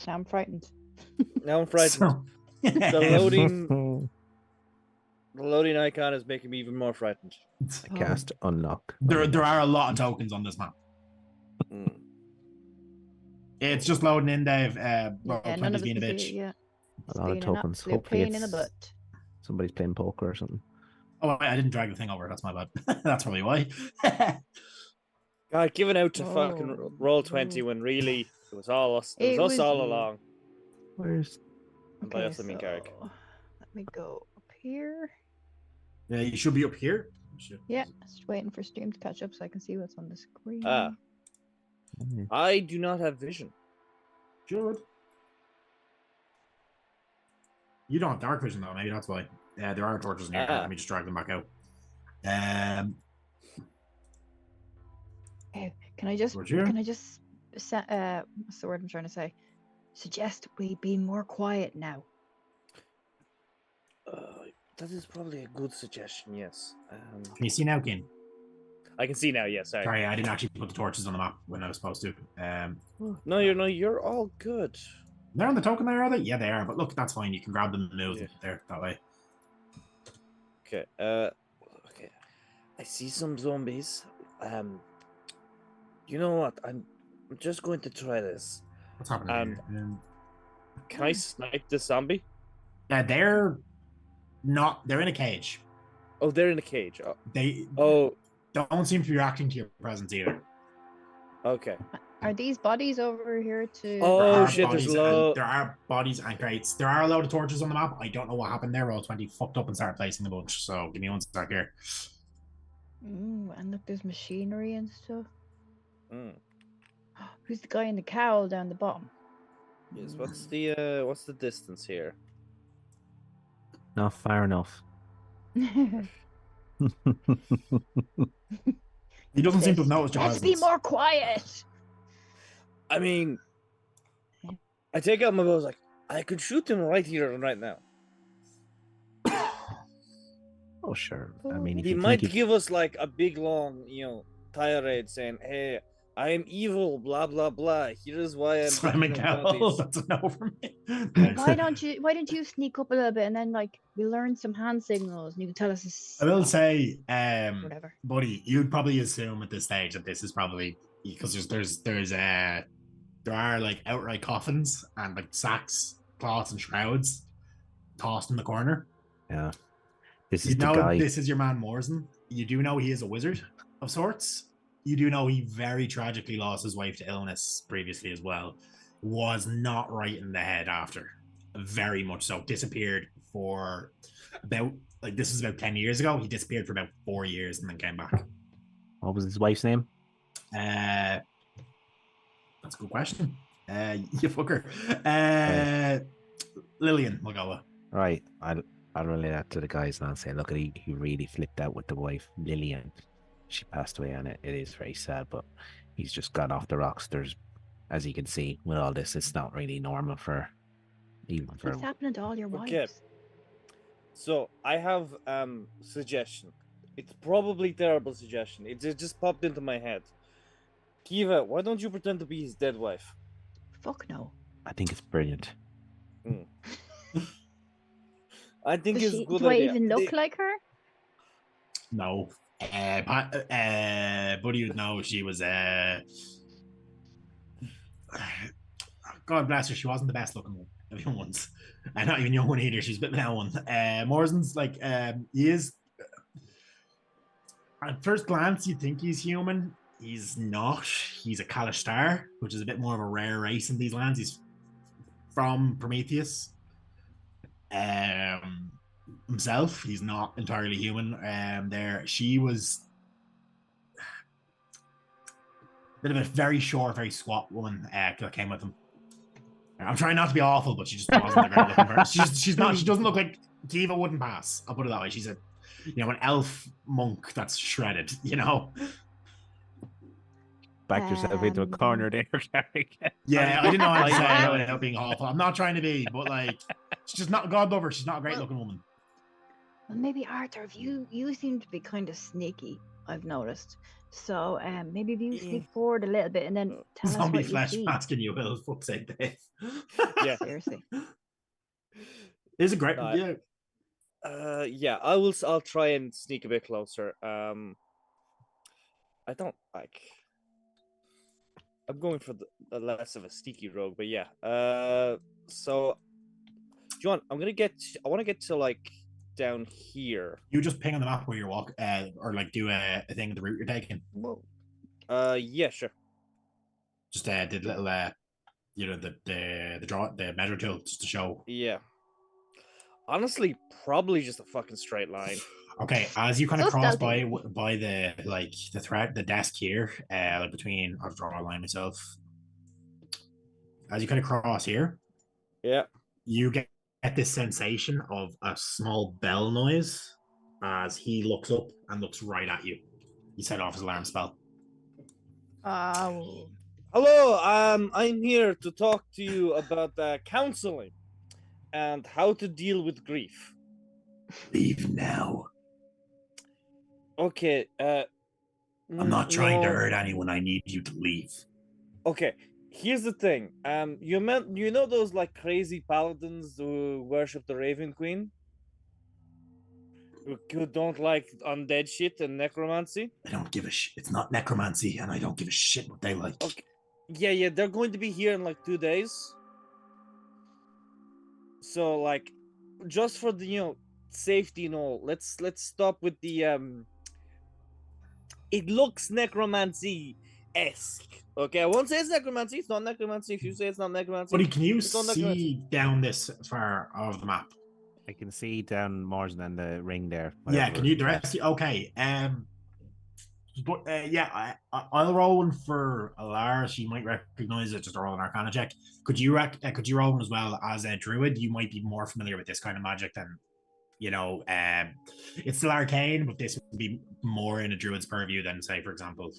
S3: I'm frightened.
S2: Now I'm frightened.
S1: So...
S2: the loading icon is making me even more frightened.
S5: Cast unlock.
S1: There are a lot of tokens on this map. It's just loading in, Dave.
S3: None of it's being a bitch.
S5: A lot of topens. Hopefully Somebody's playing poker or something.
S1: Oh, I didn't drag the thing over. That's my bad. That's probably why.
S2: God, giving out to fucking roll 20 when really it was all us. It was us all
S3: you.
S2: along.
S5: Where's?
S2: And by us, I mean Garrick.
S3: Let me go up here.
S1: Yeah, you should be up here.
S3: Yeah, just waiting for stream to catch up so I can see what's on the screen.
S2: I do not have vision.
S1: Should. You don't have dark vision though. Maybe that's why. Yeah, there are torches in here. Let me just drag them back out.
S3: Hey, can I just what's the word I'm trying to say? Suggest we be more quiet now.
S2: That is probably a good suggestion. Yes.
S1: Can you see now, Ken?
S2: I can see now. Yes.
S1: Sorry, I didn't actually put the torches on the map when I was supposed to.
S2: No, you're all good.
S1: They're on the token there, are they? Yeah, they are. But look, that's fine. You can grab them and move them there that way.
S2: Okay. Okay. I see some zombies. You know what? I'm just going to try this.
S1: What's happening here?
S2: Can I snipe the zombie?
S1: They're not. They're in a cage.
S2: Oh, they're in a cage.
S1: They don't seem to be reacting to your presence either.
S2: Okay.
S3: Are these bodies over here too?
S2: Oh shit!
S1: There are bodies and crates. There are a load of torches on the map. I don't know what happened there. Roll20 fucked up and started placing a bunch. So give me one sec here.
S3: And look, there's machinery and stuff.
S2: Mm.
S3: Who's the guy in the cowl down the bottom?
S2: Yes. What's the distance here?
S5: Not far enough.
S1: He doesn't seem to have noticed your
S3: Let's
S1: presence.
S3: be more quiet.
S2: I mean, I take out my bow. Like, I could shoot him right here and right now.
S5: Oh sure. I mean,
S2: he might give us like a big long, tirade saying, "Hey, I am evil, blah blah blah. Here's why I'm."
S1: Simon Cowell, that's a no for me.
S3: Why don't you sneak up a little bit and then we learn some hand signals and you can tell us.
S1: I will say,
S3: whatever,
S1: buddy, you'd probably assume at this stage that this is probably because there are like outright coffins and like sacks, cloths, and shrouds tossed in the corner.
S5: Yeah. This is the guy.
S1: This is your man Morrison. You do know he is a wizard of sorts. You do know he very tragically lost his wife to illness previously as well. Was not right in the head after. Very much so. Disappeared for this is about 10 years ago. He disappeared for about 4 years and then came back.
S5: What was his wife's name?
S1: That's a good question. You fucker. Lillian, we'll go with.
S5: Right. I'll relay that to the guys now and say, look, he really flipped out with the wife, Lillian. She passed away, and it is very sad, but he's just got off the rocks. There's, as you can see, with all this, it's not really normal for
S3: What's happening to all your wives?
S2: Okay. So I have suggestion. It's probably terrible suggestion. It just popped into my head. Kiva, why don't you pretend to be his dead wife?
S3: Fuck no.
S5: I think it's brilliant.
S2: I think it's good.
S3: Do I even look like her?
S1: No. Buddy would know she was God bless her, she wasn't the best looking one of young ones. And not even young one either, she's a bit of an L one. Morrison's like he is at first glance you'd think he's human. He's not. He's a Kalashtar, which is a bit more of a rare race in these lands. He's from Prometheus. Himself, he's not entirely human. She was a bit of a very short, very squat woman that came with him. I'm trying not to be awful, but she just wasn't a great looking person. She's not. She doesn't look like Kiva wouldn't pass. I'll put it that way. She's an elf monk that's shredded.
S5: Backed yourself into a corner there, Garrick.
S1: Yeah, I didn't know how to say it without being awful. I'm not trying to be, but like, she's just not God lover. She's not a great looking woman.
S3: Well, maybe Arthur, if you seem to be kind of sneaky, I've noticed. So maybe if you sneak forward a little bit and then tell us what you
S1: flesh
S3: see.
S1: masking you will. Fuck's sake, Dave.
S2: Yeah,
S3: seriously.
S1: Is it great?
S2: Yeah. I'll try and sneak a bit closer. I don't like. I'm going for the less of a sneaky rogue, but yeah. So, John, I want to get to like down here?
S1: You just ping on the map where you're walking, or like do a thing of the route you're taking.
S2: Whoa. Yeah, sure.
S1: Just did little the measure tool just to show.
S2: Yeah. Honestly, probably just a fucking straight line.
S1: Okay, as you kind of
S3: So
S1: cross
S3: stealthy.
S1: by the desk here, like between, I'll draw a line myself. As you kind of cross here,
S2: Yeah.
S1: you get this sensation of a small bell noise as he looks up and looks right at you. He set off his alarm spell.
S3: Oh.
S2: Hello, I'm here to talk to you about counseling and how to deal with grief.
S1: Leave now.
S2: Okay,
S1: I'm not trying to
S2: no.
S1: hurt anyone. I need you to leave.
S2: Okay, here's the thing. You know those like crazy paladins who worship the Raven Queen? Who don't like undead shit and necromancy?
S1: I don't give a shit. It's not necromancy, and I don't give a shit what they like.
S2: Okay. Yeah, they're going to be here in like 2 days. So like, just for the safety and all, let's stop with the It looks necromancy-esque. Okay, I won't say it's necromancy. It's not necromancy. If you say it's not necromancy,
S1: Buddy, can you
S2: it's not necromancy.
S1: see down this far of the map?
S5: I can see down more than the ring there.
S1: Yeah, can you direct? Okay. But yeah, I'll roll one for Alara. She might recognize it. Just roll an Arcana check. Could you roll one as well as a druid? You might be more familiar with this kind of magic than it's still arcane, but this would be more in a druid's purview than, say, for example,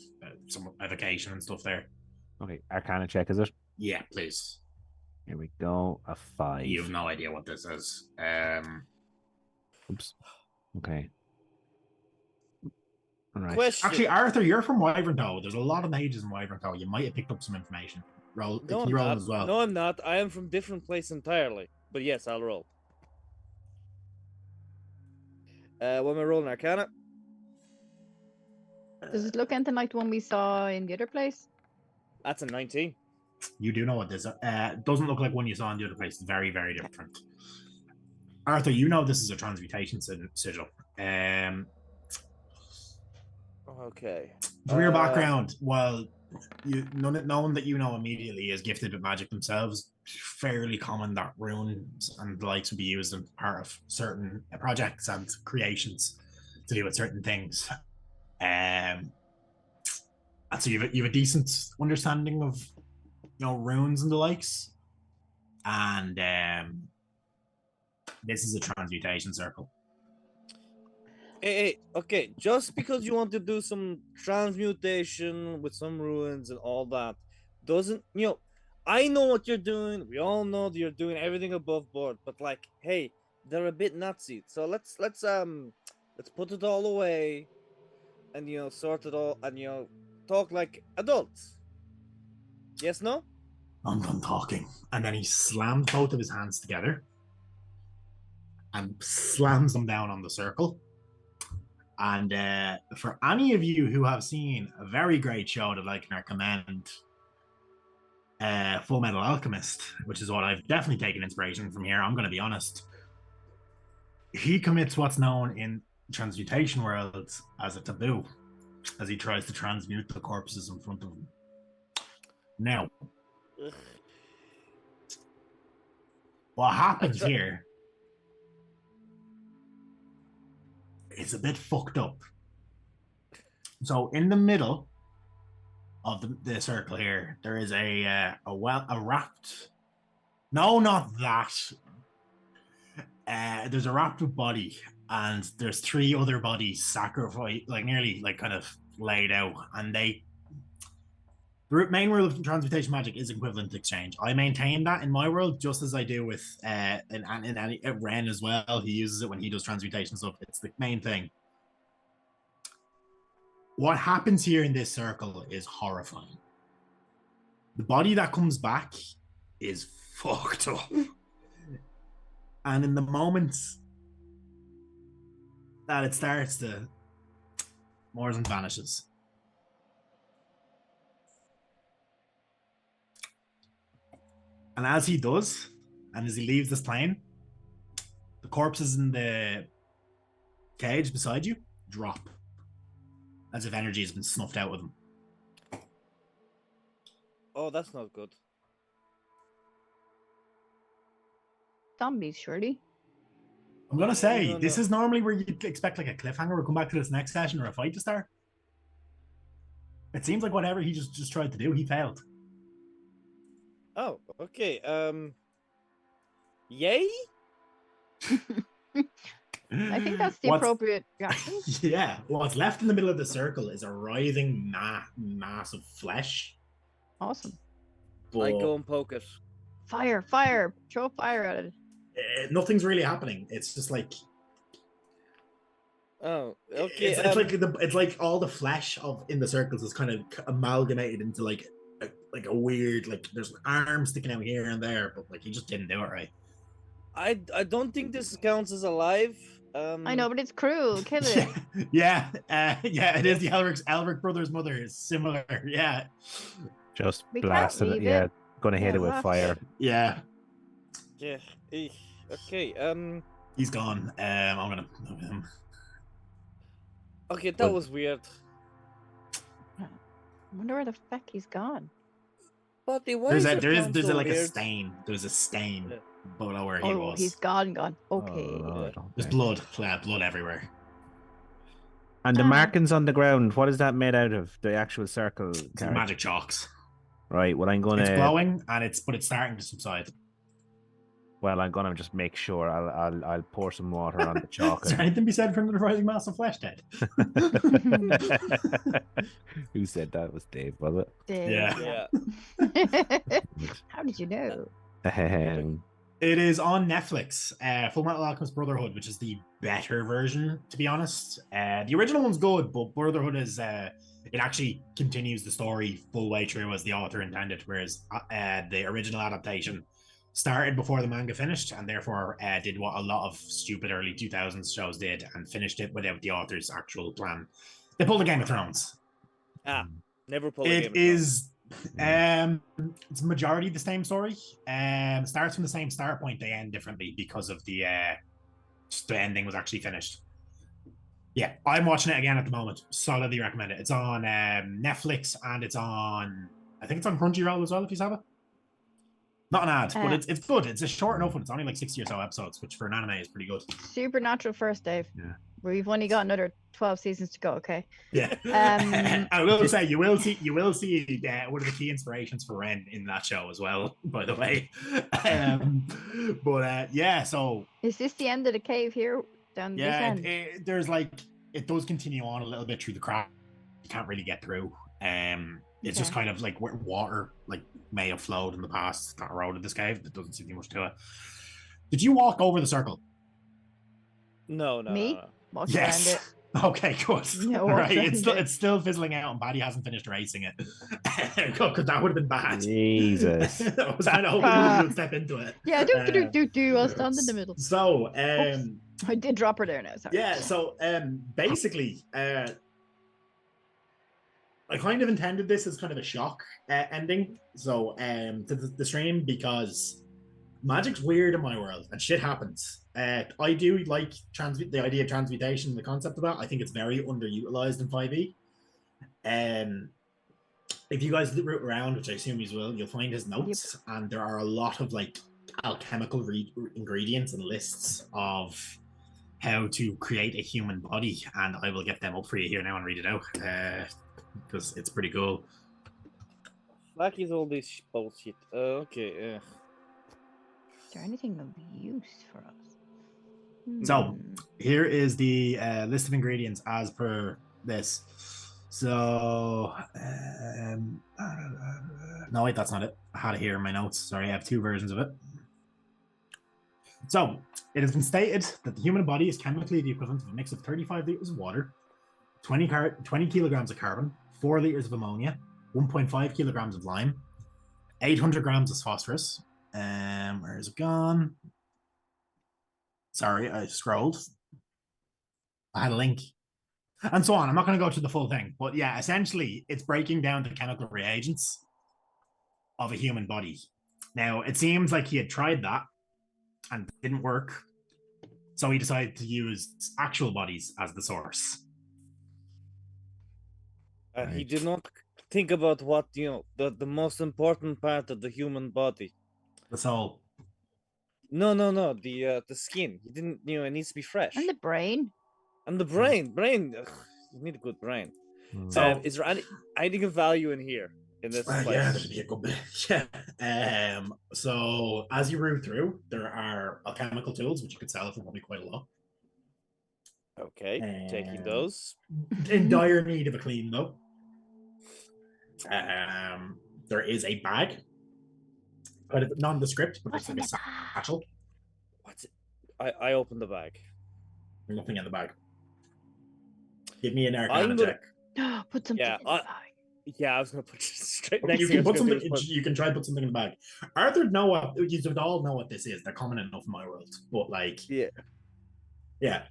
S1: some evocation and stuff there.
S5: Okay, Arcana check, is it?
S1: Yeah, please.
S5: Here we go. A 5.
S1: You have no idea what this is.
S5: Oops. Okay. All right.
S2: Question.
S1: Actually, Arthur, you're from Wyvern. There's a lot of mages in Wyvern. You might have picked up some information. Roll.
S2: No,
S1: Can you roll as well?
S2: No, I'm not. I am from different place entirely. But yes, I'll roll. What am I rolling, Arcana?
S3: Does it look anything like the one we saw in the other place?
S2: That's a 19.
S1: You do know what this doesn't look like one you saw in the other place. It's very, very different. Arthur, you know this is a transmutation sigil.
S2: Okay.
S1: For your background, well, no one that you know immediately is gifted with magic themselves. Fairly common that runes and the likes would be used as part of certain projects and creations to do with certain things. And so you have a decent understanding of runes and the likes. And this is a transmutation circle.
S2: Hey, okay. Just because you want to do some transmutation with some ruins and all that, doesn't I know what you're doing. We all know that you're doing everything above board. But like, hey, they're a bit Nazi. So let's put it all away, and sort it all, and talk like adults. Yes, no?
S1: I'm done talking. And then he slams both of his hands together and slams them down on the circle. And for any of you who have seen a very great show that I can recommend, Full Metal Alchemist, which is what I've definitely taken inspiration from here, I'm going to be honest. He commits what's known in transmutation worlds as a taboo, as he tries to transmute the corpses in front of him. Now, what happens here is a bit fucked up. So in the middle of the circle here, there is a wrapped. No, not that. There's a wrapped body, and there's 3 other bodies sacrificed, nearly kind of laid out, and the main rule of transmutation magic is equivalent exchange. I maintain that in my world, just as I do with in Ren as well. He uses it when he does transmutation stuff. It's the main thing. What happens here in this circle is horrifying. The body that comes back is fucked up. And in the moments that it starts to, Morrison vanishes. And as he does, and as he leaves this plane, the corpses in the cage beside you drop, as if energy has been snuffed out of them.
S2: Oh, that's not good.
S3: Zombies, surely.
S1: I'm gonna say
S2: No,
S1: this
S2: no.
S1: is normally where you'd expect like a cliffhanger. We'll come back to this next session or a fight to start. It seems like whatever he just tried to do, he failed.
S2: Oh, okay. Yay?
S3: I think that's the
S1: What's-
S3: appropriate reaction.
S1: Yeah, what's left in the middle of the circle is a writhing mass of flesh.
S3: Awesome.
S1: But
S2: I go and poke it.
S3: Fire, fire. Throw fire at it.
S1: nothing's really happening. It's just like
S2: Oh, okay.
S1: it's like all the flesh in the circles is kind of amalgamated into like a weird, like there's arms sticking out here and there, but like he just didn't do it right.
S2: I don't think this counts as alive.
S3: I know, but it's cruel. Kill it.
S1: Yeah, it is the Elric brothers' mother is similar. Yeah,
S5: Just
S3: We can't
S5: blasting it.
S3: leave
S5: Yeah,
S3: it.
S5: gonna hit
S3: Yeah,
S5: it with
S3: we'll have
S5: fire.
S1: yeah,
S2: Yeah. Okay.
S1: he's gone. I'm gonna move him.
S2: Okay, that
S5: Well-
S2: was weird.
S3: I wonder where the fuck he's gone.
S2: But why
S1: There's
S2: is
S1: a
S2: your
S1: there's
S2: town
S1: there's
S2: so
S1: a, like a
S2: weird?
S1: stain. There's a stain
S2: Yeah.
S1: below where he
S3: Oh,
S1: was.
S3: he's gone. Okay.
S5: Oh,
S1: There's
S5: okay.
S1: blood everywhere.
S5: And the
S3: Uh-huh.
S5: markings on the ground, what is that made out of? The actual circle.
S1: It's
S5: Carrick?
S1: magic chalks.
S5: Right. Well, I'm gonna.
S1: It's glowing and it's starting to subside.
S5: Well, I'm gonna just make sure. I'll pour some water on the chalk.
S1: Is there anything to be said for the rising mass of flesh dead?
S5: Who said that? It was Dave, was it?
S1: Yeah.
S2: Yeah.
S3: How did you know?
S1: It is on Netflix. Full Metal Alchemist Brotherhood, which is the better version, to be honest. The original one's good, but Brotherhood is it actually continues the story full way through as the author intended, whereas the original adaptation started before the manga finished, and therefore did what a lot of stupid early 2000s shows did, and finished it without the author's actual plan. They pulled a Game of Thrones.
S2: Never pull a Game
S1: It
S2: of Thrones.
S1: is it's majority the same story. Starts from the same start point, they end differently because of the ending was actually finished. Yeah, I'm watching it again at the moment. Solidly recommend it. It's on Netflix and it's on, I think it's on Crunchyroll as well if you have it. Not an ad, but it's good. It's a short enough one. It's only like 60 or so episodes, which for an anime is pretty good.
S3: Supernatural first, Dave.
S5: Yeah.
S3: We've only got another 12 seasons to go, okay?
S1: Yeah. I will say you will see one of the key inspirations for Ren in that show as well, by the way. Yeah, so
S3: Is this the end of the cave here? Down this
S1: yeah,
S3: end?
S1: there's like it does continue on a little bit through the crack. You can't really get through. It's just
S3: Okay.
S1: kind of like where water like may have flowed in the past that eroded this cave. There doesn't seem to be much to it. Did you walk over the circle?
S2: No.
S3: Me? Walked
S1: Yes.
S3: around it.
S1: Okay, good.
S3: Yeah,
S1: All
S3: walked
S1: right,
S3: around it.
S1: it's still fizzling out, and Batty hasn't finished racing it because that would have been bad.
S5: Jesus.
S1: I was kind of hoping you would step into it.
S3: Yeah, do. I'll stand in the middle.
S1: So,
S3: I did drop her there now, sorry.
S1: yeah, so basically, I kind of intended this as kind of a shock ending. So, to the stream, because magic's weird in my world and shit happens. I do like the idea of transmutation, the concept of that. I think it's very underutilized in 5e. If you guys root around, which I assume you will, you'll find his notes, and there are a lot of like alchemical ingredients and lists of how to create a human body, and I will get them up for you here now and read it out because it's pretty cool.
S2: Like is all this bullshit. Okay.
S3: Is there anything of use for us?
S1: So
S3: Hmm.
S1: here is the list of ingredients as per this. So no, wait, that's not it. I had it here in my notes. Sorry, I have two versions of it. So it has been stated that the human body is chemically the equivalent of a mix of 35 liters of water, 20 kilograms of carbon, 4 liters of ammonia, 1.5 kilograms of lime, 800 grams of phosphorus. Where is it gone? Sorry, I scrolled. I had a link. And so on. I'm not going to go to the full thing. But yeah, essentially, it's breaking down the chemical reagents of a human body. Now, it seems like he had tried that and it didn't work. So he decided to use actual bodies as the source.
S2: And he
S5: Right.
S2: did not think about what, the most important part of the human body.
S1: The soul.
S2: No, the skin. He didn't, it needs to be fresh.
S3: And the brain.
S2: And the brain. Ugh, you need a good brain.
S1: So
S2: is there anything of value in here in this place?
S1: yeah, there'd be a good bit. Yeah. So as you root through, there are alchemical tools which you could sell for probably quite a lot.
S2: Okay, taking those.
S1: In dire need of a clean though. There is a bag, kind of nondescript, but it's like a satchel.
S2: What's it? I opened the bag.
S1: Nothing in the bag. Give me an Arcana
S2: I'm gonna-
S1: check.
S3: Put something
S2: Yeah,
S3: in the bag.
S2: Yeah, I was gonna put straight next.
S1: You
S2: thing I
S1: can
S2: was
S1: put
S2: gonna do
S1: something.
S2: is put-
S1: You can try and put something in the bag. Arthur, know what you would all know what this is. They're common enough in my world, but like,
S2: Yeah,
S1: yeah.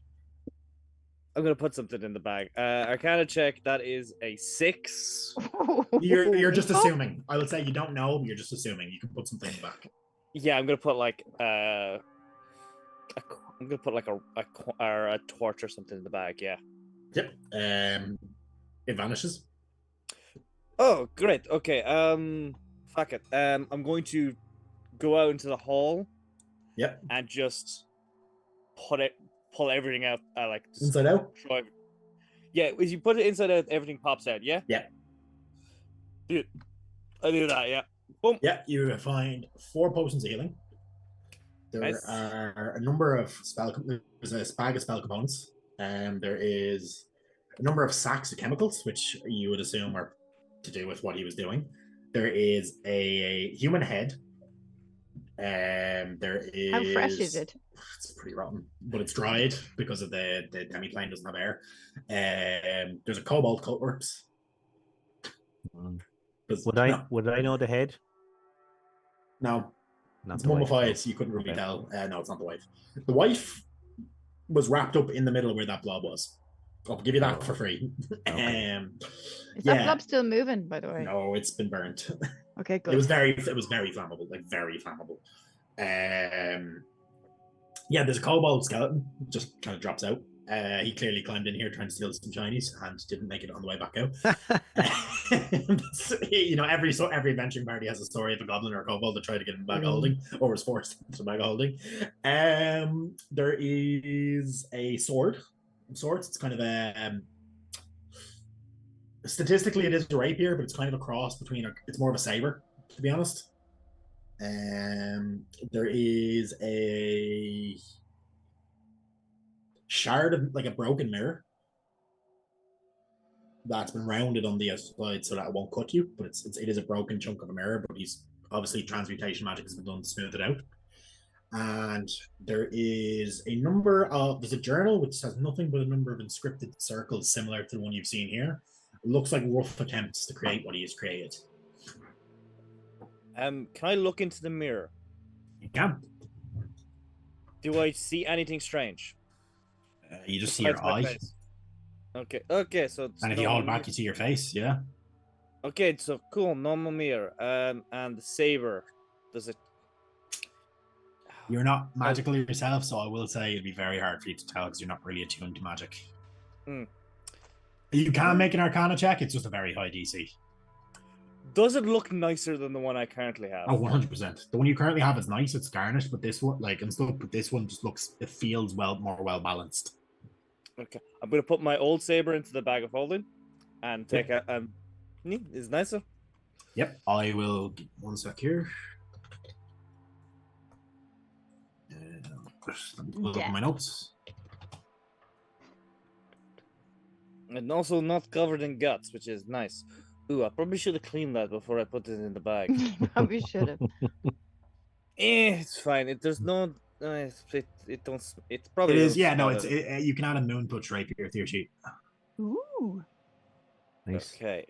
S2: I'm gonna put something in the bag. Arcana check. That is a 6.
S1: You're just assuming. I would say you don't know, but you're just assuming. You can put something in the bag.
S2: Yeah, I'm gonna put like I'm gonna put like a torch or something in the bag. Yeah.
S1: Yep. It vanishes.
S2: Oh, great. Okay. Fuck it. I'm going to go out into the hall.
S1: Yep.
S2: And just pull everything out. Just
S1: Inside out.
S2: throw Yeah, as you put it inside out, everything pops out. Yeah.
S1: Yeah.
S2: Dude, I do that. Yeah. Boom.
S1: Yeah. You find 4 potions of healing. There
S2: Nice.
S1: are a number of There's a bag of spell components. There is a number of sacks of chemicals, which you would assume are to do with what he was doing. There is a human head. There is.
S3: How fresh is it?
S1: It's pretty rotten, but it's dried because of the demiplane doesn't have air. There's a cobalt corpse.
S5: Would I know the head?
S1: No,
S5: Not
S1: it's
S5: the wife,
S1: mummified,
S5: no.
S1: so you couldn't really
S5: Okay.
S1: tell. No, it's not the wife. The wife was wrapped up in the middle where that blob was. I'll give you that for free.
S5: Okay.
S3: Is that blob still moving, by the way?
S1: No, it's been burnt.
S3: Okay, good.
S1: It was very flammable, like very flammable. Yeah, there's a cobalt skeleton, just kind of drops out. He clearly climbed in here trying to steal some shinies and didn't make it on the way back out. Every adventuring party has a story of a goblin or a kobold that tried to get in the bag of holding, or was forced into the bag of holding. There is a sword. Of sorts. It's kind of a statistically it is a rapier, but it's kind of a cross between it's more of a saber, to be honest. There is a shard of like a broken mirror that's been rounded on the outside so that it won't cut you, but it is a broken chunk of a mirror, but he's obviously transmutation magic has been done to smooth it out. And there's a journal which has nothing but a number of inscripted circles similar to the one you've seen here. It looks like rough attempts to create what he has created.
S2: Can I look into the mirror?
S1: You can.
S2: Do I see anything strange?
S1: You just see your
S2: Besides my
S1: eye.
S2: face? Okay, so
S1: And if you hold back, you see your face, yeah.
S2: Okay, so cool, normal mirror. And the saber. Does it?
S1: You're not magical yourself, so I will say it'd be very hard for you to tell because you're not really attuned to magic. You can make an Arcana check, it's just a very high DC.
S2: Does it look nicer than the one I currently have?
S1: Oh, 100%. The one you currently have is nice, it's garnished, but this one, this one just it feels more well balanced.
S2: Okay, I'm gonna put my old saber into the bag of holding, and take is nicer.
S1: Yep, I will. One sec here. Look at my notes.
S2: And also not covered in guts, which is nice. Ooh, I probably should have cleaned that before I put it in the bag.
S3: Probably should have.
S2: It's fine. There's no. It don't. It probably.
S1: It is.
S2: don't
S1: Yeah, no.
S2: smell
S1: You can add a moon touch rapier to your sheet.
S3: Ooh.
S5: Nice.
S2: Okay.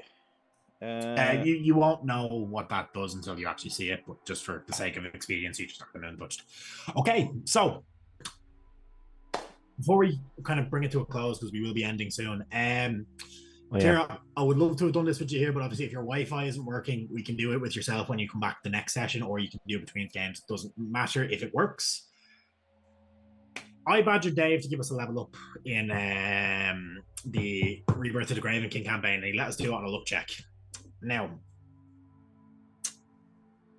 S1: You won't know what that does until you actually see it, but just for the sake of experience, you just have the moon touched. Okay, so before we kind of bring it to a close, because we will be ending soon. Tara, I would love to have done this with you here, but obviously if your Wi-Fi isn't working, we can do it with yourself when you come back the next session, or you can do it between games. It doesn't matter if it works. I badgered Dave to give us a level up in the Rebirth of the Graven King campaign, and he let us do it on a luck check. Now,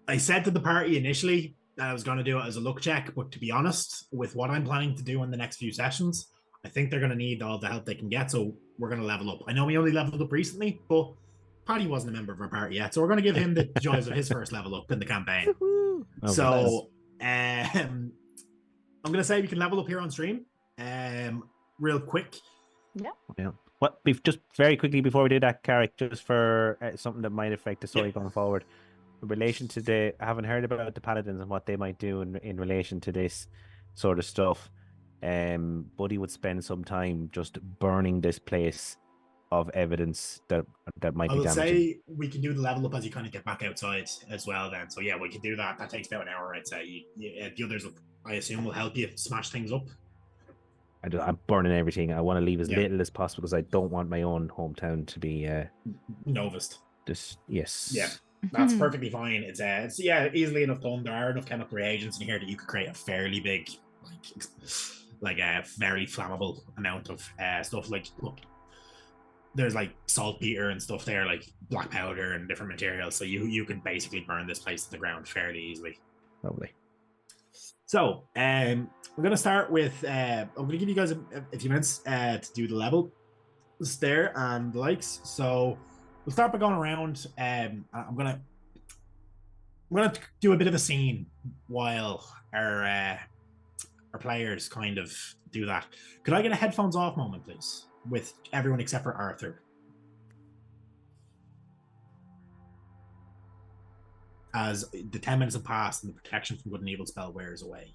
S1: I said to the party initially that I was going to do it as a luck check, but to be honest, with what I'm planning to do in the next few sessions, I think they're going to need all the help they can get, so we're going to level up. I know we only leveled up recently, but Paddy wasn't a member of our party yet, so we're going to give him the joys of his first level up in the campaign. So, I'm going to say we can level up here on stream real quick.
S3: Yeah.
S5: What? Just very quickly before we do that, Carrick, just for something that might affect the story going forward. In relation to I haven't heard about the paladins and what they might do in relation to this sort of stuff. Buddy would spend some time just burning this place of evidence that might be damaging. I would
S1: say we can do the level up as you kind of get back outside as well then. So yeah, we can do that. That takes about an hour, I'd say. The others, I assume, will help you smash things up.
S5: I'm burning everything. I want to leave as little as possible because I don't want my own hometown to be
S1: novused.
S5: Yes.
S1: Yeah. That's perfectly fine. It's easily enough done. There are enough chemical reagents in here that you could create a fairly big, like a very flammable amount of stuff. Like, look, there's like saltpeter and stuff there, like black powder and different materials. So you can basically burn this place to the ground fairly easily.
S5: Lovely.
S1: So we're gonna start with. I'm gonna give you guys a few minutes to do the level there and the likes. So. We'll start by going around. I'm gonna do a bit of a scene while our players kind of do that. Could I get a headphones off moment, please, with everyone except for Arthur? As the 10 minutes have passed and the protection from good and evil spell wears away.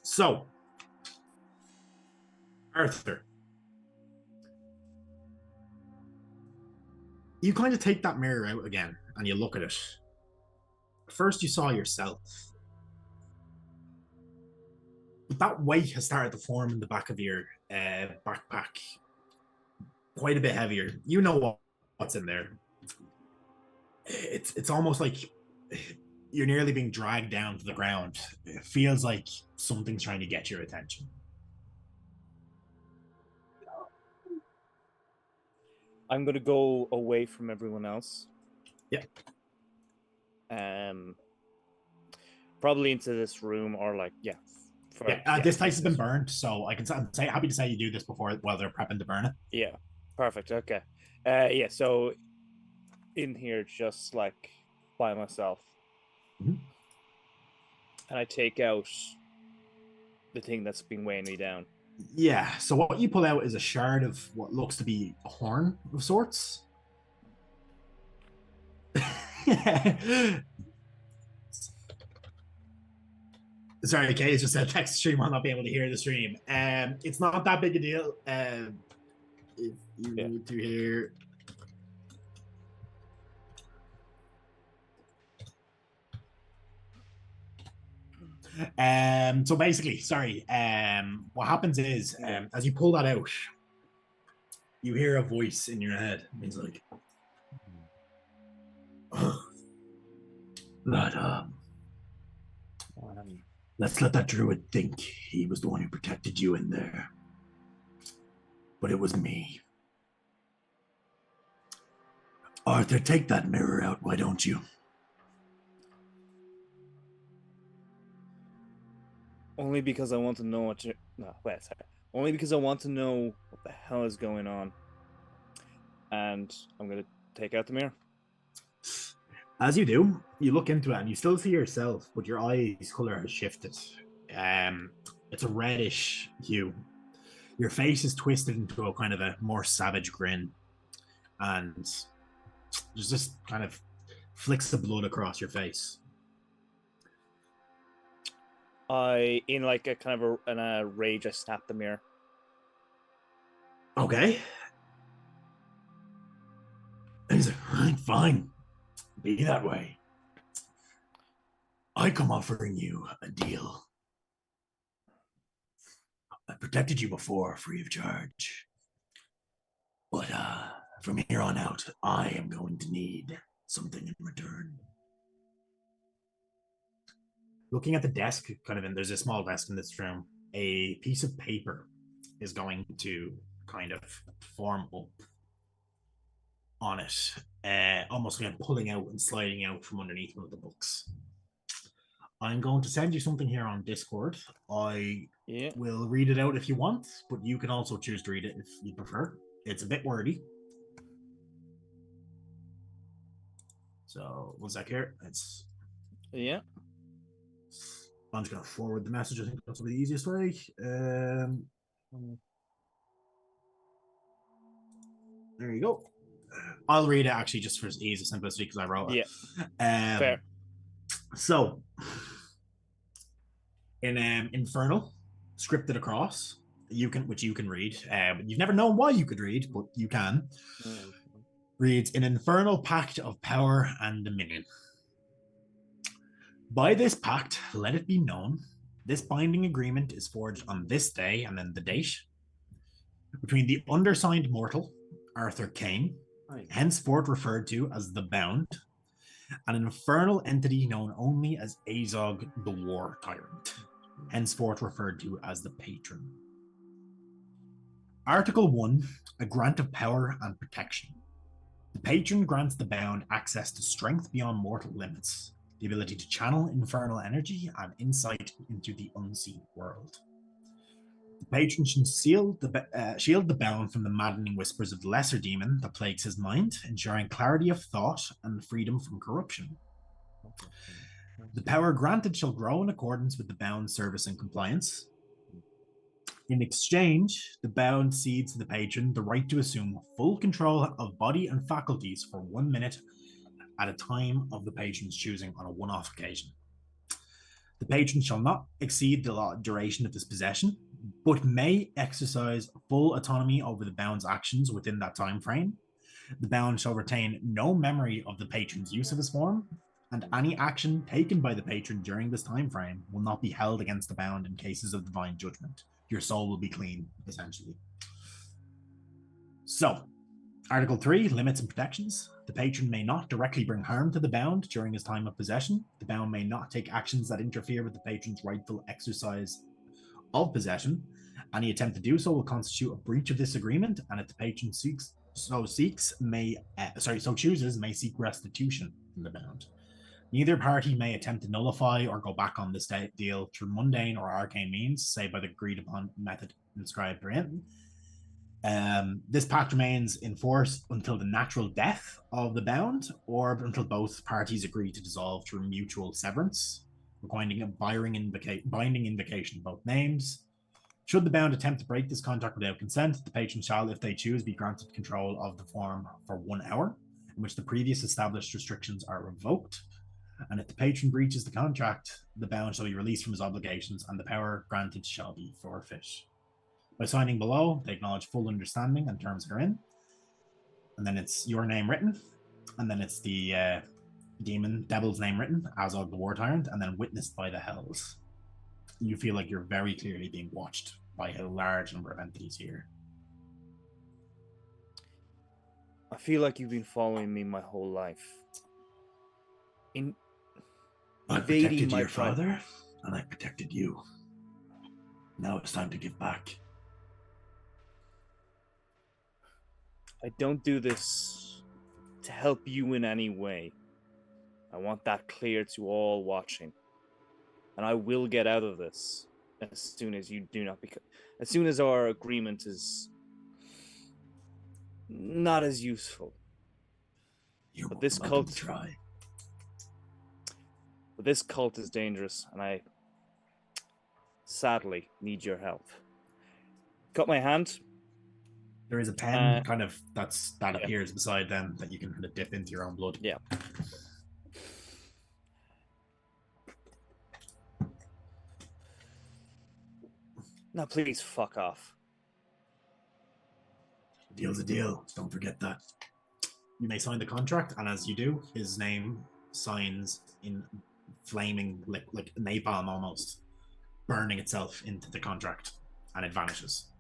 S1: So. Arthur, you kind of take that mirror out again and you look at it. First you saw yourself, but that weight has started to form in the back of your backpack, quite a bit heavier. You know what's in there. It's almost like you're nearly being dragged down to the ground. It feels like something's trying to get your attention.
S2: I'm going to go away from everyone else.
S1: Yeah.
S2: Probably into this room or like,
S1: this place has been burned, so I'm happy to say you do this before while they're prepping to burn it.
S2: Yeah. Perfect. Okay. So in here, just like by myself.
S1: Mm-hmm.
S2: And I take out the thing that's been weighing me down.
S1: Yeah, so what you pull out is a shard of what looks to be a horn of sorts. Sorry, Kay, it's just a text stream. I'll not be able to hear the stream. It's not that big a deal. If you need to hear... So basically, sorry, what happens is as you pull that out, you hear a voice in your head. It's like, let's let that druid think he was the one who protected you in there, but it was me. Arthur, take that mirror out, why don't you?
S2: Only because I want to know Only because I want to know what the hell is going on. And I'm going to take out the mirror.
S1: As you do, you look into it and you still see yourself, but your eye's color has shifted. It's a reddish hue. Your face is twisted into a kind of a more savage grin. And there's just kind of flicks of blood across your face.
S2: In like a kind of a rage, I snap the mirror.
S1: Okay. He's like, right, fine. Be that way. I come offering you a deal. I protected you before, free of charge. But from here on out, I am going to need something in return. looking at the desk, kind of, and there's a small desk in this room, a piece of paper is going to kind of form up on it, almost kind of pulling out and sliding out from underneath one of the books. I'm going to send you something here on Discord. I will read it out if you want, but you can also choose to read it if you prefer. It's a bit wordy. So, one sec here. It's...
S2: Yeah.
S1: I'm just going to forward the message. I think that's the easiest way. There you go. I'll read it actually just for ease of simplicity because I wrote it.
S2: Yeah. Fair.
S1: So, in Infernal, scripted across, which you can read. You've never known why you could read, but you can. Reads an infernal pact of power and dominion. By this pact, let it be known, this binding agreement is forged on this day, and then the date, between the undersigned mortal, Arthur Kane, henceforth referred to as the Bound, and an infernal entity known only as Azog the War Tyrant, henceforth referred to as the Patron. Article 1, a grant of power and protection. The Patron grants the Bound access to strength beyond mortal limits, the ability to channel infernal energy, and insight into the unseen world. The Patron should shield the Bound from the maddening whispers of the lesser demon that plagues his mind, ensuring clarity of thought and freedom from corruption. The power granted shall grow in accordance with the Bound's service and compliance. In exchange, the Bound cedes to the Patron the right to assume full control of body and faculties for 1 minute at a time of the Patron's choosing on a one-off occasion. The Patron shall not exceed the duration of this possession, but may exercise full autonomy over the Bound's actions within that time frame. The Bound shall retain no memory of the Patron's use of his form, and any action taken by the Patron during this time frame will not be held against the Bound in cases of divine judgment. Your soul will be clean, essentially. So, Article 3, limits and protections. The Patron may not directly bring harm to the Bound during his time of possession. The Bound may not take actions that interfere with the Patron's rightful exercise of possession. Any attempt to do so will constitute a breach of this agreement, and if the Patron chooses, may seek restitution from the Bound. Neither party may attempt to nullify or go back on this deal through mundane or arcane means, say by the agreed upon method inscribed herein. This pact remains in force until the natural death of the Bound, or until both parties agree to dissolve through mutual severance, requiring a binding invocation of both names. Should the Bound attempt to break this contract without consent, the Patron shall, if they choose, be granted control of the form for 1 hour, in which the previous established restrictions are revoked. And if the Patron breaches the contract, the Bound shall be released from his obligations, and the power granted shall be forfeit. By signing below, they acknowledge full understanding and terms herein. And then it's your name written, and then it's the devil's name written, Azog the War Tyrant, and then witnessed by the Hells. You feel like you're very clearly being watched by a large number of entities here.
S2: I feel like you've been following me my whole life.
S1: I protected your father, and I protected you. Now it's time to give back.
S2: I don't do this to help you in any way. I want that clear to all watching. And I will get out of this as soon as you do not become... As soon as our agreement is not as useful.
S1: But this cult... try.
S2: But this cult is dangerous, and I sadly need your help. Cut my hand.
S1: There is a pen that appears beside them that you can kind of dip into your own blood.
S2: Yeah. Now please fuck off.
S1: Deal's a deal. Just don't forget that. You may sign the contract, and as you do, his name signs in flaming, like napalm almost, burning itself into the contract, and it vanishes.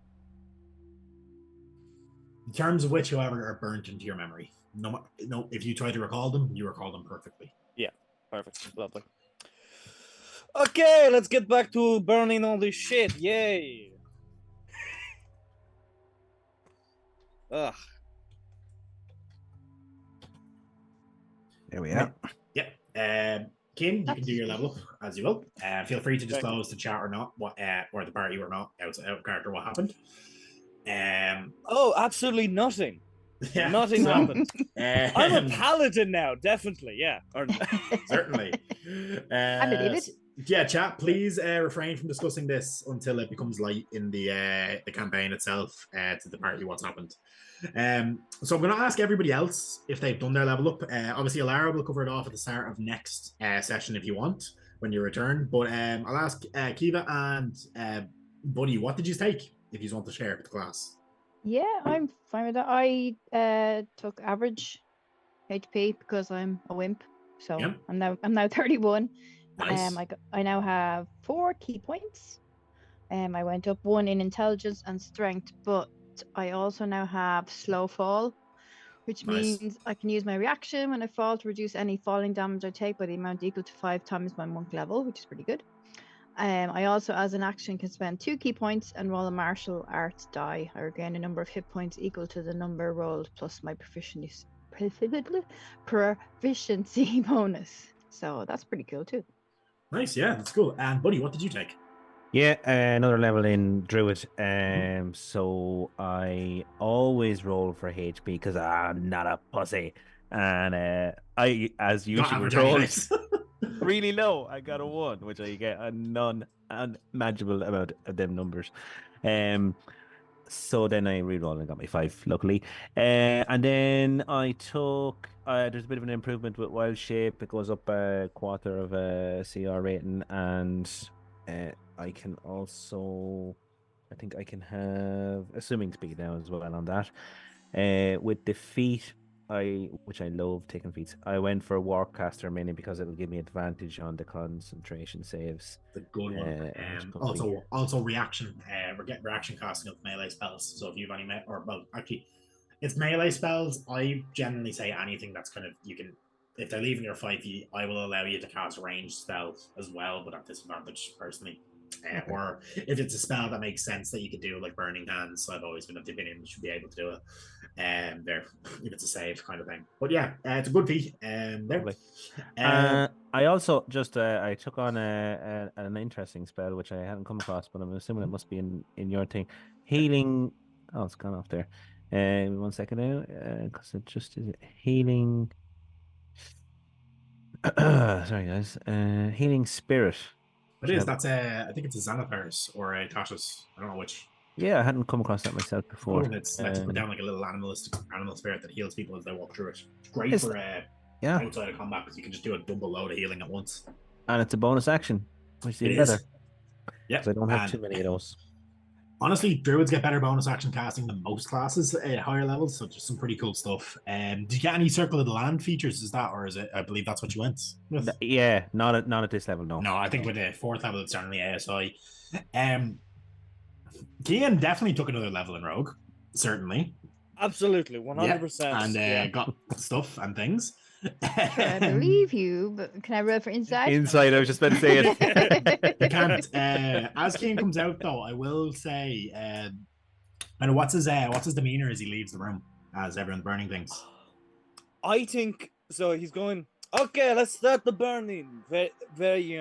S1: The terms of which, however, are burnt into your memory. No, if you try to recall them, you recall them perfectly.
S2: Yeah, perfect. Lovely. Okay, let's get back to burning all this shit. Yay. Ugh.
S5: There we are.
S1: Yep. Kim, you can do your level up as you will. Feel free to
S2: Okay.
S1: disclose to chat or not what, or the party or not, out of character what happened.
S2: Oh, absolutely nothing.
S1: Yeah,
S2: Nothing
S1: so,
S2: happened. I'm a
S1: um,
S2: paladin now, definitely. Yeah. Or,
S1: certainly.
S3: I believe it.
S1: Yeah, chat. Please refrain from discussing this until it becomes light in the campaign itself to the party what's happened. So I'm going to ask everybody else if they've done their level up. Obviously, Alara will cover it off at the start of next session if you want when you return. But I'll ask Kiva and Buddy, what did you take if you want to share with the class?
S3: Yeah, I'm fine with that. I took average HP because I'm a wimp. So
S1: Yeah.
S3: I'm now 31.
S1: Nice.
S3: I now have 4 key points. I went up 1 in intelligence and strength, but I also now have slow fall, which
S1: Nice.
S3: means I can use my reaction when I fall to reduce any falling damage I take by the amount equal to 5 times my monk level, which is pretty good. I also, as an action, can spend 2 key points and roll a martial arts die. I regain a number of hit points equal to the number rolled plus my proficiency bonus. So that's pretty cool too.
S1: Nice. Yeah, that's cool. And Buddy, what did you take?
S5: Yeah, another level in Druid. So I always roll for HP because I'm not a pussy, and I, as
S1: Not
S5: usual,
S1: average
S5: rolled
S1: anyways.
S5: really low. I got a 1, which I get a unimaginable amount of them numbers. So then I rerolled and got my 5, luckily. And then I took. There's a bit of an improvement with Wild Shape. It goes up a quarter of a CR rating, and I can also. I think I can have a swimming speed now as well on that. With the feet, which I love taking feats. I went for Warcaster mainly because it'll give me advantage on the concentration saves.
S1: The good one.
S5: which could be-
S1: Also reaction. We're getting reaction casting of melee spells. So if you've any actually, it's melee spells. I generally say anything that's kind of you can. If they're leaving your fight, I will allow you to cast ranged spells as well, but at disadvantage personally. Or if it's a spell that makes sense that you could do, like Burning Hands, I've always been of the opinion you should be able to do it. There, if it's a save kind of thing. But yeah, it's a good feat. There.
S5: I also just I took on an interesting spell which I hadn't come across, but I'm assuming it must be in your thing. Healing. Oh, it's gone off there. 1 second now, because it just is healing. Sorry, guys. Healing spirit.
S1: It is. That's I think it's a Xanathars or a Tasha's. I don't know which.
S5: Yeah, I hadn't come across that myself before.
S1: Oh, it's lets you put down like a little animal spirit that heals people as they walk through it. It's great
S5: It's-
S1: for
S5: Yeah,
S1: outside of combat because you can just do a double load of healing at once.
S5: and it's a bonus action, which is
S1: It
S5: even better.
S1: is. Yeah,
S5: 'Cause I don't have
S1: and
S5: too many of those.
S1: honestly, druids get better bonus action casting than most classes at higher levels, so just some pretty cool stuff. Did you get any Circle of the Land features? Is that, or is it? I believe that's what you went with.
S5: Yeah, not at this level, no.
S1: No, I think with the 4th level, it's certainly ASI. Kian definitely took another level in Rogue, certainly.
S2: absolutely, 100%.
S1: And got stuff and things.
S3: I believe you, but can I roll for insight?
S5: Inside, I was just about to say it.
S1: You can't. As Kian comes out, though, I will say, and what's his demeanor as he leaves the room as everyone's burning things?
S2: I think so. He's going, okay, let's start the burning. Very,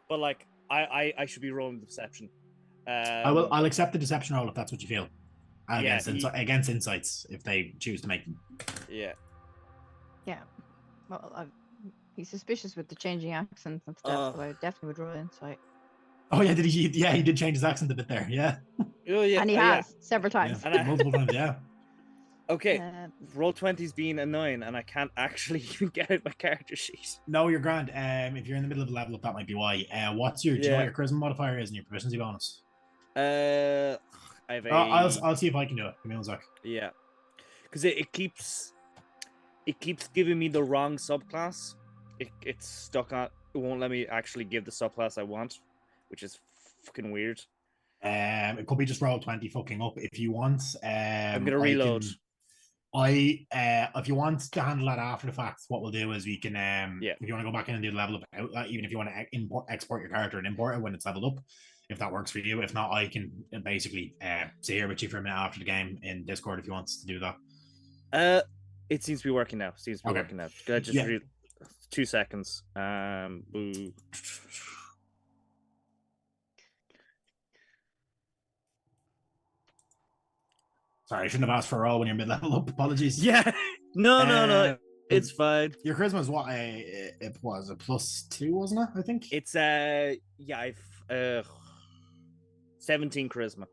S2: but like, I should be rolling deception.
S1: I'll accept the deception roll if that's what you feel. Against,
S2: Yeah,
S1: against insights if they choose to make them.
S2: Yeah.
S3: Yeah. Well, he's suspicious with the changing accents and stuff, so I definitely would roll insight.
S1: Oh yeah, did he? Yeah, he did change his accent a bit there. Yeah.
S2: Oh yeah.
S3: And he has several times.
S1: Yeah. Multiple times. Yeah.
S2: Okay. Roll 20's being a 9, and I can't actually even get out my character sheet.
S1: No, you're grand. If you're in the middle of a level up, that might be why. What's your? Do you know what your charisma modifier is and your proficiency bonus?
S2: I have
S1: I'll see if I can do it. Give me 1 sec.
S2: Yeah, because it keeps giving me the wrong subclass. It's stuck on. It won't let me actually give the subclass I want, which is fucking weird.
S1: It could be just roll 20 fucking up if you want.
S2: I'm gonna reload.
S1: If you want to handle that after the fact, what we'll do is we can
S2: Yeah.
S1: if you want to go back in and do the level up outlet, even if you want to export your character and import it when it's leveled up, if that works for you. If not, I can basically stay here with you for a minute after the game in Discord if you want to do that.
S2: It seems to be working now.
S1: Okay.
S2: Working now. Just 2 seconds. Boo.
S1: Sorry, I shouldn't have asked for a roll when you're mid-level up. Apologies.
S2: Yeah. No. It's fine.
S1: Your charisma is what? It was a +2, wasn't it? I think
S2: It's I've 17 charisma.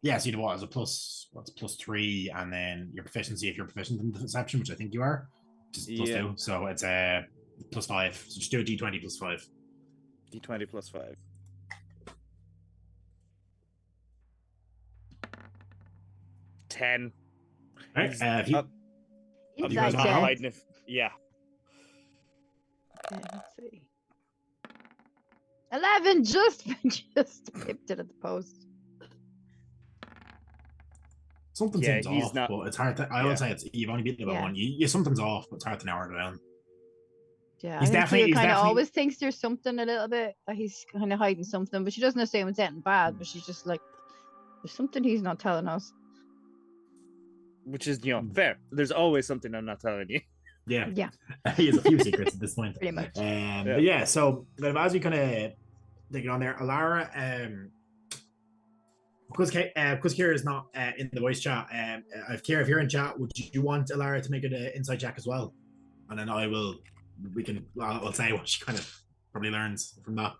S1: Yeah, so you'd what as a +3, and then your proficiency if you're proficient in deception, which I think you are, just +2. So it's a +5. So just do a D20 +5.
S2: D20 +5. 10.
S1: Right. If you,
S2: I'm
S1: you guys
S3: Inside
S1: want to
S3: check.
S2: hiding it. Yeah.
S3: Okay, let's see. 11, just pipped it at the post.
S1: something
S2: Yeah,
S1: seems
S2: he's
S1: off,
S2: not-
S1: but it's hard to. I would say it's you've only beaten about
S3: Yeah.
S1: one. You something's off, but it's hard to narrow it down.
S3: Yeah,
S1: He's
S3: I think
S1: definitely-
S3: he
S1: he's
S3: kind of
S1: definitely-
S3: always thinks there's something a little bit that he's kind of hiding something, but she doesn't assume it's anything bad. But she's just like, there's something he's not telling us.
S2: Which is, fair. There's always something I'm not telling you.
S1: Yeah,
S3: Yeah,
S1: he has a few secrets at this point.
S3: pretty much.
S1: But yeah, so as we kind of take it on there, Alara, because Kira is not in the voice chat, if Kira, if you're in chat, would you want Alara to make it an inside check as well? And then I'll say what she kind of probably learns from that.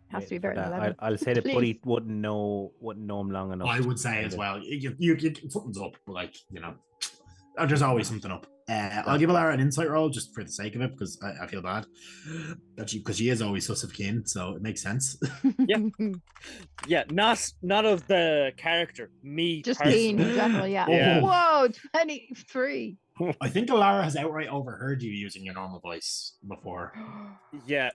S3: Has to be
S5: For
S3: better than
S5: that,
S3: 11.
S5: I'll say that
S3: Please.
S5: Buddy wouldn't know him long enough.
S1: I would say
S5: kind
S1: as
S5: of-
S1: well, you something's up, but there's always something up. I'll give Alara an insight roll just for the sake of it because I feel bad because she is always sus of kin, so it makes sense.
S2: Yeah, not of the character. Me
S3: Just
S2: personally.
S3: keen in general, yeah.
S2: Yeah.
S3: Whoa, 23.
S1: I think Alara has outright overheard you using your normal voice before.
S2: Yeah.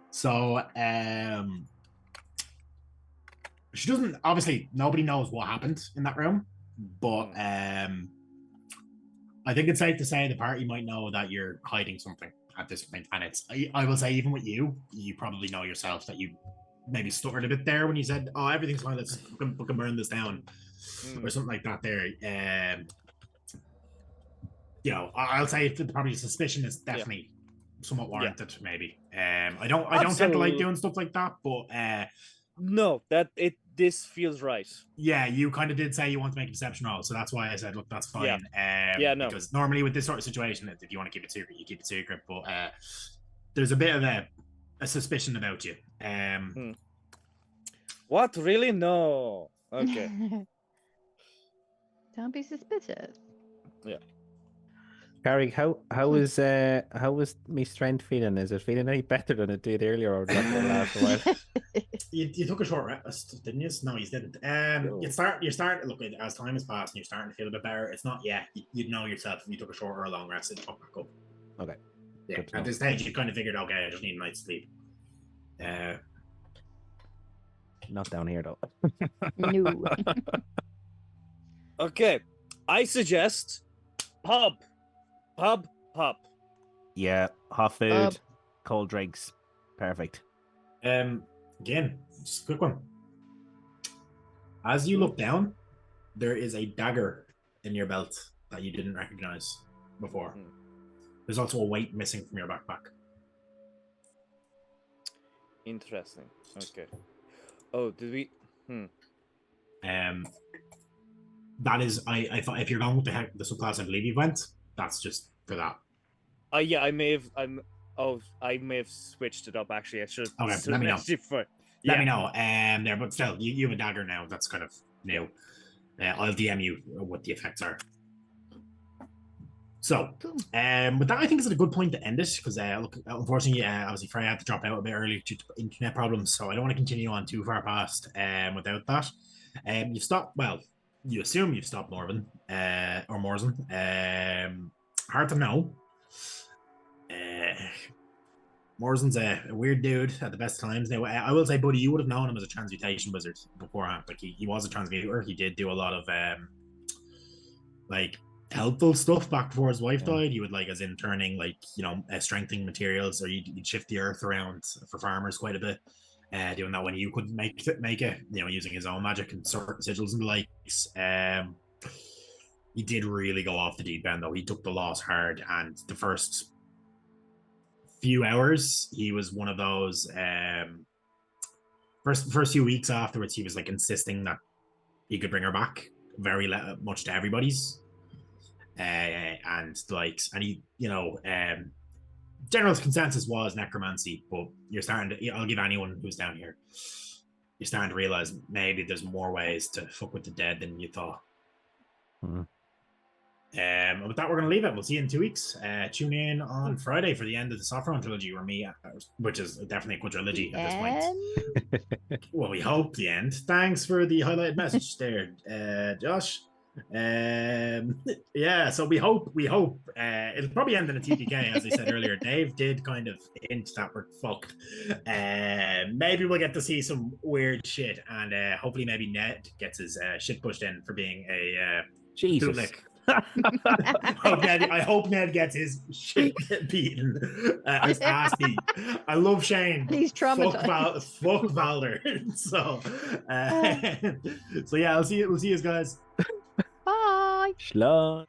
S1: So she doesn't obviously nobody knows what happened in that room, but I think it's safe to say the party might know that you're hiding something at this point. And I will say even with you probably know yourself that you maybe stuttered a bit there when you said, "Oh, everything's fine, let's fucking burn this down," or something like that there. I'll say probably suspicion is definitely somewhat warranted, maybe. I don't tend to like
S2: Absolutely.
S1: doing stuff like that, but
S2: No, this feels right.
S1: yeah, you kind of did say you want to make a deception roll, so that's why I said, look, that's fine.
S2: Yeah, no.
S1: Because normally with this sort of situation, if you want to keep it secret, you keep it secret. But there's a bit of a suspicion about you.
S2: What? Really? No. Okay.
S3: Don't be suspicious.
S5: Gary, how is me strength feeling? Is it feeling any better than it did earlier, or did that last a while?
S1: You took a short rest, didn't you? No, you didn't. You're starting. Look, as time has passed, and you're starting to feel a bit better. It's not yet. You know yourself. If you took a short or a long rest, it'll pop back up.
S5: Okay.
S1: Yeah.
S5: Good to
S1: At
S5: know.
S1: this stage, you kind of figured, okay, I just need a night's sleep.
S5: Not down here though.
S3: No.
S2: Okay. I suggest pub.
S5: Yeah, hot food,
S3: Pub.
S5: cold drinks, perfect.
S1: Again, just a quick one. As you look down, there is a dagger in your belt that you didn't recognize before. There's also a weight missing from your backpack.
S2: Interesting. Okay. Oh, did we?
S1: That is, I thought if you're going with the subclass I believe you went, that's just for that.
S2: Yeah, I may have. I may have switched it up. Actually, I should.
S1: Okay, let me know.
S2: Before.
S1: Let me know. There, but still, you have a dagger now. That's kind of new. I'll DM you what the effects are. So,
S3: Cool.
S1: with that, I think it's a good point to end it because, look, unfortunately, obviously, Freya had to drop out a bit early due to internet problems, so I don't want to continue on too far past without that. You've stopped. Well, you assume you've stopped Morven or Morzen. Hard to know. Morrison's a weird dude at the best times. Now, I will say, Buddy, you would have known him as a transmutation wizard beforehand. Like, he was a transmuter. He did do a lot of, like, helpful stuff back before his wife died. He would, like, as in turning, like, strengthening materials, or you'd shift the earth around for farmers quite a bit. Doing that when you couldn't make it, using his own magic and certain sigils and the likes. He did really go off the deep end, though. He took the loss hard, and the first few hours, he was one of those. First few weeks afterwards, he was like insisting that he could bring her back, very much to everybody's, and he, general consensus was necromancy, but you're starting to, I'll give anyone who's down here, you're starting to realize maybe there's more ways to fuck with the dead than you thought.
S5: Mm-hmm.
S1: With that, we're going to leave it. We'll see you in 2 weeks. Tune in on Friday for the end of the Saffron trilogy, which is definitely a quadrilogy at this point. Well, we hope the end. Thanks for the highlighted message there, Josh. Yeah, so we hope it'll probably end in a TPK, as I said earlier. Dave did kind of hint that we're fucked. Maybe we'll get to see some weird shit, and hopefully maybe Ned gets his shit pushed in for being a
S5: Jesus.
S1: I hope Ned gets his shit beaten, his ass beat. I love Shane.
S3: He's traumatized.
S1: Fuck Valder. So yeah, we'll see you guys.
S3: Bye.
S5: Schlag.